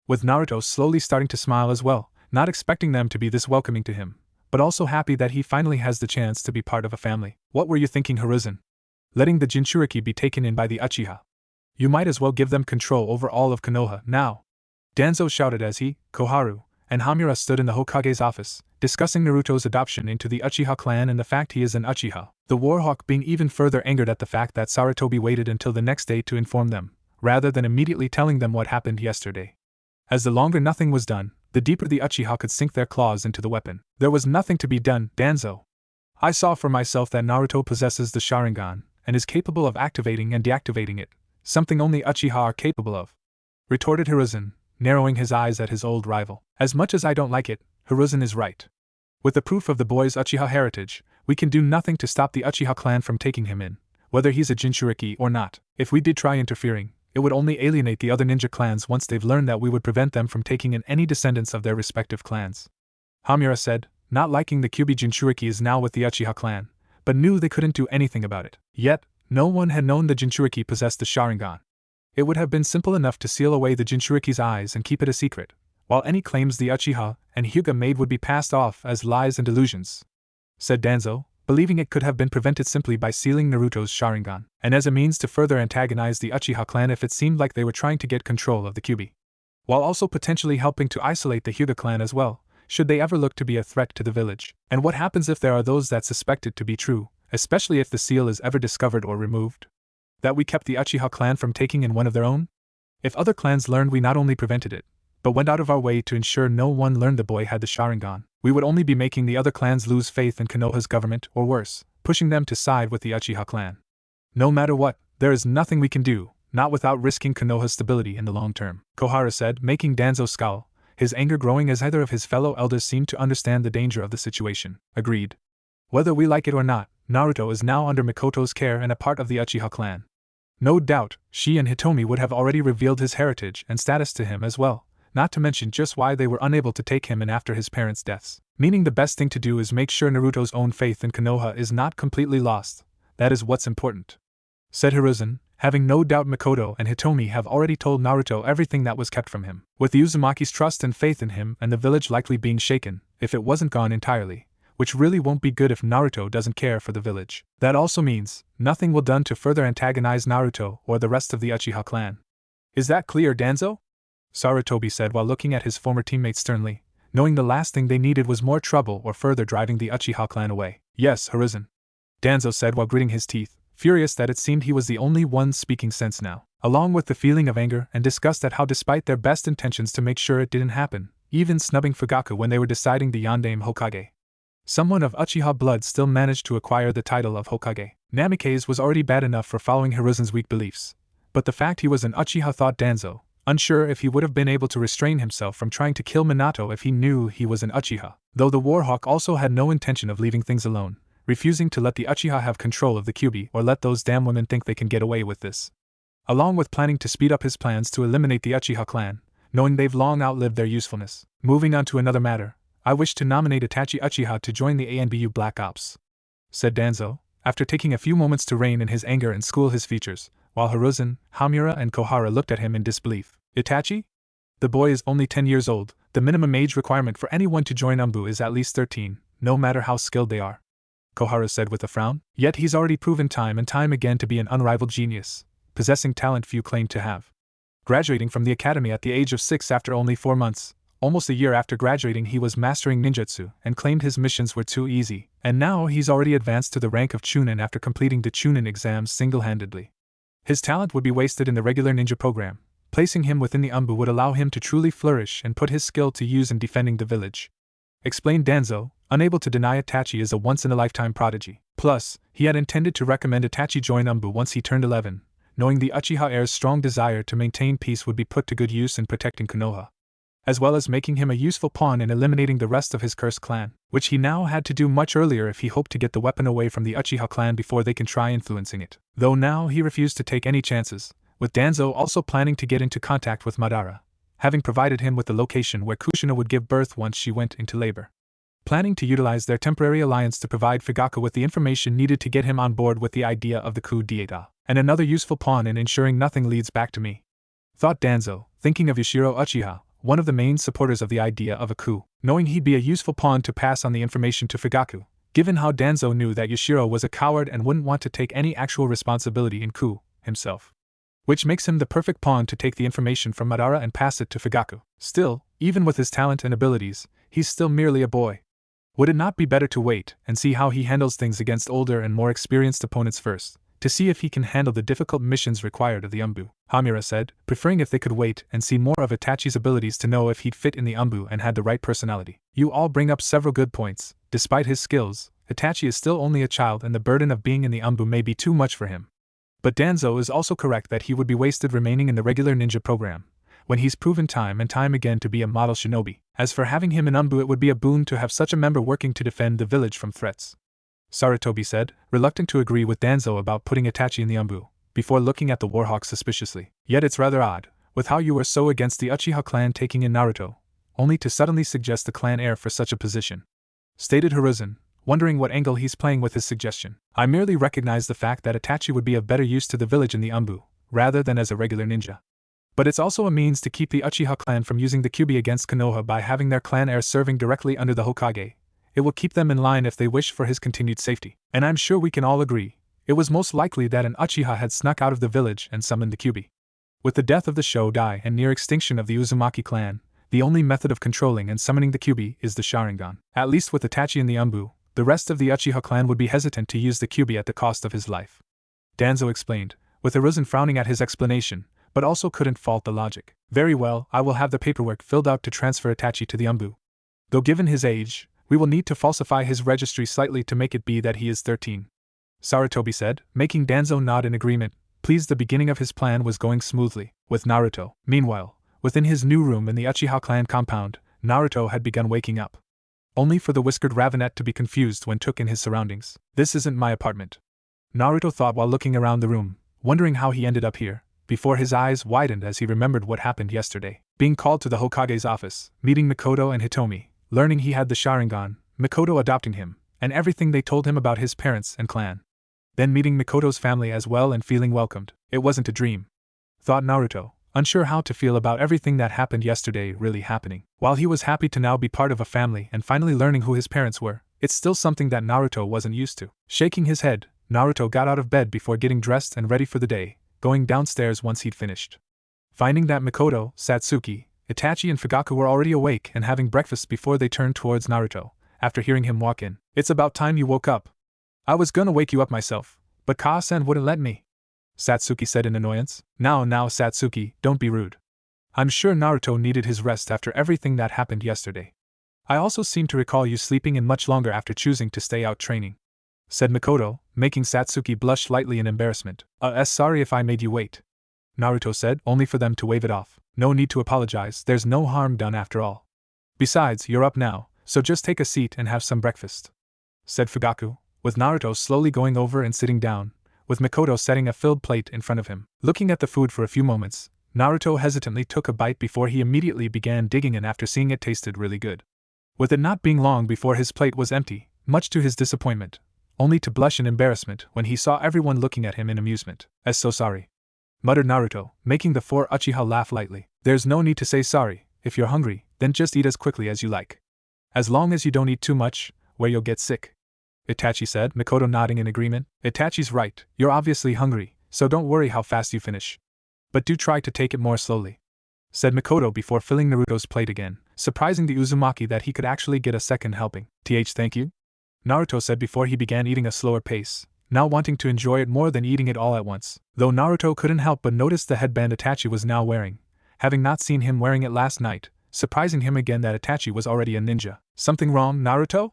With Naruto slowly starting to smile as well, not expecting them to be this welcoming to him, but also happy that he finally has the chance to be part of a family. What were you thinking, Hiruzen? Letting the Jinchuriki be taken in by the Uchiha? You might as well give them control over all of Konoha now. Danzo shouted as he, Koharu, and Hamura stood in the Hokage's office, discussing Naruto's adoption into the Uchiha clan and the fact he is an Uchiha, the Warhawk being even further angered at the fact that Sarutobi waited until the next day to inform them, rather than immediately telling them what happened yesterday. As the longer nothing was done, the deeper the Uchiha could sink their claws into the weapon. There was nothing to be done, Danzo. I saw for myself that Naruto possesses the Sharingan, and is capable of activating and deactivating it, something only Uchiha are capable of, retorted Hiruzen, narrowing his eyes at his old rival. As much as I don't like it, Hiruzen is right. With the proof of the boy's Uchiha heritage, we can do nothing to stop the Uchiha clan from taking him in, whether he's a Jinchuriki or not. If we did try interfering, it would only alienate the other ninja clans once they've learned that we would prevent them from taking in any descendants of their respective clans. Hamura said, not liking the Kyuubi Jinchuriki is now with the Uchiha clan, but knew they couldn't do anything about it. Yet, no one had known the Jinchuriki possessed the Sharingan. It would have been simple enough to seal away the Jinchuriki's eyes and keep it a secret, while any claims the Uchiha and Hyuga made would be passed off as lies and delusions, said Danzo, believing it could have been prevented simply by sealing Naruto's Sharingan, and as a means to further antagonize the Uchiha clan if it seemed like they were trying to get control of the Kyuubi, while also potentially helping to isolate the Hyuga clan as well, should they ever look to be a threat to the village. And what happens if there are those that suspect it to be true, especially if the seal is ever discovered or removed? That we kept the Uchiha clan from taking in one of their own? If other clans learned we not only prevented it, but went out of our way to ensure no one learned the boy had the Sharingan, we would only be making the other clans lose faith in Konoha's government, or worse, pushing them to side with the Uchiha clan. No matter what, there is nothing we can do, not without risking Konoha's stability in the long term, Koharu said, making Danzo scowl, his anger growing as either of his fellow elders seemed to understand the danger of the situation. Agreed. Whether we like it or not, Naruto is now under Mikoto's care and a part of the Uchiha clan. No doubt, she and Hitomi would have already revealed his heritage and status to him as well, not to mention just why they were unable to take him in after his parents' deaths. Meaning the best thing to do is make sure Naruto's own faith in Konoha is not completely lost. That is what's important, said Hiruzen, having no doubt Mikoto and Hitomi have already told Naruto everything that was kept from him. With Uzumaki's trust and faith in him and the village likely being shaken, if it wasn't gone entirely, which really won't be good if Naruto doesn't care for the village. That also means nothing will done to further antagonize Naruto or the rest of the Uchiha clan. Is that clear, Danzo? Sarutobi said while looking at his former teammate sternly, knowing the last thing they needed was more trouble or further driving the Uchiha clan away. Yes, Hiruzen, Danzo said while gritting his teeth, furious that it seemed he was the only one speaking sense now, along with the feeling of anger and disgust at how despite their best intentions to make sure it didn't happen, even snubbing Fugaku when they were deciding the Yondaime Hokage, someone of Uchiha blood still managed to acquire the title of Hokage. Namikaze was already bad enough for following Hiruzen's weak beliefs, but the fact he was an Uchiha thought Danzo, unsure if he would have been able to restrain himself from trying to kill Minato if he knew he was an Uchiha, though the Warhawk also had no intention of leaving things alone, refusing to let the Uchiha have control of the Kyuubi or let those damn women think they can get away with this. Along with planning to speed up his plans to eliminate the Uchiha clan, knowing they've long outlived their usefulness. Moving on to another matter, I wish to nominate Itachi Uchiha to join the ANBU Black Ops, said Danzo, after taking a few moments to rein in his anger and school his features, while Hiruzen, Hamura and Kohara looked at him in disbelief. Itachi? The boy is only 10 years old. The minimum age requirement for anyone to join Anbu is at least 13, no matter how skilled they are, Kohara said with a frown. Yet he's already proven time and time again to be an unrivaled genius, possessing talent few claim to have. Graduating from the academy at the age of 6 after only 4 months, almost a year after graduating he was mastering ninjutsu and claimed his missions were too easy, and now he's already advanced to the rank of Chunin after completing the Chunin exams single-handedly. His talent would be wasted in the regular ninja program. Placing him within the Anbu would allow him to truly flourish and put his skill to use in defending the village, explained Danzo, unable to deny Itachi is a once-in-a-lifetime prodigy. Plus, he had intended to recommend Itachi join Anbu once he turned 11, knowing the Uchiha heir's strong desire to maintain peace would be put to good use in protecting Konoha, as well as making him a useful pawn in eliminating the rest of his cursed clan, which he now had to do much earlier if he hoped to get the weapon away from the Uchiha clan before they can try influencing it. Though now he refused to take any chances, with Danzo also planning to get into contact with Madara, having provided him with the location where Kushina would give birth once she went into labor. Planning to utilize their temporary alliance to provide Fugaku with the information needed to get him on board with the idea of the coup d'etat, and another useful pawn in ensuring nothing leads back to me, thought Danzo, thinking of Yashiro Uchiha, one of the main supporters of the idea of a coup, knowing he'd be a useful pawn to pass on the information to Fugaku, given how Danzo knew that Yashiro was a coward and wouldn't want to take any actual responsibility in coup himself, which makes him the perfect pawn to take the information from Madara and pass it to Fugaku. Still, even with his talent and abilities, he's still merely a boy. Would it not be better to wait and see how he handles things against older and more experienced opponents first, to see if he can handle the difficult missions required of the Anbu? Hamura said, preferring if they could wait and see more of Itachi's abilities to know if he'd fit in the Anbu and had the right personality. You all bring up several good points. Despite his skills, Itachi is still only a child and the burden of being in the Anbu may be too much for him. But Danzo is also correct that he would be wasted remaining in the regular ninja program, when he's proven time and time again to be a model shinobi. As for having him in Anbu, it would be a boon to have such a member working to defend the village from threats, Sarutobi said, reluctant to agree with Danzo about putting Itachi in the Anbu, before looking at the Warhawk suspiciously. Yet it's rather odd, with how you were so against the Uchiha clan taking in Naruto, only to suddenly suggest the clan heir for such a position, stated Hiruzen, wondering what angle he's playing with his suggestion. I merely recognize the fact that Itachi would be of better use to the village in the Anbu, rather than as a regular ninja. But it's also a means to keep the Uchiha clan from using the Kyuubi against Konoha by having their clan heir serving directly under the Hokage. It will keep them in line if they wish for his continued safety. And I'm sure we can all agree, it was most likely that an Uchiha had snuck out of the village and summoned the Kyuubi. With the death of the Shodai and near extinction of the Uzumaki clan, the only method of controlling and summoning the Kyuubi is the Sharingan. At least with Itachi in the Anbu, the rest of the Uchiha clan would be hesitant to use the Kyuubi at the cost of his life, Danzo explained, with Hiruzen frowning at his explanation, but also couldn't fault the logic. Very well, I will have the paperwork filled out to transfer Itachi to the Anbu. Though given his age, we will need to falsify his registry slightly to make it be that he is 13, Sarutobi said, making Danzo nod in agreement, pleased the beginning of his plan was going smoothly. With Naruto, meanwhile, within his new room in the Uchiha clan compound, Naruto had begun waking up, only for the whiskered Ravenet to be confused when took in his surroundings. This isn't my apartment, Naruto thought while looking around the room, wondering how he ended up here, before his eyes widened as he remembered what happened yesterday. Being called to the Hokage's office, meeting Mikoto and Hitomi, learning he had the Sharingan, Mikoto adopting him, and everything they told him about his parents and clan. Then meeting Mikoto's family as well and feeling welcomed. It wasn't a dream, thought Naruto, unsure how to feel about everything that happened yesterday really happening. While he was happy to now be part of a family and finally learning who his parents were, it's still something that Naruto wasn't used to. Shaking his head, Naruto got out of bed before getting dressed and ready for the day, going downstairs once he'd finished. Finding that Mikoto, Satsuki, Itachi and Fugaku were already awake and having breakfast before they turned towards Naruto, after hearing him walk in. It's about time you woke up. I was gonna wake you up myself, but Ka-san wouldn't let me, Satsuki said in annoyance. Now Satsuki, don't be rude. I'm sure Naruto needed his rest after everything that happened yesterday. I also seem to recall you sleeping in much longer after choosing to stay out training, said Mikoto, making Satsuki blush slightly in embarrassment. Sorry if I made you wait, Naruto said, only for them to wave it off. No need to apologize, there's no harm done after all. Besides, you're up now, so just take a seat and have some breakfast, said Fugaku, with Naruto slowly going over and sitting down, with Mikoto setting a filled plate in front of him. Looking at the food for a few moments, Naruto hesitantly took a bite before he immediately began digging in after seeing it tasted really good. With it not being long before his plate was empty, much to his disappointment, only to blush in embarrassment when he saw everyone looking at him in amusement. So sorry, muttered Naruto, making the 4 Uchiha laugh lightly. There's no need to say sorry. If you're hungry, then just eat as quickly as you like. As long as you don't eat too much, where you'll get sick. Itachi said, Mikoto nodding in agreement. Itachi's right, you're obviously hungry, so don't worry how fast you finish. But do try to take it more slowly, said Mikoto before filling Naruto's plate again, surprising the Uzumaki that he could actually get a second helping. Thank you? Naruto said before he began eating a slower pace, now wanting to enjoy it more than eating it all at once. Though Naruto couldn't help but notice the headband Itachi was now wearing, having not seen him wearing it last night, surprising him again that Itachi was already a ninja. Something wrong, Naruto?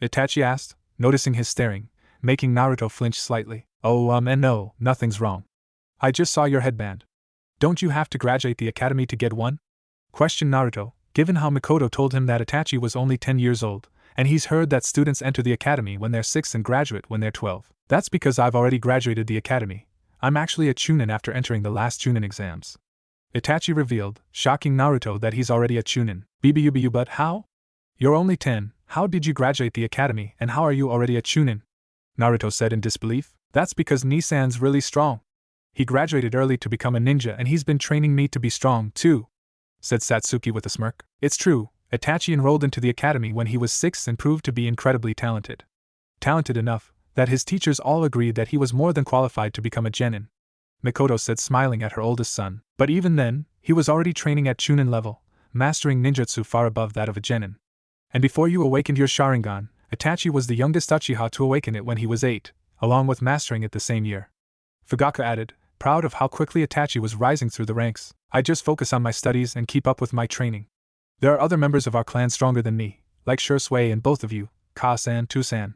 Itachi asked, noticing his staring, making Naruto flinch slightly. And no, nothing's wrong. I just saw your headband. Don't you have to graduate the academy to get one? Questioned Naruto, given how Mikoto told him that Itachi was only 10 years old, and he's heard that students enter the academy when they're 6 and graduate when they're 12. That's because I've already graduated the academy. I'm actually a Chunin after entering the last Chunin exams. Itachi revealed, shocking Naruto that he's already a Chunin. BBUBU, but how? You're only 10, how did you graduate the academy and how are you already a Chunin? Naruto said in disbelief. That's because Nisan's really strong. He graduated early to become a ninja and he's been training me to be strong too, said Satsuki with a smirk. It's true, Itachi enrolled into the academy when he was 6 and proved to be incredibly talented. Talented enough that his teachers all agreed that he was more than qualified to become a genin. Mikoto said, smiling at her oldest son. But even then, he was already training at Chunin level, mastering ninjutsu far above that of a genin. And before you awakened your Sharingan, Itachi was the youngest Uchiha to awaken it when he was 8, along with mastering it the same year. Fugaku added, proud of how quickly Itachi was rising through the ranks. I just focus on my studies and keep up with my training. There are other members of our clan stronger than me, like Shursui and both of you, Ka-san, Tu-san,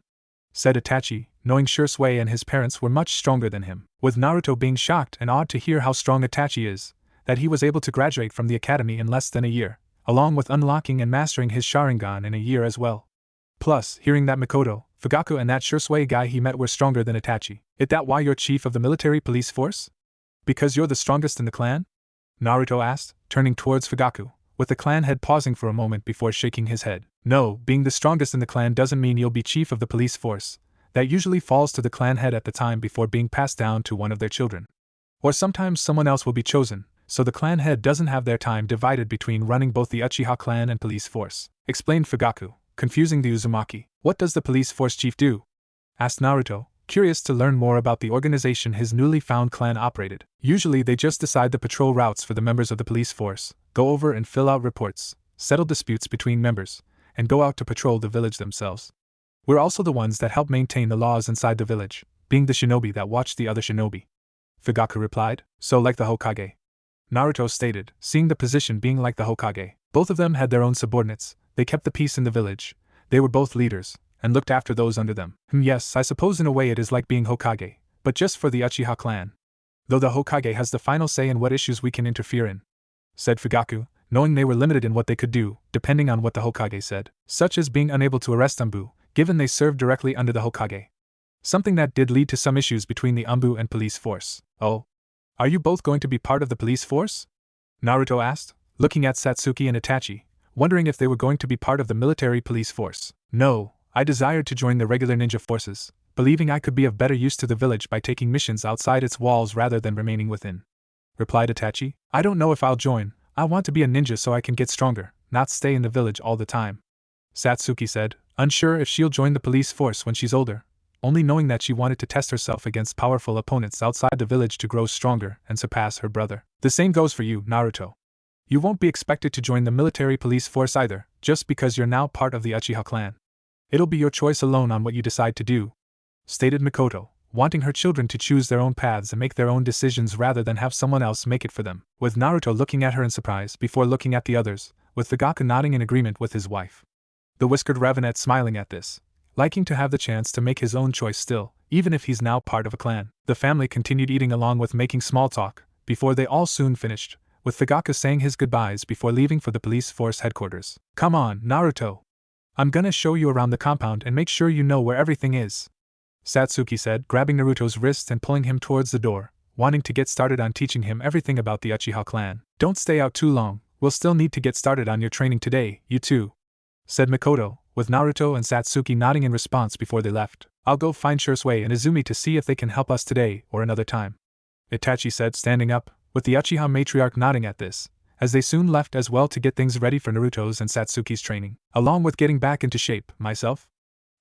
said Itachi, knowing Shursui and his parents were much stronger than him. With Naruto being shocked and awed to hear how strong Itachi is, that he was able to graduate from the academy in less than a year, along with unlocking and mastering his Sharingan in a year as well. Plus, hearing that Mikoto, Fugaku and that Shursui guy he met were stronger than Itachi. Is that why you're chief of the military police force? Because you're the strongest in the clan? Naruto asked, turning towards Fugaku, with the clan head pausing for a moment before shaking his head. No, being the strongest in the clan doesn't mean you'll be chief of the police force. That usually falls to the clan head at the time before being passed down to one of their children. Or sometimes someone else will be chosen, so the clan head doesn't have their time divided between running both the Uchiha clan and police force, explained Fugaku, confusing the Uzumaki. What does the police force chief do? Asked Naruto, curious to learn more about the organization his newly found clan operated. Usually they just decide the patrol routes for the members of the police force, go over and fill out reports, settle disputes between members, and go out to patrol the village themselves. We're also the ones that help maintain the laws inside the village, being the shinobi that watch the other shinobi. Fugaku replied, so like the Hokage. Naruto stated, seeing the position being like the Hokage. Both of them had their own subordinates, they kept the peace in the village, they were both leaders, and looked after those under them. Yes, I suppose in a way it is like being Hokage, but just for the Uchiha clan. Though the Hokage has the final say in what issues we can interfere in, said Fugaku, knowing they were limited in what they could do, depending on what the Hokage said, such as being unable to arrest Anbu, given they served directly under the Hokage. Something that did lead to some issues between the Anbu and police force. Oh? Are you both going to be part of the police force? Naruto asked, looking at Satsuki and Itachi, wondering if they were going to be part of the military police force. No, I desired to join the regular ninja forces, believing I could be of better use to the village by taking missions outside its walls rather than remaining within, replied Itachi. I don't know if I'll join, I want to be a ninja so I can get stronger, not stay in the village all the time, Satsuki said, unsure if she'll join the police force when she's older, only knowing that she wanted to test herself against powerful opponents outside the village to grow stronger and surpass her brother. The same goes for you, Naruto. You won't be expected to join the military police force either, just because you're now part of the Uchiha clan. It'll be your choice alone on what you decide to do, stated Mikoto, wanting her children to choose their own paths and make their own decisions rather than have someone else make it for them, with Naruto looking at her in surprise before looking at the others, with Fugaku nodding in agreement with his wife. The whiskered Ravenet smiling at this, liking to have the chance to make his own choice still, even if he's now part of a clan. The family continued eating along with making small talk, before they all soon finished, with Fugaku saying his goodbyes before leaving for the police force headquarters. Come on, Naruto. I'm gonna show you around the compound and make sure you know where everything is, Satsuki said, grabbing Naruto's wrist and pulling him towards the door, wanting to get started on teaching him everything about the Uchiha clan. Don't stay out too long, we'll still need to get started on your training today, you too, said Mikoto, with Naruto and Satsuki nodding in response before they left. I'll go find Shursui and Izumi to see if they can help us today or another time, Itachi said, standing up, with the Uchiha matriarch nodding at this, as they soon left as well to get things ready for Naruto's and Satsuki's training, along with getting back into shape, myself?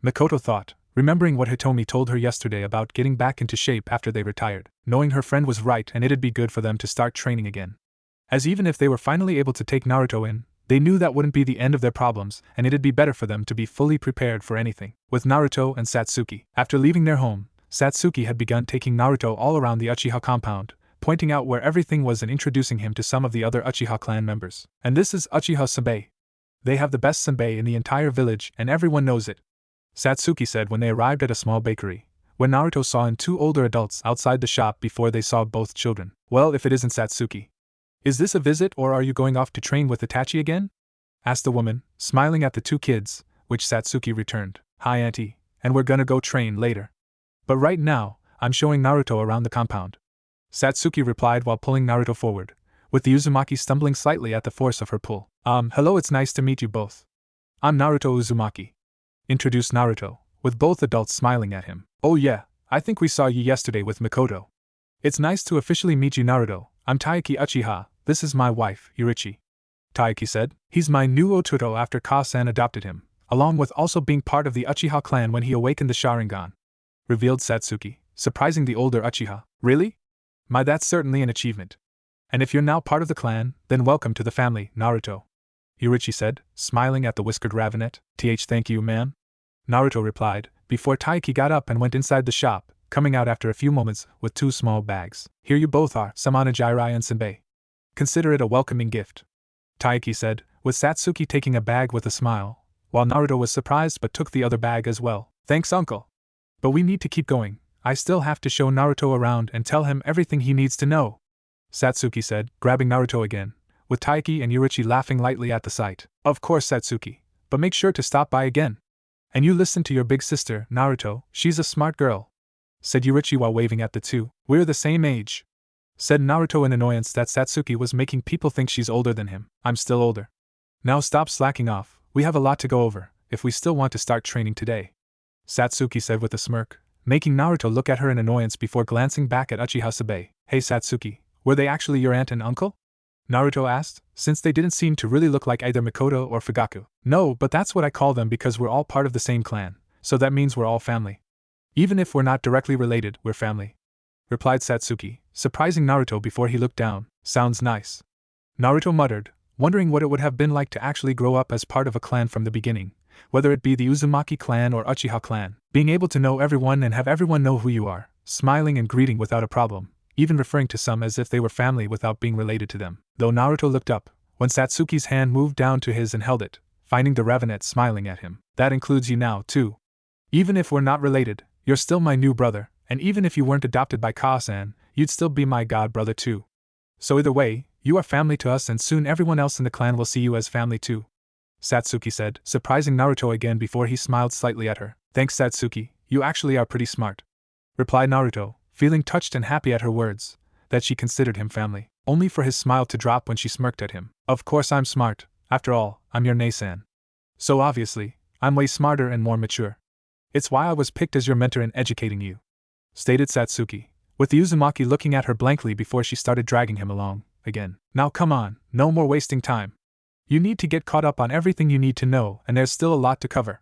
Mikoto thought, remembering what Hitomi told her yesterday about getting back into shape after they retired, knowing her friend was right and it'd be good for them to start training again. As even if they were finally able to take Naruto in, they knew that wouldn't be the end of their problems and it'd be better for them to be fully prepared for anything. With Naruto and Satsuki, after leaving their home, Satsuki had begun taking Naruto all around the Uchiha compound, pointing out where everything was and introducing him to some of the other Uchiha clan members. And this is Uchiha Senbei. They have the best senbei in the entire village and everyone knows it, Satsuki said when they arrived at a small bakery, when Naruto saw in two older adults outside the shop before they saw both children. Well, if it isn't Satsuki. Is this a visit or are you going off to train with Itachi again? Asked the woman, smiling at the two kids, which Satsuki returned. Hi auntie, and we're gonna go train later. But right now, I'm showing Naruto around the compound. Satsuki replied while pulling Naruto forward, with the Uzumaki stumbling slightly at the force of her pull. Hello, it's nice to meet you both. I'm Naruto Uzumaki. Introduced Naruto, with both adults smiling at him. Oh yeah, I think we saw you yesterday with Mikoto. It's nice to officially meet you, Naruto. I'm Taiki Uchiha, this is my wife, Yurichi. Taiki said, he's my new Ototo after Ka-san adopted him, along with also being part of the Uchiha clan when he awakened the Sharingan. Revealed Satsuki, surprising the older Uchiha. Really? That's certainly an achievement. And if you're now part of the clan, then welcome to the family, Naruto. Yurichi said, smiling at the whiskered Ravenet. Thank you, ma'am. Naruto replied, before Taiki got up and went inside the shop, coming out after a few moments with two small bags. Here you both are, Samana Jirai and Senbei. Consider it a welcoming gift. Taiki said, with Satsuki taking a bag with a smile, while Naruto was surprised but took the other bag as well. Thanks, uncle. But we need to keep going. I still have to show Naruto around and tell him everything he needs to know, Satsuki said, grabbing Naruto again, with Taiki and Yurichi laughing lightly at the sight. Of course, Satsuki, but make sure to stop by again. And you listen to your big sister, Naruto, she's a smart girl, said Yurichi while waving at the two. We're the same age, said Naruto in annoyance that Satsuki was making people think she's older than him. I'm still older. Now stop slacking off, we have a lot to go over, if we still want to start training today, Satsuki said with a smirk, making Naruto look at her in annoyance before glancing back at Uchiha Senbei. Hey Satsuki, were they actually your aunt and uncle? Naruto asked, since they didn't seem to really look like either Mikoto or Fugaku. No, but that's what I call them because we're all part of the same clan, so that means we're all family. Even if we're not directly related, we're family, replied Satsuki, surprising Naruto before he looked down. Sounds nice. Naruto muttered, wondering what it would have been like to actually grow up as part of a clan from the beginning, whether it be the Uzumaki clan or Uchiha clan, being able to know everyone and have everyone know who you are, smiling and greeting without a problem, even referring to some as if they were family without being related to them. Though Naruto looked up, when Satsuki's hand moved down to his and held it, finding the Ravenet smiling at him. That includes you now, too. Even if we're not related, you're still my new brother, and even if you weren't adopted by Ka-san, you'd still be my god brother too. So either way, you are family to us and soon everyone else in the clan will see you as family too, Satsuki said, surprising Naruto again before he smiled slightly at her. Thanks Satsuki, you actually are pretty smart, replied Naruto, feeling touched and happy at her words, that she considered him family, only for his smile to drop when she smirked at him. Of course I'm smart, after all, I'm your Nei-san. So obviously, I'm way smarter and more mature. It's why I was picked as your mentor in educating you, stated Satsuki, with the Uzumaki looking at her blankly before she started dragging him along, again. Now come on, no more wasting time. You need to get caught up on everything you need to know and there's still a lot to cover,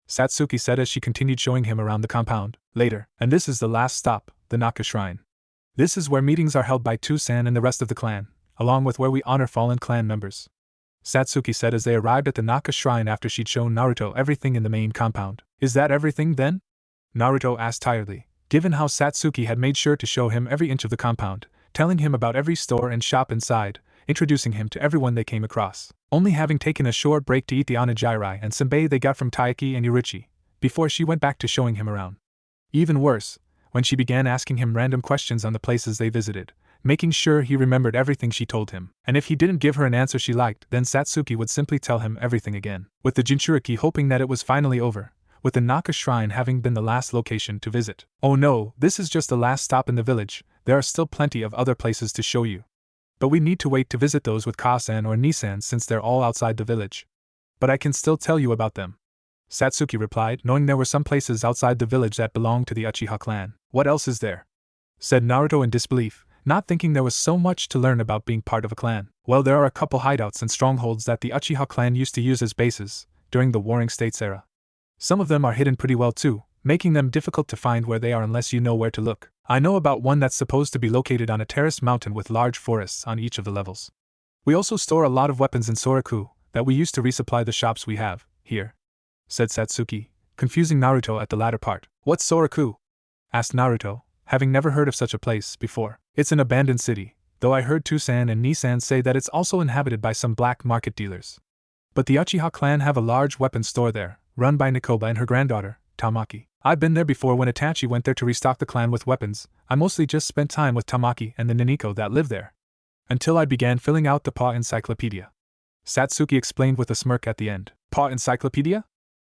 Satsuki said as she continued showing him around the compound. Later, and this is the last stop, the Naka Shrine. This is where meetings are held by Tusan and the rest of the clan, along with where we honor fallen clan members, Satsuki said as they arrived at the Naka Shrine after she'd shown Naruto everything in the main compound. Is that everything then? Naruto asked tiredly, given how Satsuki had made sure to show him every inch of the compound, telling him about every store and shop inside, introducing him to everyone they came across, only having taken a short break to eat the onigiri and senbei they got from Taiki and Yurichi, before she went back to showing him around. Even worse, when she began asking him random questions on the places they visited, making sure he remembered everything she told him, and if he didn't give her an answer she liked, then Satsuki would simply tell him everything again, with the Jinchuriki hoping that it was finally over, with the Naka Shrine having been the last location to visit. Oh no, this is just the last stop in the village, there are still plenty of other places to show you. But we need to wait to visit those with Ka-san or Ni-san since they're all outside the village. But I can still tell you about them, Satsuki replied, knowing there were some places outside the village that belonged to the Uchiha clan. What else is there? Said Naruto in disbelief, not thinking there was so much to learn about being part of a clan. Well, there are a couple hideouts and strongholds that the Uchiha clan used to use as bases during the Warring States era. Some of them are hidden pretty well too, making them difficult to find where they are unless you know where to look. I know about one that's supposed to be located on a terraced mountain with large forests on each of the levels. We also store a lot of weapons in Soraku that we use to resupply the shops we have here, said Satsuki, confusing Naruto at the latter part. What's Soraku? Asked Naruto, having never heard of such a place before. It's an abandoned city, though I heard Tusan and Nisan say that it's also inhabited by some black market dealers. But the Uchiha clan have a large weapons store there, run by Nikoba and her granddaughter, Tamaki. I've been there before when Itachi went there to restock the clan with weapons. I mostly just spent time with Tamaki and the Niniko that live there, until I began filling out the Paw Encyclopedia. Satsuki explained with a smirk at the end. Paw Encyclopedia?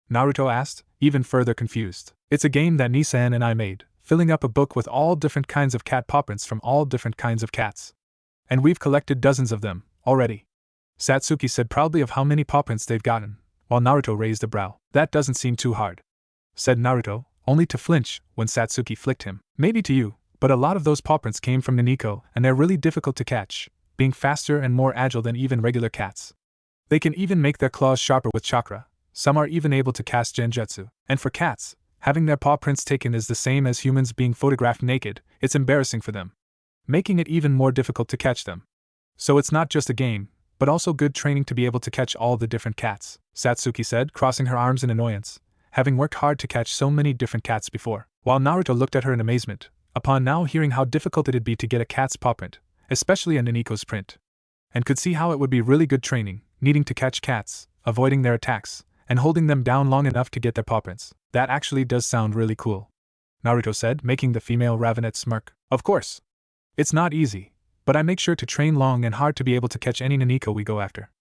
Naruto asked, even further confused. It's a game that Nisan and I made, filling up a book with all different kinds of cat paw prints from all different kinds of cats. And we've collected dozens of them, already. Satsuki said proudly of how many paw prints they've gotten, while Naruto raised a brow. That doesn't seem too hard, said Naruto, only to flinch when Satsuki flicked him. Maybe to you, but a lot of those paw prints came from Niniko, and they're really difficult to catch, being faster and more agile than even regular cats. They can even make their claws sharper with chakra. Some are even able to cast genjutsu. And for cats, having their paw prints taken is the same as humans being photographed naked. It's embarrassing for them, making it even more difficult to catch them. So it's not just a game, but also good training to be able to catch all the different cats, Satsuki said, crossing her arms in annoyance, having worked hard to catch so many different cats before. While Naruto looked at her in amazement, upon now hearing how difficult it'd be to get a cat's paw print, especially a Niniko's print, and could see how it would be really good training, needing to catch cats, avoiding their attacks, and holding them down long enough to get their paw prints. That actually does sound really cool, Naruto said, making the female Ravenet smirk. Of course. It's not easy, but I make sure to train long and hard to be able to catch any Niniko we go after,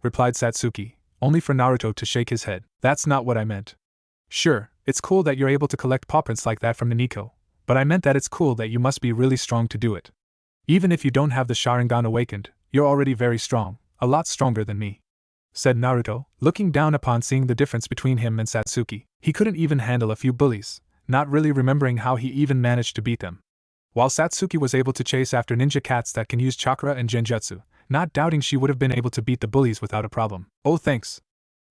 replied Satsuki, only for Naruto to shake his head. That's not what I meant. Sure, it's cool that you're able to collect paw prints like that from Niniko, but I meant that it's cool that you must be really strong to do it. Even if you don't have the Sharingan awakened, you're already very strong, a lot stronger than me, said Naruto, looking down upon seeing the difference between him and Satsuki. He couldn't even handle a few bullies, not really remembering how he even managed to beat them. While Satsuki was able to chase after ninja cats that can use chakra and genjutsu, not doubting she would have been able to beat the bullies without a problem. Oh thanks,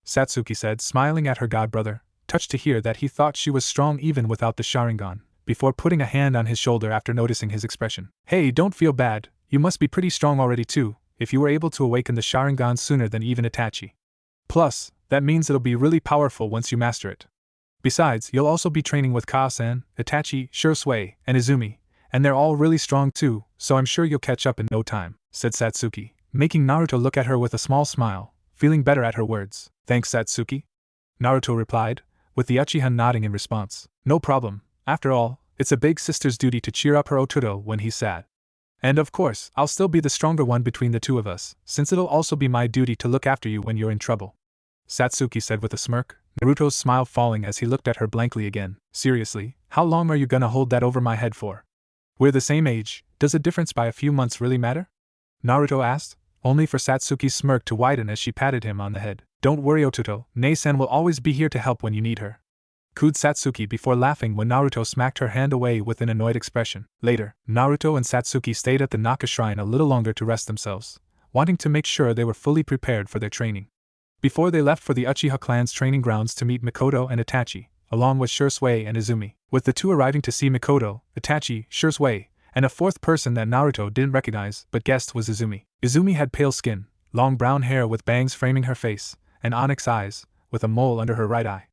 Satsuki said, smiling at her god-brother, touched to hear that he thought she was strong even without the Sharingan, before putting a hand on his shoulder after noticing his expression. Hey, don't feel bad, you must be pretty strong already too, if you were able to awaken the Sharingan sooner than even Itachi. Plus, that means it'll be really powerful once you master it. Besides, you'll also be training with Kaasen, Itachi, Shursui, and Izumi, and they're all really strong too, so I'm sure you'll catch up in no time, said Satsuki, making Naruto look at her with a small smile, feeling better at her words. Thanks, Satsuki, Naruto replied, with the Uchiha nodding in response. No problem, after all, it's a big sister's duty to cheer up her Otoro when he's sad. And of course, I'll still be the stronger one between the two of us, since it'll also be my duty to look after you when you're in trouble, Satsuki said with a smirk, Naruto's smile falling as he looked at her blankly again. Seriously, how long are you gonna hold that over my head for? We're the same age, does a difference by a few months really matter? Naruto asked, only for Satsuki's smirk to widen as she patted him on the head. Don't worry, Ototo, Nei-san will always be here to help when you need her, cooed Satsuki before laughing when Naruto smacked her hand away with an annoyed expression. Later, Naruto and Satsuki stayed at the Naka shrine a little longer to rest themselves, wanting to make sure they were fully prepared for their training. Before they left for the Uchiha clan's training grounds to meet Mikoto and Itachi, along with Shursui and Izumi, with the two arriving to see Mikoto, Itachi, Shursui, and a fourth person that Naruto didn't recognize but guessed was Izumi. Izumi had pale skin, long brown hair with bangs framing her face, and onyx eyes, with a mole under her right eye.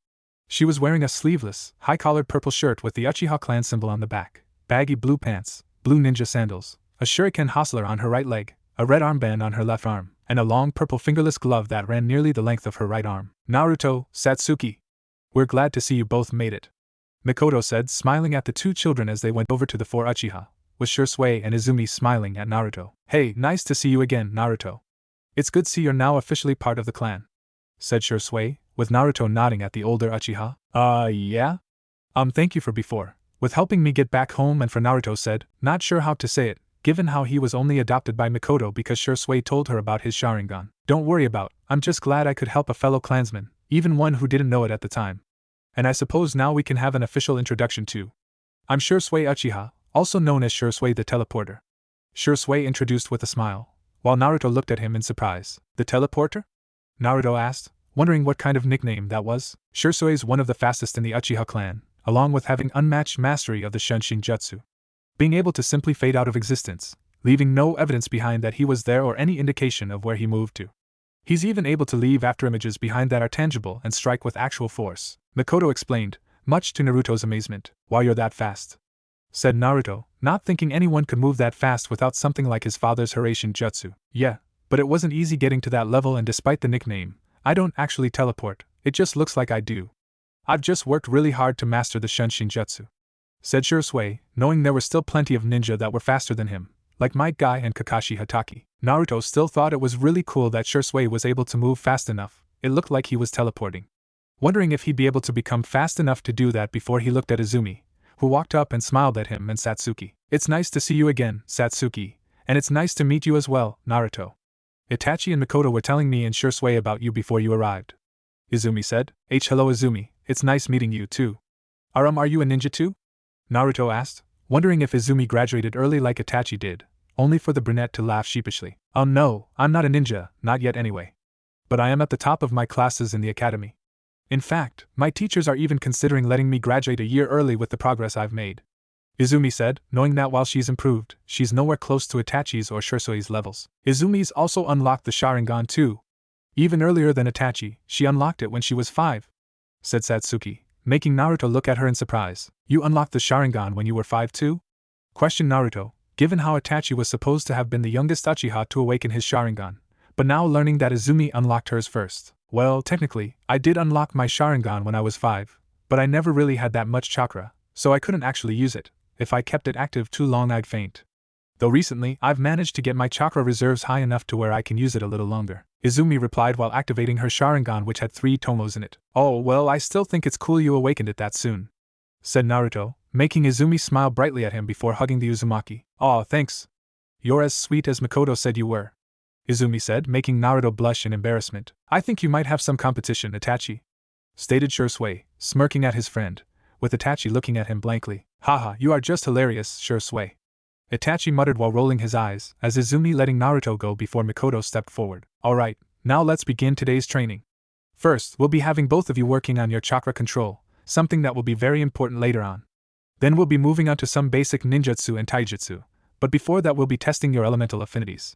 She was wearing a sleeveless, high-collared purple shirt with the Uchiha clan symbol on the back, baggy blue pants, blue ninja sandals, a shuriken hostler on her right leg, a red armband on her left arm, and a long purple fingerless glove that ran nearly the length of her right arm. Naruto, Satsuki, we're glad to see you both made it, Mikoto said, smiling at the two children as they went over to the four Uchiha, with Shursui and Izumi smiling at Naruto. Hey, nice to see you again, Naruto. It's good to see you're now officially part of the clan, said Shursui, with Naruto nodding at the older Uchiha. Yeah? Thank you for before, with helping me get back home, and for Naruto said, not sure how to say it, given how he was only adopted by Mikoto because Shursui told her about his Sharingan. Don't worry about, I'm just glad I could help a fellow clansman, even one who didn't know it at the time. And I suppose now we can have an official introduction too. I'm Shursui Uchiha, also known as Shursui the Teleporter. Shursui introduced with a smile, while Naruto looked at him in surprise. The teleporter? Naruto asked, wondering what kind of nickname that was. Shursui is one of the fastest in the Uchiha clan, along with having unmatched mastery of the Shunshin Jutsu. Being able to simply fade out of existence, leaving no evidence behind that he was there or any indication of where he moved to. He's even able to leave after images behind that are tangible and strike with actual force, Mikoto explained, much to Naruto's amazement. Why you're that fast? Said Naruto, not thinking anyone could move that fast without something like his father's Hiraishin Jutsu. Yeah, but it wasn't easy getting to that level, and despite the nickname, I don't actually teleport, it just looks like I do. I've just worked really hard to master the Shunshin Jutsu. Said Shursui, knowing there were still plenty of ninja that were faster than him, like Might Guy and Kakashi Hatake. Naruto still thought it was really cool that Shursui was able to move fast enough, it looked like he was teleporting. Wondering if he'd be able to become fast enough to do that before he looked at Izumi, who walked up and smiled at him, and Satsuki. It's nice to see you again, Satsuki, and it's nice to meet you as well, Naruto. Itachi and Mikoto were telling me and Shursui about you before you arrived. Izumi said. Hello Izumi, it's nice meeting you too. Are you a ninja too? Naruto asked, wondering if Izumi graduated early like Itachi did, only for the brunette to laugh sheepishly. Oh no, I'm not a ninja, not yet anyway. But I am at the top of my classes in the academy. In fact, my teachers are even considering letting me graduate a year early with the progress I've made. Izumi said, knowing that while she's improved, she's nowhere close to Itachi's or Shursui's levels. Izumi's also unlocked the Sharingan too. Even earlier than Itachi, she unlocked it when she was 5. Said Satsuki, making Naruto look at her in surprise. You unlocked the Sharingan when you were 5 too? Questioned Naruto, given how Itachi was supposed to have been the youngest Uchiha to awaken his Sharingan, but now learning that Izumi unlocked hers first. Well, technically, I did unlock my Sharingan when I was 5, but I never really had that much chakra, so I couldn't actually use it. If I kept it active too long I'd faint. Though recently, I've managed to get my chakra reserves high enough to where I can use it a little longer. Izumi replied while activating her Sharingan, which had 3 tomos in it. Oh well, I still think it's cool you awakened it that soon. Said Naruto, making Izumi smile brightly at him before hugging the Uzumaki. Aw, thanks. You're as sweet as Mikoto said you were. Izumi said, making Naruto blush in embarrassment. I think you might have some competition, Itachi. Stated Shursui, smirking at his friend, with Itachi looking at him blankly. Haha, you are just hilarious, Shursui. Itachi muttered while rolling his eyes, as Izumi letting Naruto go before Mikoto stepped forward. Alright, now let's begin today's training. First, we'll be having both of you working on your chakra control, something that will be very important later on. Then we'll be moving on to some basic ninjutsu and taijutsu, but before that we'll be testing your elemental affinities.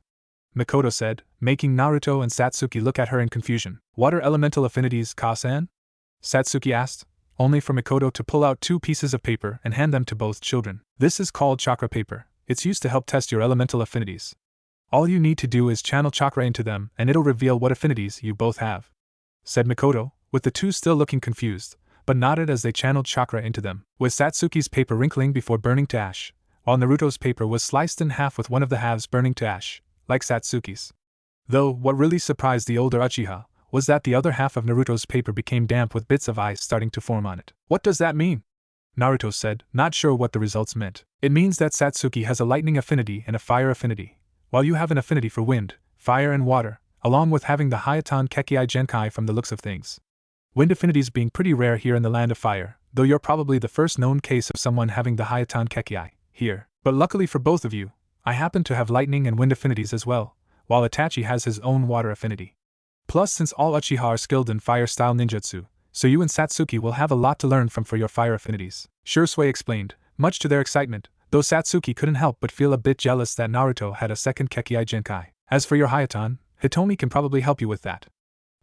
Mikoto said, making Naruto and Satsuki look at her in confusion. What are elemental affinities, Ka-san? Satsuki asked, only for Mikoto to pull out 2 pieces of paper and hand them to both children. This is called chakra paper. It's used to help test your elemental affinities. All you need to do is channel chakra into them and it'll reveal what affinities you both have. Said Mikoto, with the 2 still looking confused, but nodded as they channeled chakra into them. With Satsuki's paper wrinkling before burning to ash, while Naruto's paper was sliced in half with one of the halves burning to ash, like Satsuki's. Though, what really surprised the older Uchiha was that the other half of Naruto's paper became damp with bits of ice starting to form on it. What does that mean? Naruto said, not sure what the results meant. It means that Satsuki has a lightning affinity and a fire affinity, while you have an affinity for wind, fire and water, along with having the Hayatan Kekkei Genkai from the looks of things. Wind affinities being pretty rare here in the land of fire, though you're probably the first known case of someone having the Hayatan Kekkei here. But luckily for both of you, I happen to have lightning and wind affinities as well, while Itachi has his own water affinity. Plus, since all Uchiha are skilled in fire-style ninjutsu, so you and Satsuki will have a lot to learn from for your fire affinities. Shursui explained, much to their excitement, though Satsuki couldn't help but feel a bit jealous that Naruto had a second Kekkei Genkai. As for your Hayatan, Hitomi can probably help you with that.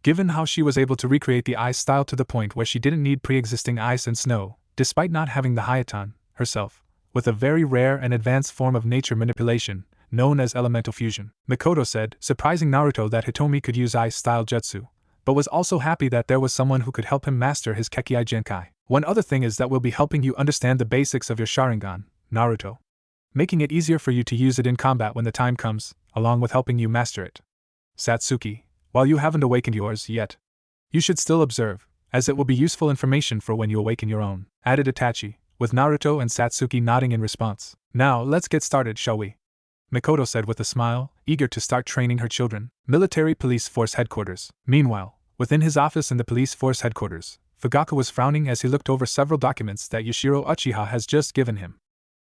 Given how she was able to recreate the ice style to the point where she didn't need pre-existing ice and snow, despite not having the Hayatan herself, with a very rare and advanced form of nature manipulation, known as elemental fusion. Mikoto said, surprising Naruto that Hitomi could use ice-style jutsu, but was also happy that there was someone who could help him master his Kekkei Genkai. One other thing is that we'll be helping you understand the basics of your Sharingan, Naruto, making it easier for you to use it in combat when the time comes, along with helping you master it. Satsuki, while you haven't awakened yours yet, you should still observe, as it will be useful information for when you awaken your own, added Itachi, with Naruto and Satsuki nodding in response. Now, let's get started, shall we? Mikoto said with a smile, eager to start training her children. Military Police Force Headquarters. Meanwhile, within his office in the Police Force Headquarters, Fugaku was frowning as he looked over several documents that Yashiro Uchiha has just given him.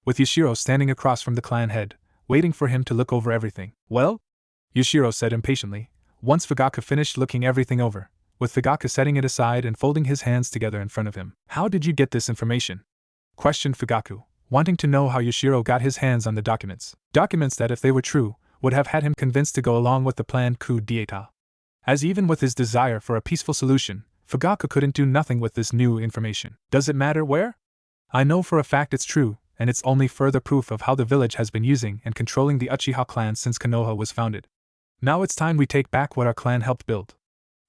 With Yashiro standing across from the clan head, waiting for him to look over everything. Well? Yushiro said impatiently, once Fugaku finished looking everything over, with Fugaku setting it aside and folding his hands together in front of him. How did you get this information? Questioned Fugaku, wanting to know how Yushiro got his hands on the documents. Documents that, if they were true, would have had him convinced to go along with the planned coup d'etat. As even with his desire for a peaceful solution, Fugaku couldn't do nothing with this new information. Does it matter where? I know for a fact it's true, and it's only further proof of how the village has been using and controlling the Uchiha clan since Konoha was founded. Now it's time we take back what our clan helped build,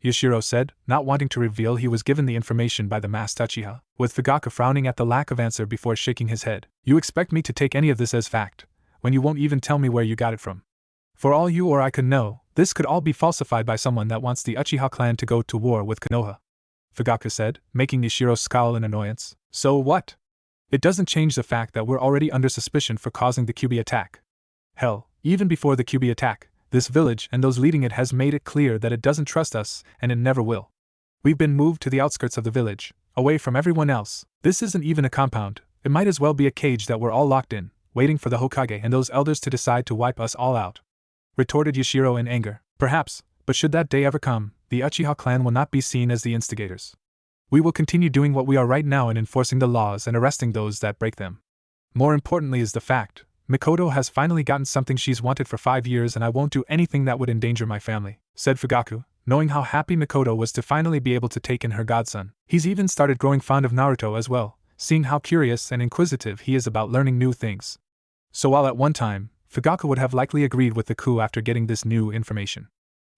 Yushiro said, not wanting to reveal he was given the information by the masked Uchiha, with Fugaku frowning at the lack of answer before shaking his head. You expect me to take any of this as fact, when you won't even tell me where you got it from? For all you or I could know, this could all be falsified by someone that wants the Uchiha clan to go to war with Konoha, Fugaku said, making Yushiro scowl in annoyance. So what? It doesn't change the fact that we're already under suspicion for causing the Kyuubi attack. Hell, even before the Kyuubi attack, this village and those leading it has made it clear that it doesn't trust us, and it never will. We've been moved to the outskirts of the village, away from everyone else. This isn't even a compound, it might as well be a cage that we're all locked in, waiting for the Hokage and those elders to decide to wipe us all out, retorted Yushiro in anger. Perhaps, but should that day ever come, the Uchiha clan will not be seen as the instigators. We will continue doing what we are right now in enforcing the laws and arresting those that break them. More importantly is the fact, Mikoto has finally gotten something she's wanted for 5 years, and I won't do anything that would endanger my family, said Fugaku, knowing how happy Mikoto was to finally be able to take in her godson. He's even started growing fond of Naruto as well, seeing how curious and inquisitive he is about learning new things. So while at one time, Fugaku would have likely agreed with the coup after getting this new information,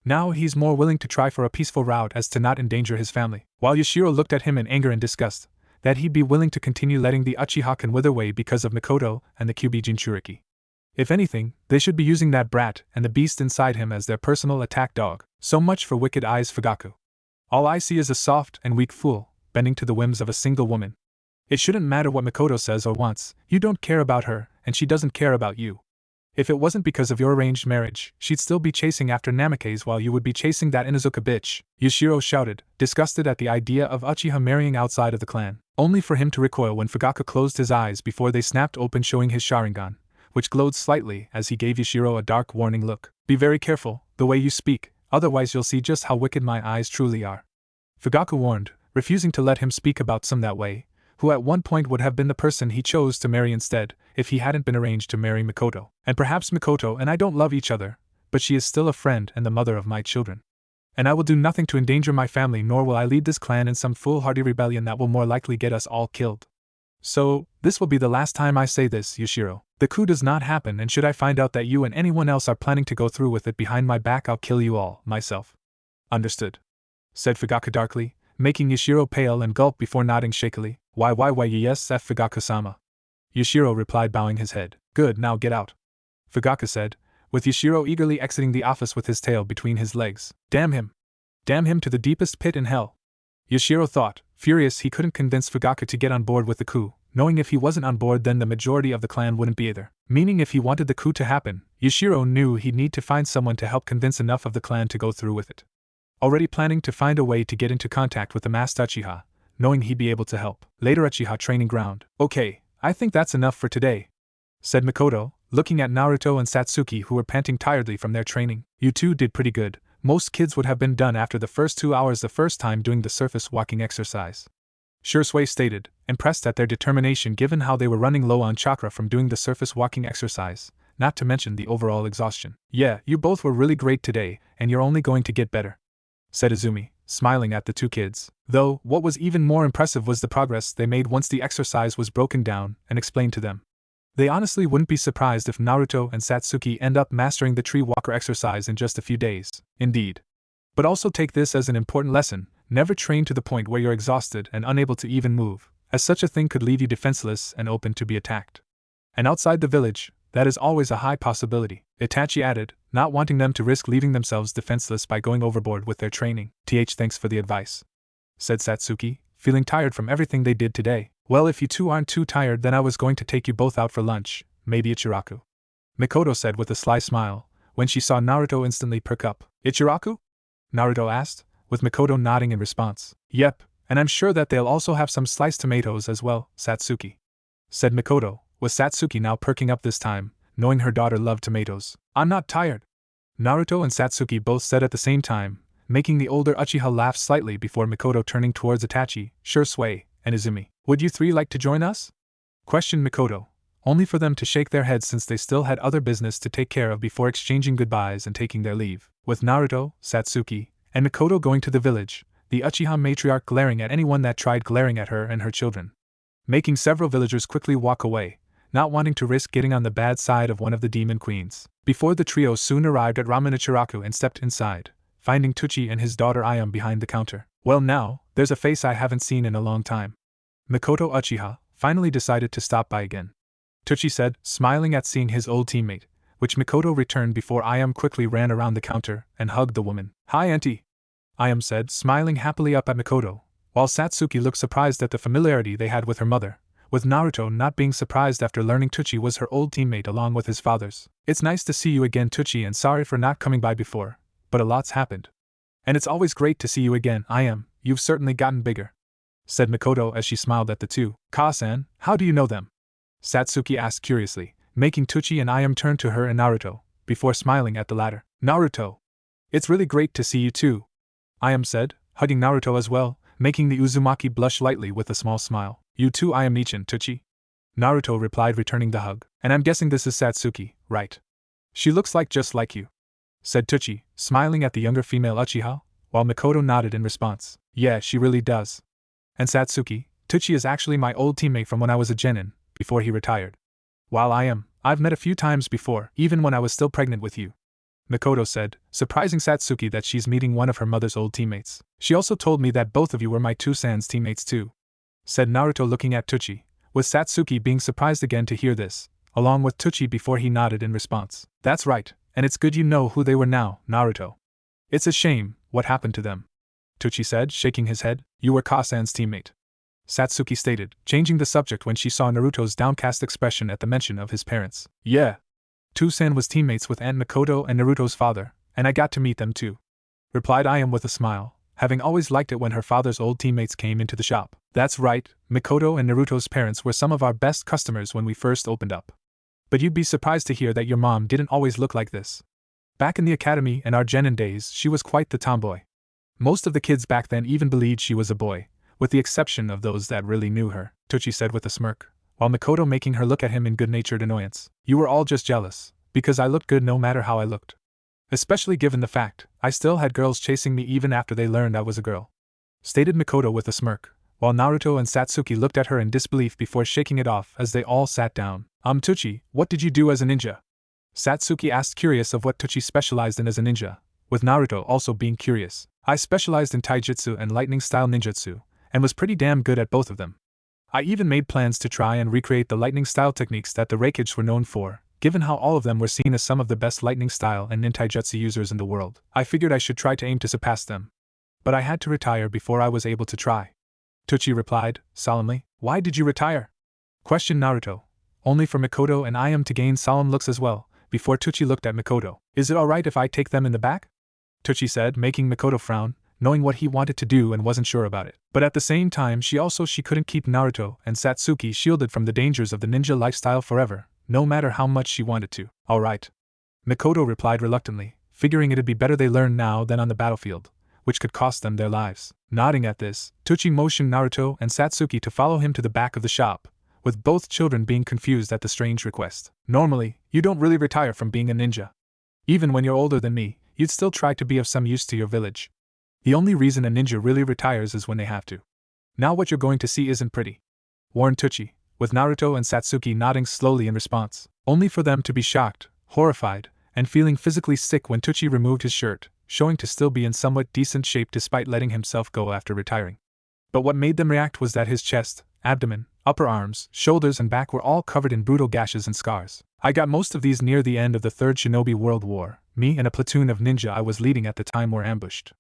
now he's more willing to try for a peaceful route as to not endanger his family. While Yushiro looked at him in anger and disgust, that he'd be willing to continue letting the Uchiha clan wither away because of Mikoto and the Kyuubi Jinchuriki. If anything, they should be using that brat and the beast inside him as their personal attack dog. So much for wicked eyes, Fugaku. All I see is a soft and weak fool, bending to the whims of a single woman. It shouldn't matter what Mikoto says or wants, you don't care about her, and she doesn't care about you. If it wasn't because of your arranged marriage, she'd still be chasing after Namikaze while you would be chasing that Inuzuka bitch, Yushiro shouted, disgusted at the idea of Uchiha marrying outside of the clan, only for him to recoil when Fugaku closed his eyes before they snapped open, showing his Sharingan, which glowed slightly as he gave Yushiro a dark warning look. Be very careful, the way you speak, otherwise you'll see just how wicked my eyes truly are, Fugaku warned, refusing to let him speak about some that way, who at one point would have been the person he chose to marry instead, if he hadn't been arranged to marry Mikoto. And perhaps Mikoto and I don't love each other, but she is still a friend and the mother of my children. And I will do nothing to endanger my family, nor will I lead this clan in some foolhardy rebellion that will more likely get us all killed. So, this will be the last time I say this, Yushiro. The coup does not happen, and should I find out that you and anyone else are planning to go through with it behind my back, I'll kill you all, myself. Understood, said Fugaku darkly, making Yushiro pale and gulp before nodding shakily. Why, yes, F. Fugaku-sama. Yushiro replied, bowing his head. Good, now get out, Fugaku said, with Yushiro eagerly exiting the office with his tail between his legs. Damn him! Damn him to the deepest pit in hell! Yushiro thought, furious he couldn't convince Fugaku to get on board with the coup, knowing if he wasn't on board then the majority of the clan wouldn't be either. Meaning if he wanted the coup to happen, Yushiro knew he'd need to find someone to help convince enough of the clan to go through with it. Already planning to find a way to get into contact with the masked Uchiha, knowing he'd be able to help. Later Uchiha training ground. Okay, I think that's enough for today, said Mikoto, looking at Naruto and Satsuki who were panting tiredly from their training. You two did pretty good. Most kids would have been done after the first 2 hours the first time doing the surface walking exercise, Shursui stated, impressed at their determination given how they were running low on chakra from doing the surface walking exercise, not to mention the overall exhaustion. Yeah, you both were really great today, and you're only going to get better, said Izumi, smiling at the two kids. Though, what was even more impressive was the progress they made once the exercise was broken down and explained to them. They honestly wouldn't be surprised if Naruto and Satsuki end up mastering the tree walker exercise in just a few days. Indeed. But also take this as an important lesson, never train to the point where you're exhausted and unable to even move, as such a thing could leave you defenseless and open to be attacked. And outside the village, that is always a high possibility, Itachi added, not wanting them to risk leaving themselves defenseless by going overboard with their training. Thanks for the advice, said Satsuki, feeling tired from everything they did today. Well, if you two aren't too tired, then I was going to take you both out for lunch, maybe Ichiraku, Mikoto said with a sly smile, when she saw Naruto instantly perk up. Ichiraku? Naruto asked, with Mikoto nodding in response. Yep, and I'm sure that they'll also have some sliced tomatoes as well, Satsuki, said Mikoto, with Satsuki now perking up this time, knowing her daughter loved tomatoes. I'm not tired, Naruto and Satsuki both said at the same time, making the older Uchiha laugh slightly before Mikoto turning towards Itachi, Shursui, and Izumi. Would you three like to join us? Questioned Mikoto, only for them to shake their heads since they still had other business to take care of before exchanging goodbyes and taking their leave. With Naruto, Satsuki, and Mikoto going to the village, the Uchiha matriarch glaring at anyone that tried glaring at her and her children, making several villagers quickly walk away, not wanting to risk getting on the bad side of one of the demon queens. Before the trio soon arrived at Ramen Ichiraku and stepped inside, finding Tucci and his daughter Ayam behind the counter. Well now, there's a face I haven't seen in a long time. Mikoto Uchiha finally decided to stop by again, Tucci said, smiling at seeing his old teammate, which Mikoto returned before Ayam quickly ran around the counter and hugged the woman. Hi auntie, Ayam said, smiling happily up at Mikoto, while Satsuki looked surprised at the familiarity they had with her mother, with Naruto not being surprised after learning Tucci was her old teammate along with his father's. It's nice to see you again Tucci and sorry for not coming by before, but a lot's happened. And it's always great to see you again, Ayam, you've certainly gotten bigger, said Mikoto as she smiled at the two. Ka-san, how do you know them? Satsuki asked curiously, making Tucci and Ayam turn to her and Naruto, before smiling at the latter. Naruto, it's really great to see you too, Ayam said, hugging Naruto as well, making the Uzumaki blush lightly with a small smile. You too Ayam Nichan, Tucci, Naruto replied, returning the hug. And I'm guessing this is Satsuki, right? She looks just like you, said Tucci, smiling at the younger female Uchiha, while Mikoto nodded in response. Yeah, she really does. And Satsuki, Tucci is actually my old teammate from when I was a genin, before he retired. While I've met a few times before, even when I was still pregnant with you, Mikoto said, surprising Satsuki that she's meeting one of her mother's old teammates. She also told me that both of you were my two sans teammates too, said Naruto looking at Tucci, with Satsuki being surprised again to hear this, along with Tucci before he nodded in response. That's right, and it's good you know who they were now, Naruto. It's a shame what happened to them, Tucci said, shaking his head. You were Ka-san's teammate, Satsuki stated, changing the subject when she saw Naruto's downcast expression at the mention of his parents. Yeah. Tu-san was teammates with Aunt Mikoto and Naruto's father, and I got to meet them too, replied Ayam with a smile, having always liked it when her father's old teammates came into the shop. That's right, Mikoto and Naruto's parents were some of our best customers when we first opened up. But you'd be surprised to hear that your mom didn't always look like this. Back in the academy and our genin days, she was quite the tomboy. Most of the kids back then even believed she was a boy, with the exception of those that really knew her, Tucci said with a smirk, while Mikoto making her look at him in good-natured annoyance. You were all just jealous, because I looked good no matter how I looked. Especially given the fact, I still had girls chasing me even after they learned I was a girl, stated Mikoto with a smirk, while Naruto and Satsuki looked at her in disbelief before shaking it off as they all sat down. Tucci, what did you do as a ninja? Satsuki asked, curious of what Tucci specialized in as a ninja, with Naruto also being curious. I specialized in taijutsu and lightning-style ninjutsu, and was pretty damn good at both of them. I even made plans to try and recreate the lightning-style techniques that the Raikage were known for, given how all of them were seen as some of the best lightning-style and nintaijutsu users in the world. I figured I should try to aim to surpass them. But I had to retire before I was able to try, Tucci replied, solemnly. Why did you retire? Questioned Naruto, only for Mikoto and Ayam to gain solemn looks as well, before Tucci looked at Mikoto. Is it alright if I take them in the back? Tucci said, making Mikoto frown, knowing what he wanted to do and wasn't sure about it. But at the same time she couldn't keep Naruto and Satsuki shielded from the dangers of the ninja lifestyle forever, no matter how much she wanted to. Alright, Mikoto replied reluctantly, figuring it'd be better they learned now than on the battlefield, which could cost them their lives. Nodding at this, Tucci motioned Naruto and Satsuki to follow him to the back of the shop, with both children being confused at the strange request. Normally, you don't really retire from being a ninja. Even when you're older than me, you'd still try to be of some use to your village. The only reason a ninja really retires is when they have to. Now what you're going to see isn't pretty, warned Tucci, with Naruto and Satsuki nodding slowly in response, only for them to be shocked, horrified, and feeling physically sick when Tucci removed his shirt, showing to still be in somewhat decent shape despite letting himself go after retiring. But what made them react was that his chest, abdomen, upper arms, shoulders and back were all covered in brutal gashes and scars. I got most of these near the end of the Third Shinobi World War. Me and a platoon of ninja I was leading at the time were ambushed.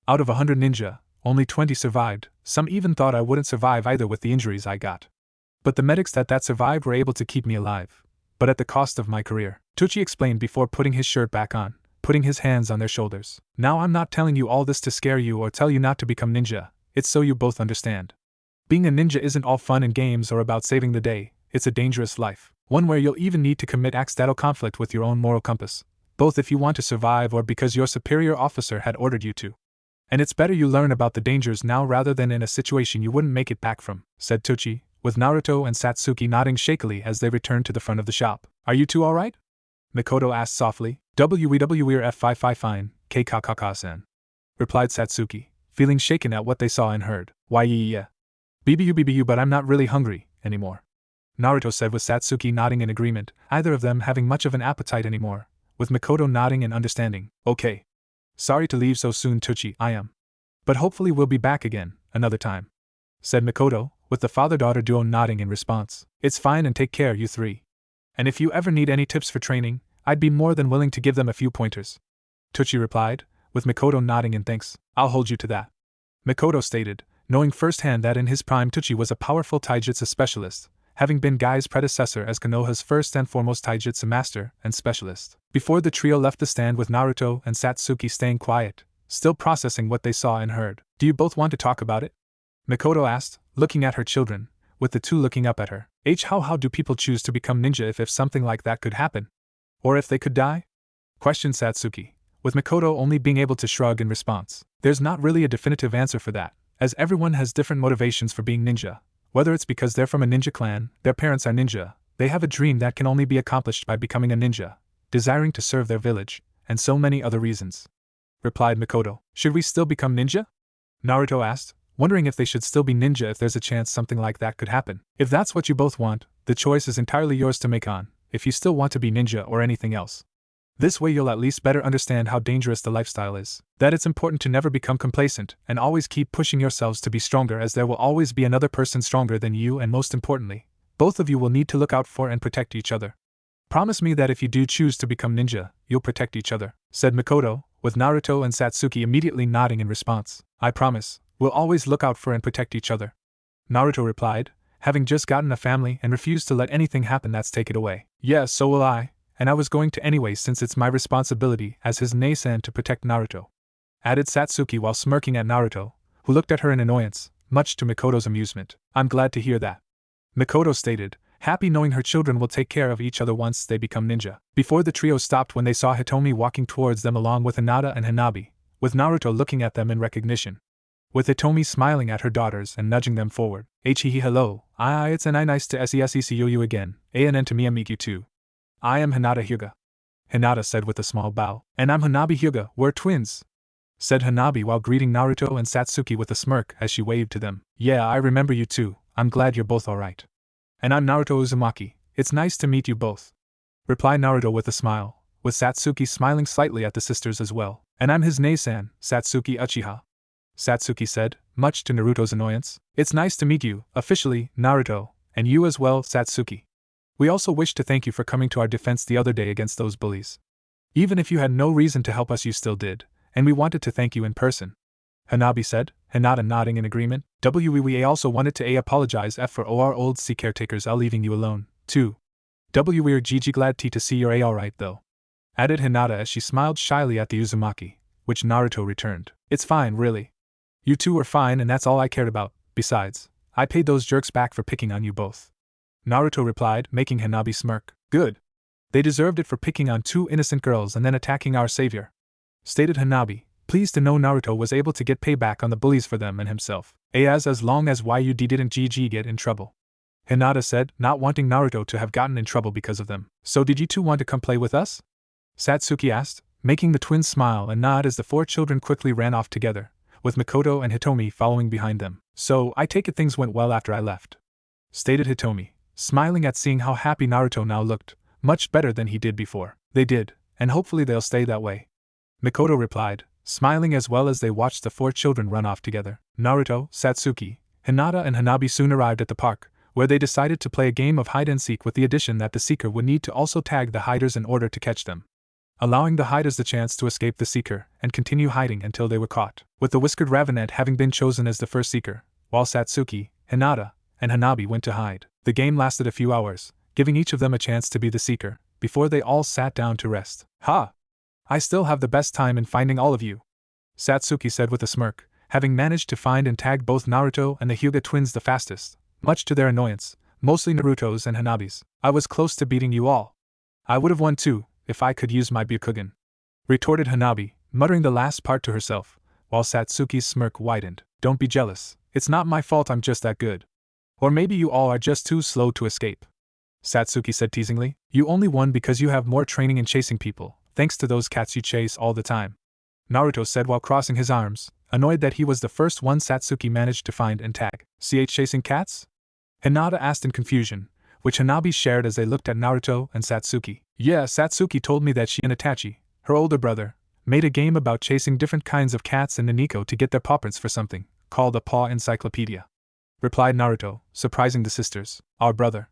Out of 100 ninja, only 20 survived. Some even thought I wouldn't survive either with the injuries I got. But the medics that survived were able to keep me alive, but at the cost of my career, Tucci explained before putting his shirt back on, putting his hands on their shoulders. Now I'm not telling you all this to scare you or tell you not to become ninja, it's so you both understand. Being a ninja isn't all fun and games or about saving the day, it's a dangerous life. One where you'll even need to commit acts that'll conflict with your own moral compass, both if you want to survive or because your superior officer had ordered you to. And it's better you learn about the dangers now rather than in a situation you wouldn't make it back from, said Tochi, with Naruto and Satsuki nodding shakily as they returned to the front of the shop. Are you two alright? Mikoto asked softly. We're F55 fine, KKKK-san. Replied Satsuki, feeling shaken at what they saw and heard. Why yeah. BBU but I'm not really hungry anymore. Naruto said with Satsuki nodding in agreement, either of them having much of an appetite anymore, with Mikoto nodding in understanding. Okay. Sorry to leave so soon, Tochi, I am. But hopefully we'll be back again, another time. Said Mikoto, with the father-daughter duo nodding in response. It's fine and take care, you three. And if you ever need any tips for training, I'd be more than willing to give them a few pointers. Tochi replied, with Mikoto nodding in thanks. I'll hold you to that. Mikoto stated, knowing firsthand that in his prime Tochi was a powerful taijutsu specialist, having been Gai's predecessor as Konoha's first and foremost taijutsu master and specialist. Before the trio left the stand with Naruto and Satsuki staying quiet, still processing what they saw and heard. Do you both want to talk about it? Mikoto asked, looking at her children, with the two looking up at her. How do people choose to become ninja if something like that could happen? Or if they could die? Questioned Satsuki, with Mikoto only being able to shrug in response. There's not really a definitive answer for that, as everyone has different motivations for being ninja. Whether it's because they're from a ninja clan, their parents are ninja, they have a dream that can only be accomplished by becoming a ninja, desiring to serve their village, and so many other reasons. Replied Mikoto. Should we still become ninja? Naruto asked, wondering if they should still be ninja if there's a chance something like that could happen. If that's what you both want, the choice is entirely yours to make on, if you still want to be ninja or anything else. This way you'll at least better understand how dangerous the lifestyle is, that it's important to never become complacent and always keep pushing yourselves to be stronger, as there will always be another person stronger than you, and most importantly, both of you will need to look out for and protect each other. Promise me that if you do choose to become ninja, you'll protect each other, said Mikoto, with Naruto and Satsuki immediately nodding in response. I promise, we'll always look out for and protect each other. Naruto replied, having just gotten a family and refused to let anything happen that's take it away. Yeah, so will I. And I was going to anyway since it's my responsibility as his Nei-san to protect Naruto. Added Satsuki while smirking at Naruto, who looked at her in annoyance, much to Mikoto's amusement. I'm glad to hear that. Mikoto stated, happy knowing her children will take care of each other once they become ninja. Before the trio stopped when they saw Hitomi walking towards them along with Hinata and Hanabi, with Naruto looking at them in recognition. With Hitomi smiling at her daughters and nudging them forward. Hello, it's nice to see you again, and to me meet you too. I am Hinata Hyuga. Hinata said with a small bow. And I'm Hanabi Hyuga, we're twins, said Hanabi while greeting Naruto and Satsuki with a smirk as she waved to them. Yeah, I remember you too, I'm glad you're both alright. And I'm Naruto Uzumaki, it's nice to meet you both, replied Naruto with a smile, with Satsuki smiling slightly at the sisters as well. And I'm his Nei-san, Satsuki Uchiha, Satsuki said, much to Naruto's annoyance. It's nice to meet you, officially, Naruto, and you as well, Satsuki. We also wish to thank you for coming to our defense the other day against those bullies. Even if you had no reason to help us, you still did, and we wanted to thank you in person. Hanabi said, Hinata nodding in agreement. We also wanted to apologize for our old sea caretakers leaving you alone, too. We're glad to see you're alright though, added Hinata as she smiled shyly at the Uzumaki, which Naruto returned. It's fine, really. You two were fine and that's all I cared about. Besides, I paid those jerks back for picking on you both. Naruto replied, making Hanabi smirk. Good. They deserved it for picking on two innocent girls and then attacking our savior, stated Hanabi, pleased to know Naruto was able to get payback on the bullies for them and himself. As long as YUD didn't get in trouble, Hinata said, not wanting Naruto to have gotten in trouble because of them. So did you two want to come play with us? Satsuki asked, making the twins smile and nod as the four children quickly ran off together, with Mikoto and Hitomi following behind them. So, I take it things went well after I left, stated Hitomi, smiling at seeing how happy Naruto now looked, much better than he did before. They did, and hopefully they'll stay that way, Mikoto replied, smiling as well as they watched the four children run off together. Naruto, Satsuki, Hinata and Hanabi soon arrived at the park, where they decided to play a game of hide-and-seek with the addition that the seeker would need to also tag the hiders in order to catch them, allowing the hiders the chance to escape the seeker and continue hiding until they were caught, with the whiskered Ravenet having been chosen as the first seeker, while Satsuki, Hinata, and Hanabi went to hide. The game lasted a few hours, giving each of them a chance to be the seeker, before they all sat down to rest. Ha! I still have the best time in finding all of you, Satsuki said with a smirk, having managed to find and tag both Naruto and the Hyuga twins the fastest, much to their annoyance, Mostly Naruto's and Hanabi's. I was close to beating you all. I would have won too, if I could use my Byakugan. Retorted Hanabi, muttering the last part to herself, while Satsuki's smirk widened. Don't be jealous, it's not my fault I'm just that good. Or maybe you all are just too slow to escape. Satsuki said teasingly. You only won because you have more training in chasing people, thanks to those cats you chase all the time. Naruto said while crossing his arms, annoyed that he was the first one Satsuki managed to find and tag. Chasing cats? Hinata asked in confusion, which Hanabi shared as they looked at Naruto and Satsuki. Yeah, Satsuki told me that she and Itachi, her older brother, made a game about chasing different kinds of cats in Nico to get their paw prints for something, called a paw encyclopedia. Replied Naruto, surprising the sisters. Our brother.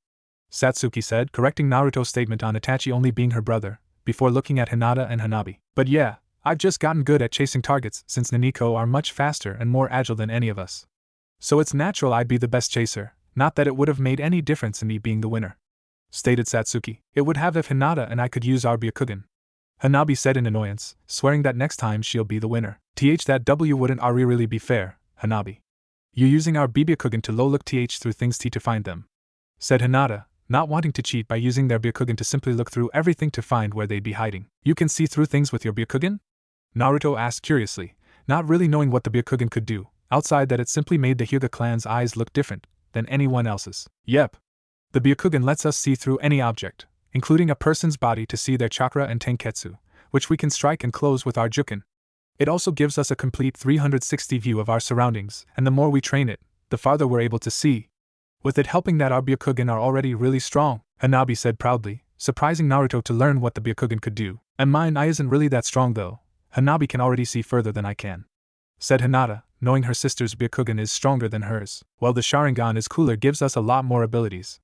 Satsuki said, correcting Naruto's statement on Itachi only being her brother, before looking at Hinata and Hanabi. But yeah, I've just gotten good at chasing targets since Nico are much faster and more agile than any of us. So it's natural I'd be the best chaser, not that it would have made any difference in me being the winner. Stated Satsuki. It would have if Hinata and I could use our Byakugan. Hanabi said in annoyance, swearing that next time she'll be the winner. That W wouldn't really be fair, Hanabi. You using our Byakugan to look through things to find them. Said Hinata, not wanting to cheat by using their Byakugan to simply look through everything to find where they'd be hiding. You can see through things with your Byakugan? Naruto asked curiously, not really knowing what the Byakugan could do, outside that it simply made the Hyuga clan's eyes look different than anyone else's. Yep. The Byakugan lets us see through any object, including a person's body to see their chakra and tenketsu, which we can strike and close with our Jukin. It also gives us a complete 360 view of our surroundings, and the more we train it, the farther we're able to see. With it helping that our Byakugan are already really strong, Hanabi said proudly, surprising Naruto to learn what the Byakugan could do. And mine isn't really that strong though. Hanabi can already see further than I can. Said Hinata, knowing her sister's Byakugan is stronger than hers. While the Sharingan is cooler gives us a lot more abilities.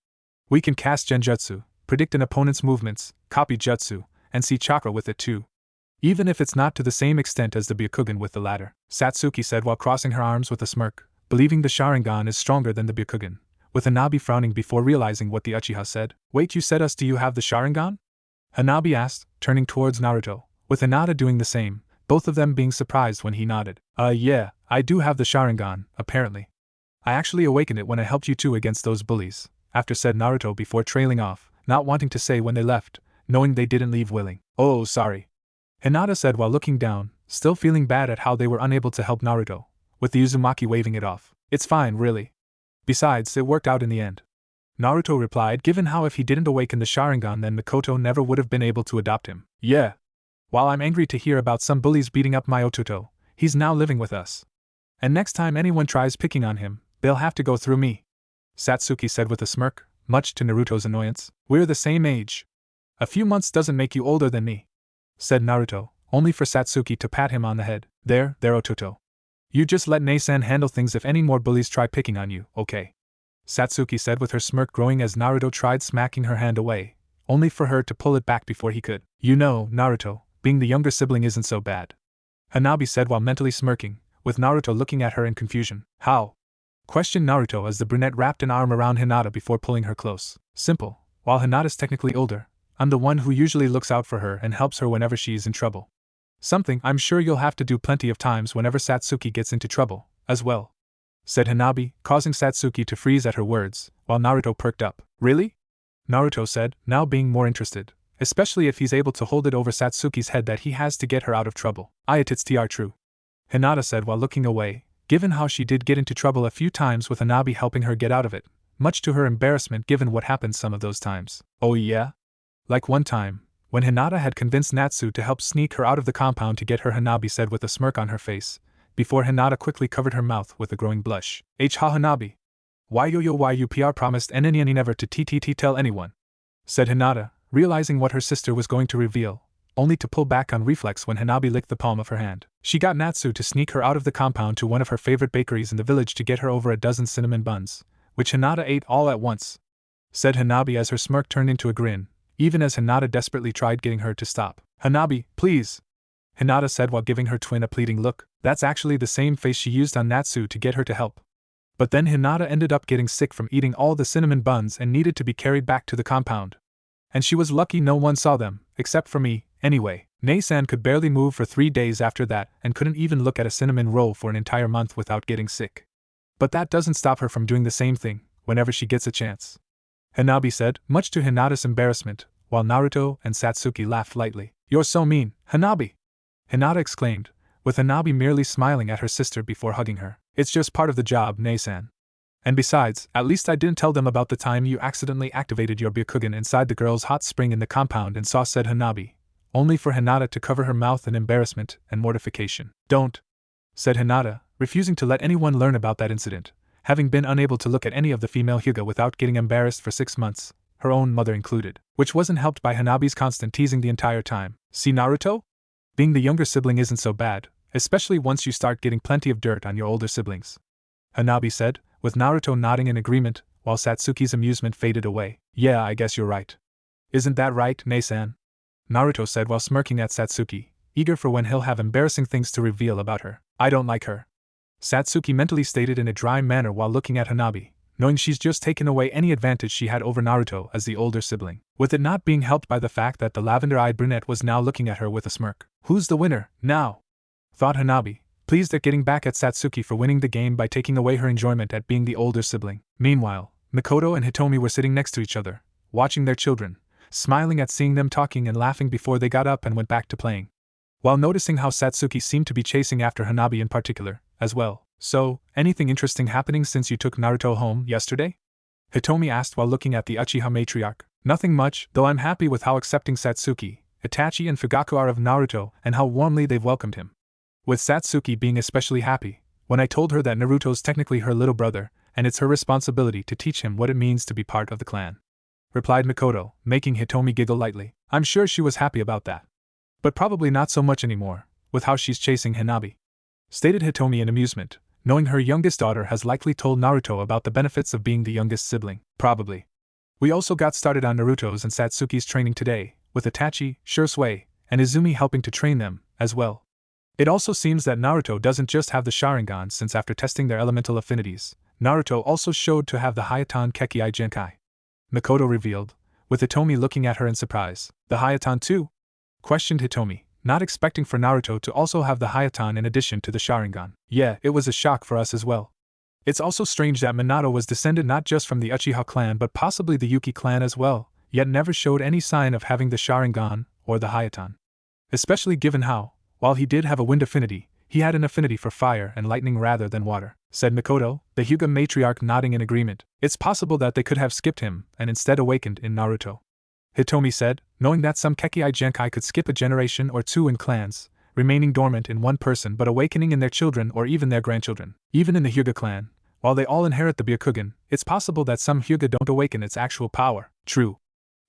We can cast Genjutsu, predict an opponent's movements, copy Jutsu, and see chakra with it too. Even if it's not to the same extent as the Byakugan with the latter. Satsuki said while crossing her arms with a smirk, believing the Sharingan is stronger than the Byakugan, with Hanabi frowning before realizing what the Uchiha said. Wait, you said us, do you have the Sharingan? Hanabi asked, turning towards Naruto, with Hinata doing the same, both of them being surprised when he nodded. Yeah, I do have the Sharingan, apparently. I actually awakened it when I helped you two against those bullies, after said Naruto before trailing off, not wanting to say when they left, knowing they didn't leave willing. Oh, sorry. Hinata said while looking down, still feeling bad at how they were unable to help Naruto, with the Uzumaki waving it off. It's fine, really. Besides, it worked out in the end. Naruto replied, given how if he didn't awaken the Sharingan then Mikoto never would have been able to adopt him. Yeah. While I'm angry to hear about some bullies beating up my Ototo, he's now living with us. And next time anyone tries picking on him, they'll have to go through me. Satsuki said with a smirk, much to Naruto's annoyance. We're the same age. A few months doesn't make you older than me. Said Naruto, only for Satsuki to pat him on the head. There, Ototo. You just let Nei-san handle things if any more bullies try picking on you, okay? Satsuki said with her smirk growing as Naruto tried smacking her hand away, only for her to pull it back before he could. You know, Naruto, being the younger sibling isn't so bad. Hanabi said while mentally smirking, with Naruto looking at her in confusion. How? Questioned Naruto as the brunette wrapped an arm around Hinata before pulling her close. Simple, while Hinata's technically older, I'm the one who usually looks out for her and helps her whenever she's in trouble. Something I'm sure you'll have to do plenty of times whenever Satsuki gets into trouble, as well. Said Hanabi, causing Satsuki to freeze at her words, while Naruto perked up. Really? Naruto said, now being more interested, especially if he's able to hold it over Satsuki's head that he has to get her out of trouble. It's true. Hinata said while looking away, given how she did get into trouble a few times with Hanabi helping her get out of it, much to her embarrassment given what happened some of those times. Oh yeah? Like one time, when Hinata had convinced Natsu to help sneak her out of the compound to get her, Hanabi said with a smirk on her face, before Hinata quickly covered her mouth with a growing blush. Ha Hanabi. Why you PR promised any never to tell anyone. Said Hinata, realizing what her sister was going to reveal, only to pull back on reflex when Hanabi licked the palm of her hand. She got Natsu to sneak her out of the compound to one of her favorite bakeries in the village to get her over a dozen cinnamon buns, which Hinata ate all at once. Said Hanabi as her smirk turned into a grin, even as Hinata desperately tried getting her to stop. Hanabi, please! Hinata said while giving her twin a pleading look. That's actually the same face she used on Natsu to get her to help. But then Hinata ended up getting sick from eating all the cinnamon buns and needed to be carried back to the compound. And she was lucky no one saw them, except for me, anyway. Nei-san could barely move for 3 days after that and couldn't even look at a cinnamon roll for an entire month without getting sick. But that doesn't stop her from doing the same thing, whenever she gets a chance. Hanabi said, much to Hinata's embarrassment, while Naruto and Satsuki laughed lightly. You're so mean, Hanabi! Hinata exclaimed, with Hanabi merely smiling at her sister before hugging her. It's just part of the job, Nei-san. And besides, at least I didn't tell them about the time you accidentally activated your Byakugan inside the girl's hot spring in the compound and said Hanabi, only for Hinata to cover her mouth in embarrassment and mortification. Don't, said Hinata, refusing to let anyone learn about that incident, having been unable to look at any of the female Hyuga without getting embarrassed for 6 months, her own mother included, which wasn't helped by Hanabi's constant teasing the entire time. See, Naruto? Being the younger sibling isn't so bad, especially once you start getting plenty of dirt on your older siblings. Hanabi said, with Naruto nodding in agreement, while Satsuki's amusement faded away. Yeah, I guess you're right. Isn't that right, Nei-san? Naruto said while smirking at Satsuki, eager for when he'll have embarrassing things to reveal about her. I don't like her, Satsuki mentally stated in a dry manner while looking at Hanabi, knowing she's just taken away any advantage she had over Naruto as the older sibling, with it not being helped by the fact that the lavender-eyed brunette was now looking at her with a smirk. Who's the winner, now? Thought Hanabi, pleased at getting back at Satsuki for winning the game by taking away her enjoyment at being the older sibling. Meanwhile, Mikoto and Hitomi were sitting next to each other, watching their children, smiling at seeing them talking and laughing before they got up and went back to playing. While noticing how Satsuki seemed to be chasing after Hanabi in particular, as well. So, anything interesting happening since you took Naruto home yesterday? Hitomi asked while looking at the Uchiha matriarch. Nothing much, though I'm happy with how accepting Satsuki, Itachi and Fugaku are of Naruto and how warmly they've welcomed him. With Satsuki being especially happy, when I told her that Naruto's technically her little brother, and it's her responsibility to teach him what it means to be part of the clan. Replied Mikoto, making Hitomi giggle lightly. I'm sure she was happy about that. But probably not so much anymore, with how she's chasing Hanabi. Stated Hitomi in amusement, knowing her youngest daughter has likely told Naruto about the benefits of being the youngest sibling. Probably. We also got started on Naruto's and Satsuki's training today, with Itachi, Shursui, and Izumi helping to train them, as well. It also seems that Naruto doesn't just have the Sharingan since after testing their elemental affinities, Naruto also showed to have the Hayatan Kekkai Genkai. Mikoto revealed, with Hitomi looking at her in surprise. The Hayatan too? Questioned Hitomi, not expecting for Naruto to also have the Hayatan in addition to the Sharingan. Yeah, it was a shock for us as well. It's also strange that Minato was descended not just from the Uchiha clan but possibly the Yuki clan as well, yet never showed any sign of having the Sharingan or the Hayatan. Especially given how, while he did have a wind affinity, he had an affinity for fire and lightning rather than water, said Mikoto, the Hyuga matriarch nodding in agreement. It's possible that they could have skipped him and instead awakened in Naruto. Hitomi said, knowing that some Kekkai Genkai could skip a generation or two in clans, remaining dormant in one person but awakening in their children or even their grandchildren. Even in the Hyuga clan, while they all inherit the Byakugan, it's possible that some Hyuga don't awaken its actual power. True.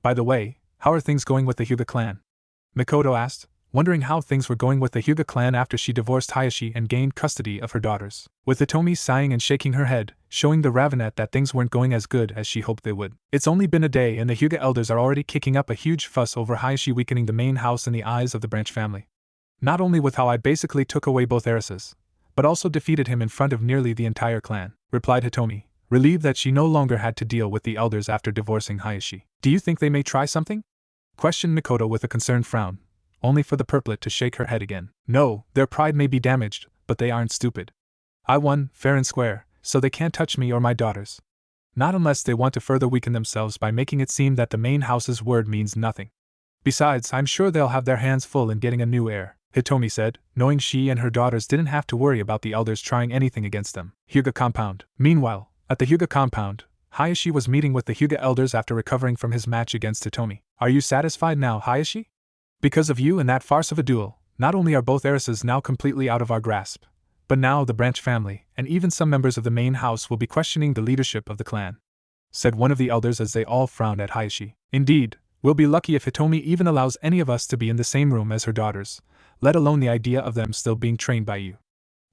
By the way, how are things going with the Hyuga clan? Mikoto asked, wondering how things were going with the Hyuga clan after she divorced Hayashi and gained custody of her daughters. With Hitomi sighing and shaking her head, showing the Ravenet that things weren't going as good as she hoped they would. It's only been a day and the Hyuga elders are already kicking up a huge fuss over Hayashi weakening the main house in the eyes of the branch family. Not only with how I basically took away both heiresses, but also defeated him in front of nearly the entire clan, replied Hitomi, relieved that she no longer had to deal with the elders after divorcing Hayashi. Do you think they may try something? Questioned Mikoto with a concerned frown, only for the purplet to shake her head again. No, their pride may be damaged, but they aren't stupid. I won, fair and square, so they can't touch me or my daughters. Not unless they want to further weaken themselves by making it seem that the main house's word means nothing. Besides, I'm sure they'll have their hands full in getting a new heir, Hitomi said, knowing she and her daughters didn't have to worry about the elders trying anything against them. Hyuga compound. Meanwhile, at the Hyuga compound, Hayashi was meeting with the Hyuga elders after recovering from his match against Hitomi. Are you satisfied now, Hayashi? Because of you and that farce of a duel, not only are both heiresses now completely out of our grasp, but now the branch family, and even some members of the main house will be questioning the leadership of the clan, said one of the elders as they all frowned at Hayashi. Indeed, we'll be lucky if Hitomi even allows any of us to be in the same room as her daughters, let alone the idea of them still being trained by you.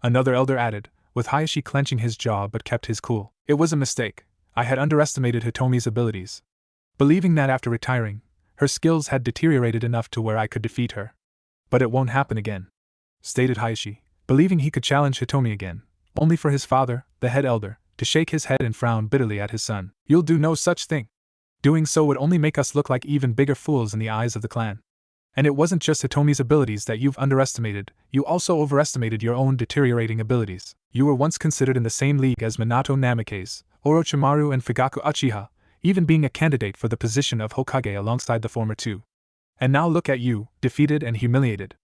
Another elder added, with Hayashi clenching his jaw but kept his cool. It was a mistake. I had underestimated Hitomi's abilities, believing that after retiring, her skills had deteriorated enough to where I could defeat her. But it won't happen again, stated Hayashi, believing he could challenge Hitomi again, only for his father, the head elder, to shake his head and frown bitterly at his son. You'll do no such thing. Doing so would only make us look like even bigger fools in the eyes of the clan. And it wasn't just Hitomi's abilities that you've underestimated, you also overestimated your own deteriorating abilities. You were once considered in the same league as Minato Namikaze, Orochimaru and Fugaku Uchiha, even being a candidate for the position of Hokage alongside the former two. And now look at you, defeated and humiliated,"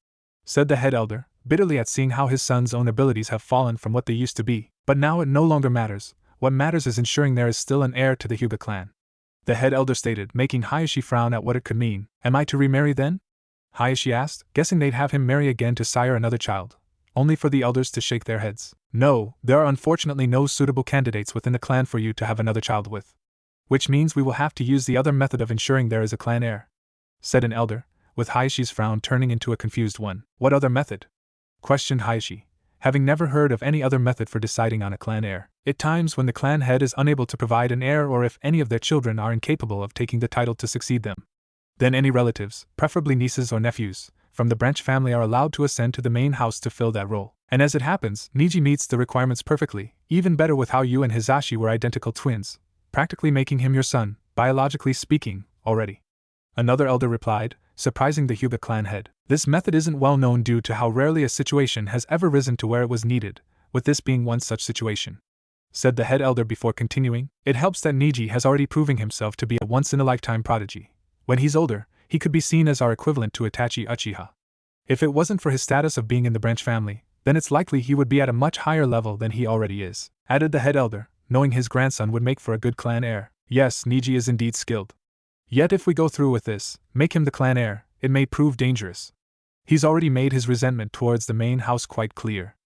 said the head elder, bitterly at seeing how his son's own abilities have fallen from what they used to be. But now it no longer matters. What matters is ensuring there is still an heir to the Hyuga clan, the head elder stated, making Hayashi frown at what it could mean. "Am I to remarry then?" Hayashi asked, guessing they'd have him marry again to sire another child, only for the elders to shake their heads. "No, there are unfortunately no suitable candidates within the clan for you to have another child with. Which means we will have to use the other method of ensuring there is a clan heir," said an elder, with Hayashi's frown turning into a confused one. "What other method?" questioned Hayashi, having never heard of any other method for deciding on a clan heir. "At times when the clan head is unable to provide an heir, or if any of their children are incapable of taking the title to succeed them, then any relatives, preferably nieces or nephews, from the branch family are allowed to ascend to the main house to fill that role. And as it happens, Niji meets the requirements perfectly, even better with how you and Hizashi were identical twins, practically making him your son, biologically speaking, already," another elder replied, surprising the Hyuga clan head. "This method isn't well known due to how rarely a situation has ever risen to where it was needed, with this being one such situation," said the head elder before continuing. "It helps that Niji has already proving himself to be a once-in-a-lifetime prodigy. When he's older, he could be seen as our equivalent to Itachi Uchiha. If it wasn't for his status of being in the branch family, then it's likely he would be at a much higher level than he already is," added the head elder, knowing his grandson would make for a good clan heir. "Yes, Niji is indeed skilled. Yet if we go through with this, make him the clan heir, it may prove dangerous. He's already made his resentment towards the main house quite clear."